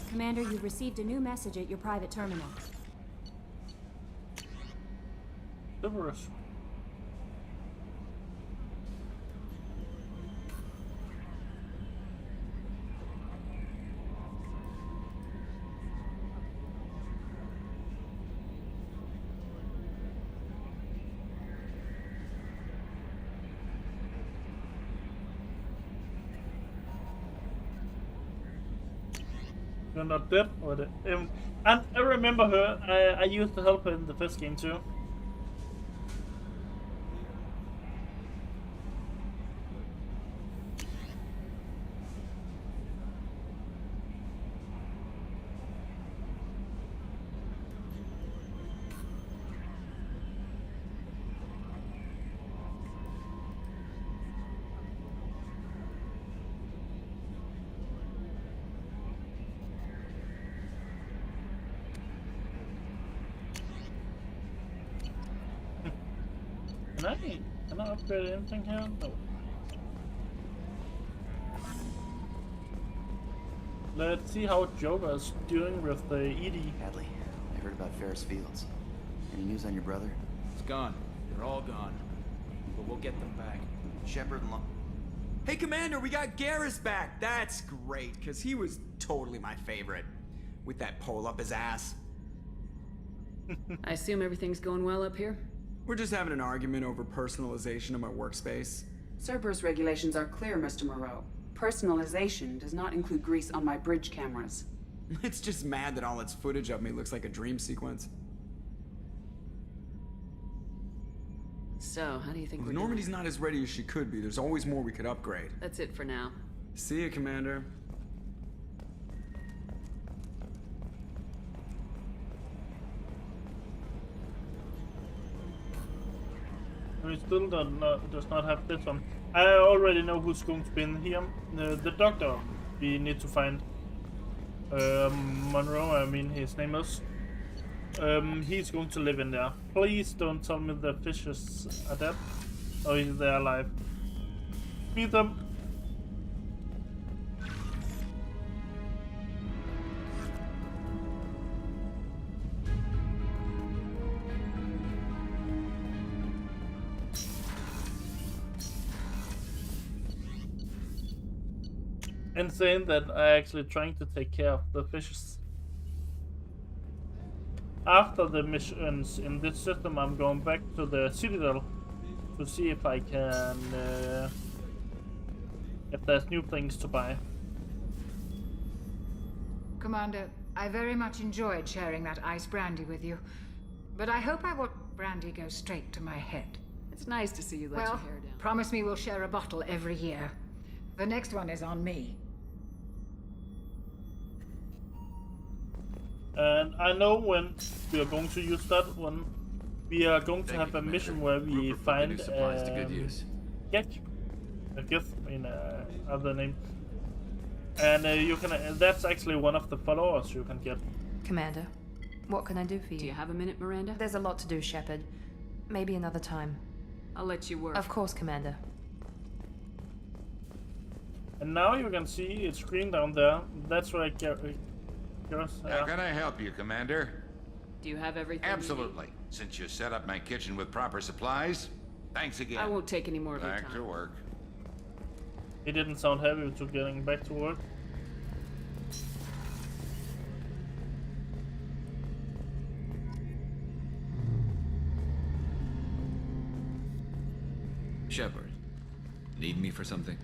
Commander, you've received a new message at your private terminal. Cerberus. You're not dead, or the, and I remember her. I used to help her in the first game too. Can I upgrade anything here? No. Let's see how Joker is doing with the ED. Hadley, I heard about Ferris Fields. Any news on your brother? It's gone. They're all gone. But we'll get them back. Shepard and Hey, Commander, we got Garrus back. That's great, because he was totally my favorite. With that pole up his ass. I assume everything's going well up here? We're just having an argument over personalization of my workspace. Cerberus regulations are clear, Mr. Moreau. Personalization does not include grease on my bridge cameras. It's just mad that all its footage of me looks like a dream sequence. So, how do you think If we're Normandy's doing? not as ready as she could be, there's always more we could upgrade. That's it for now. See you, Commander. We still does not have this one. I already know who's going to be in here. The doctor we need to find. Monroe, I mean his name is. He's going to live in there. Please don't tell me the fishes are dead. Or they're alive. Feed them. Insane that I actually trying to take care of the fishes. After the missions in this system, I'm going back to the Citadel to see if I can, if there's new things to buy. Commander, I very much enjoyed sharing that ice brandy with you, but I hope I won't brandy go straight to my head. It's nice to see you let Well, your hair down. promise me we'll share a bottle every year. The next one is on me. And I know when we are going to use that one. We are going to have a mission where we find supplies to good use. Geth in other name, and you can. That's actually one of the followers you can get. Commander, what can I do for you? Do you have a minute, Miranda? There's a lot to do, Shepard. Maybe another time. I'll let you work. Of course, Commander. And now you can see it's green down there. That's where How can I help you, Commander? Do you have everything? Absolutely. Since you set up my kitchen with proper supplies, thanks again. I won't take any more of your Back time. to work. He didn't sound happy to getting back to work. Shepard, need me for something?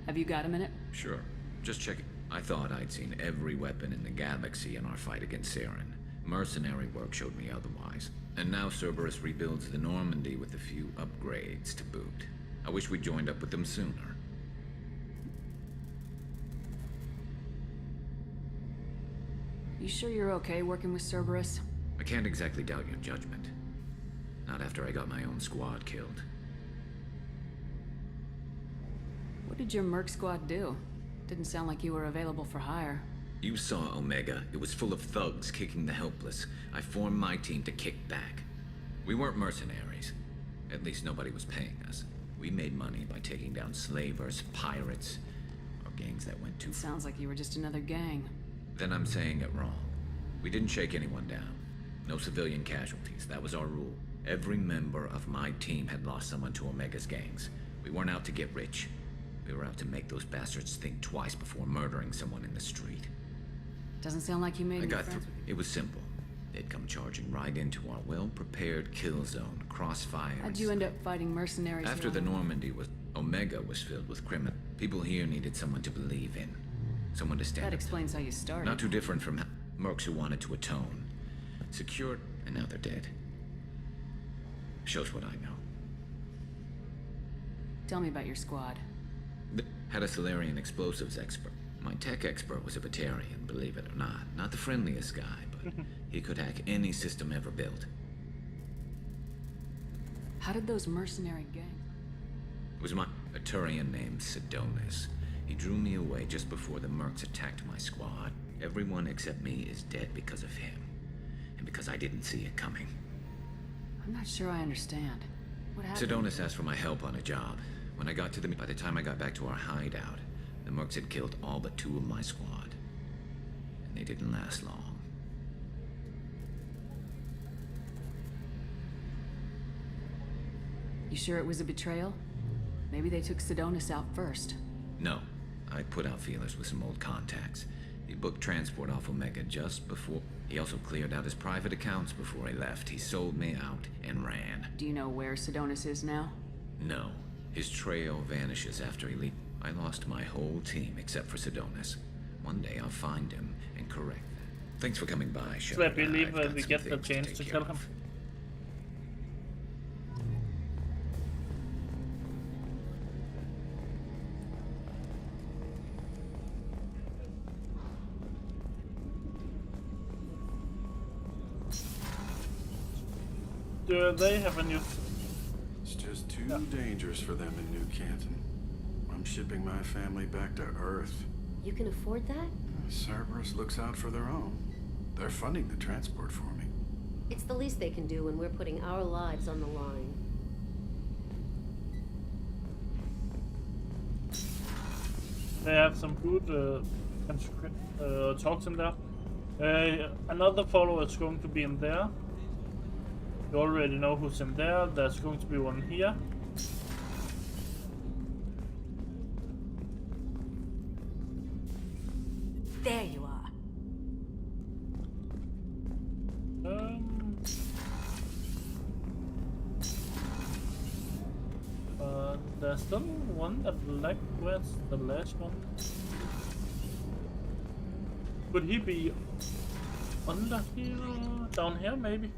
Have you got a minute? Sure. Just checking. I thought I'd seen every weapon in the galaxy in our fight against Saren. Mercenary work showed me otherwise. And now Cerberus rebuilds the Normandy with a few upgrades to boot. I wish we joined up with them sooner. You sure you're okay working with Cerberus? I can't exactly doubt your judgment. Not after I got my own squad killed. What did your merc squad do? Didn't sound like you were available for hire. You saw Omega. It was full of thugs kicking the helpless. I formed my team to kick back. We weren't mercenaries. At least nobody was paying us. We made money by taking down slavers, pirates, or gangs that went too far. Sounds like you were just another gang. Then I'm saying it wrong. We didn't shake anyone down. No civilian casualties. That was our rule. Every member of my team had lost someone to Omega's gangs. We weren't out to get rich. We were out to make those bastards think twice before murdering someone in the street. Doesn't sound like you made I any got friends through. with It was simple. They'd come charging right into our well-prepared kill zone, crossfire. How'd you end up fighting mercenaries? After here the on- Normandy was... Omega was filled with criminals. People here needed someone to believe in. Someone to stand That up to. explains how you started. Not too different from mercs who wanted to atone. Secured, and now they're dead. Shows what I know. Tell me about your squad. Had a Solarian explosives expert. My tech expert was a Batarian, believe it or not. Not the friendliest guy, but he could hack any system ever built. How did those mercenary gangs... It was my Batarian named Sidonis. He drew me away just before the mercs attacked my squad. Everyone except me is dead because of him. And because I didn't see it coming. I'm not sure I understand. What happened? Sidonis asked for my help on a job. When I got to by the time I got back to our hideout, the mercs had killed all but 2 of my squad. And they didn't last long. You sure it was a betrayal? Maybe they took Sidonis out first. No. I put out feelers with some old contacts. He booked transport off Omega just before... He also cleared out his private accounts before he left. He sold me out and ran. Do you know where Sidonis is now? No. His trail vanishes after he leaves. I lost my whole team except for Sidonis. One day I'll find him and correct that. Thanks for coming by, So I Shepard. believe I've got we some get the things chance take to care kill him. of. Do they have a new... It's just too dangerous for them in New Canton. I'm shipping my family back to Earth. You can afford that? Cerberus looks out for their own. They're funding the transport for me. It's the least they can do when we're putting our lives on the line. They have some good talks in there. Another follower is going to be in there. You already know who's in there. There's going to be one here. There you are. There's still one that like. Where's the last one? Could he be under here? Down here, maybe?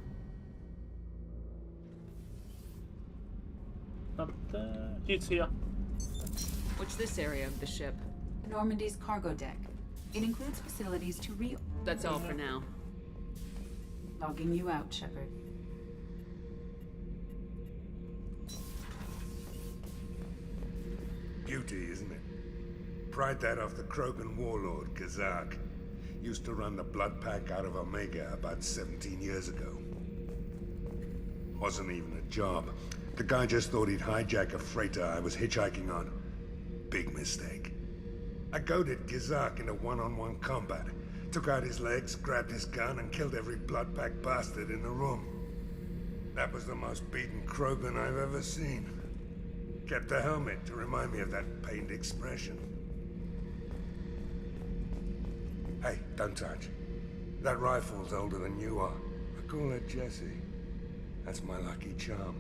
Not there. He's here. What's this area of the ship? Normandy's cargo deck. It includes facilities to That's all for now. Logging you out, Shepard. Beauty, isn't it? Pried that off the Krogan warlord, Kazak. Used to run the blood pack out of Omega about 17 years ago. Wasn't even a job. The guy just thought he'd hijack a freighter I was hitchhiking on. Big mistake. I goaded Kazak into one-on-one combat. Took out his legs, grabbed his gun, and killed every blood pack bastard in the room. That was the most beaten Krogan I've ever seen. Kept a helmet to remind me of that pained expression. Hey, don't touch. That rifle's older than you are. I call her Jessie. That's my lucky charm.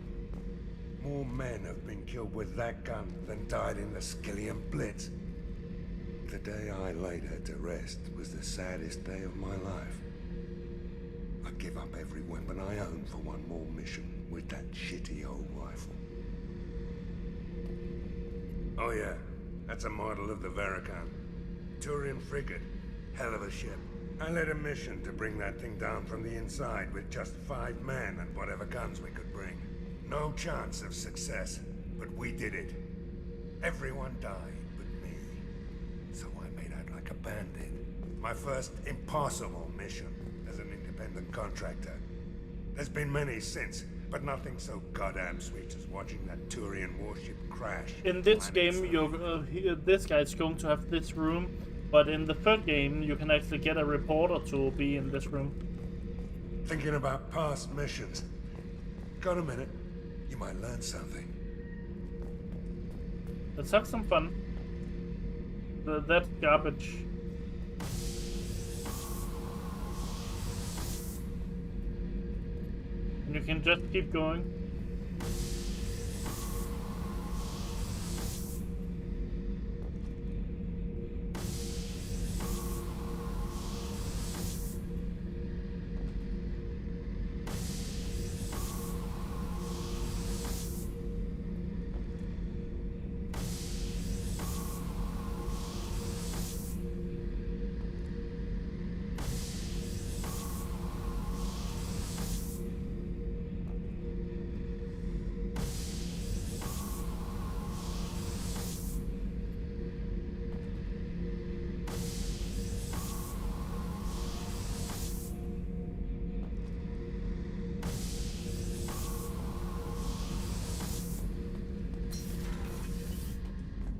More men have been killed with that gun than died in the Skillian Blitz. The day I laid her to rest was the saddest day of my life. I'd give up every weapon I own for one more mission with that shitty old rifle. Oh yeah, that's a model of the Veracon. Turian frigate. Hell of a ship. I led a mission to bring that thing down from the inside with just 5 men and whatever guns we could bring. No chance of success, but we did it. Everyone died but me. So I made out like a bandit. My first impossible mission as an independent contractor. There's been many since, but nothing so goddamn sweet as watching that Turian warship crash. In this game, this guy's going to have this room, but in the third game, you can actually get a reporter to be in this room. Thinking about past missions. Got a minute? You might learn something. Let's have some fun. That garbage. And you can just keep going.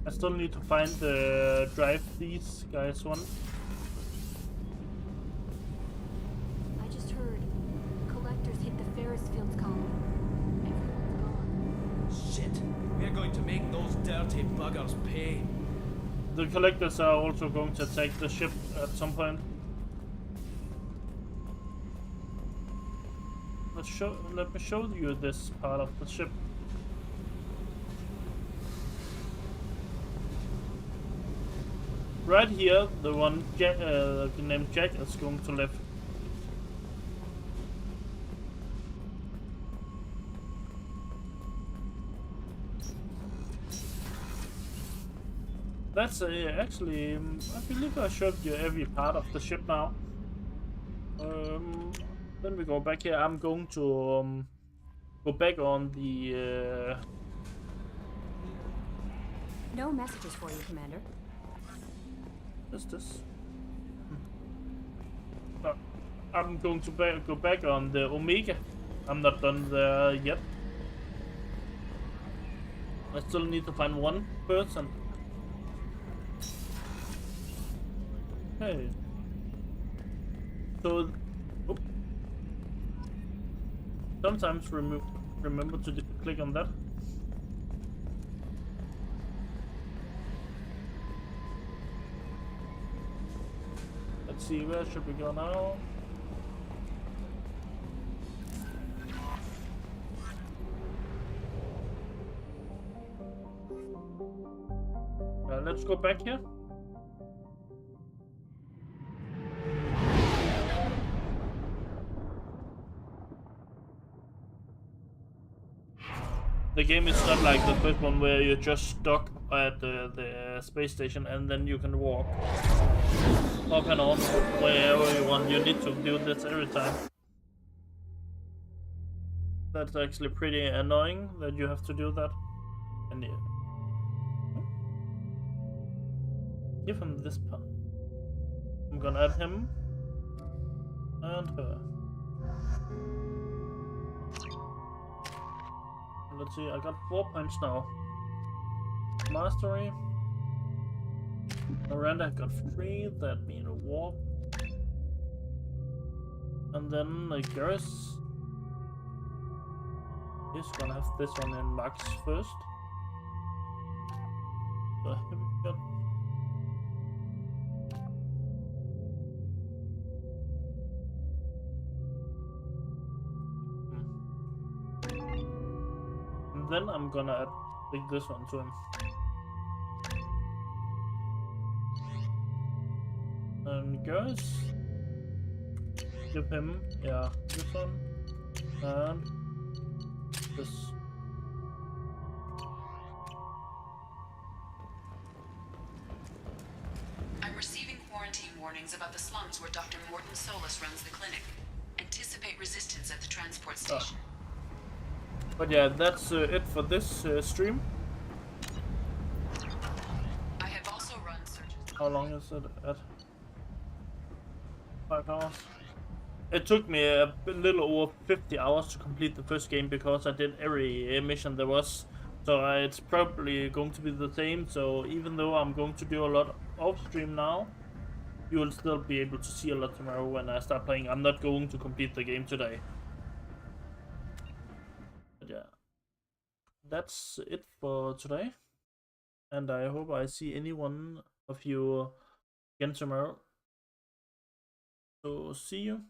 I still need to find the drive these guys one. I just heard collectors hit the Ferris Fields colony. Everyone's gone. Shit. We're going to make those dirty buggers pay. The collectors are also going to attack the ship at some point. Let me show you this part of the ship. Right here, the one named Jack is going to live. That's actually, I believe I showed you every part of the ship now. Then we go back here. I'm going to go back on the... No messages for you, Commander. What's this? I'm going to go back on the Omega. I'm not done there yet. I still need to find one person. Hey. So, oh. Sometimes remember to click on that. Let's see, where should we go now? Let's go back here. The game is not like the first one where you're just stuck at the space station and then you can walk up and on wherever you want. You need to do this every time. That's actually pretty annoying that you have to do that. And yeah. Give him this part. I'm gonna add him and her. Let's see, I got 4 points now. Mastery. Miranda got 3, that being a warp. And then Garrus is gonna have this one in max first. So here we go. Then I'm gonna add this one to him. And Garrus, give him, yeah, this one, and this. I'm receiving quarantine warnings about the slums where Dr. Morton Solus runs the clinic. Anticipate resistance at the transport station. But yeah, that's it for this stream. I have also run searches. How long is it at? 5 hours. It took me a little over 50 hours to complete the first game because I did every mission there was. So it's probably going to be the same. So even though I'm going to do a lot off stream now, you will still be able to see a lot tomorrow when I start playing. I'm not going to complete the game today. Yeah, that's it for today, and I hope I see any one of you again tomorrow. So see you.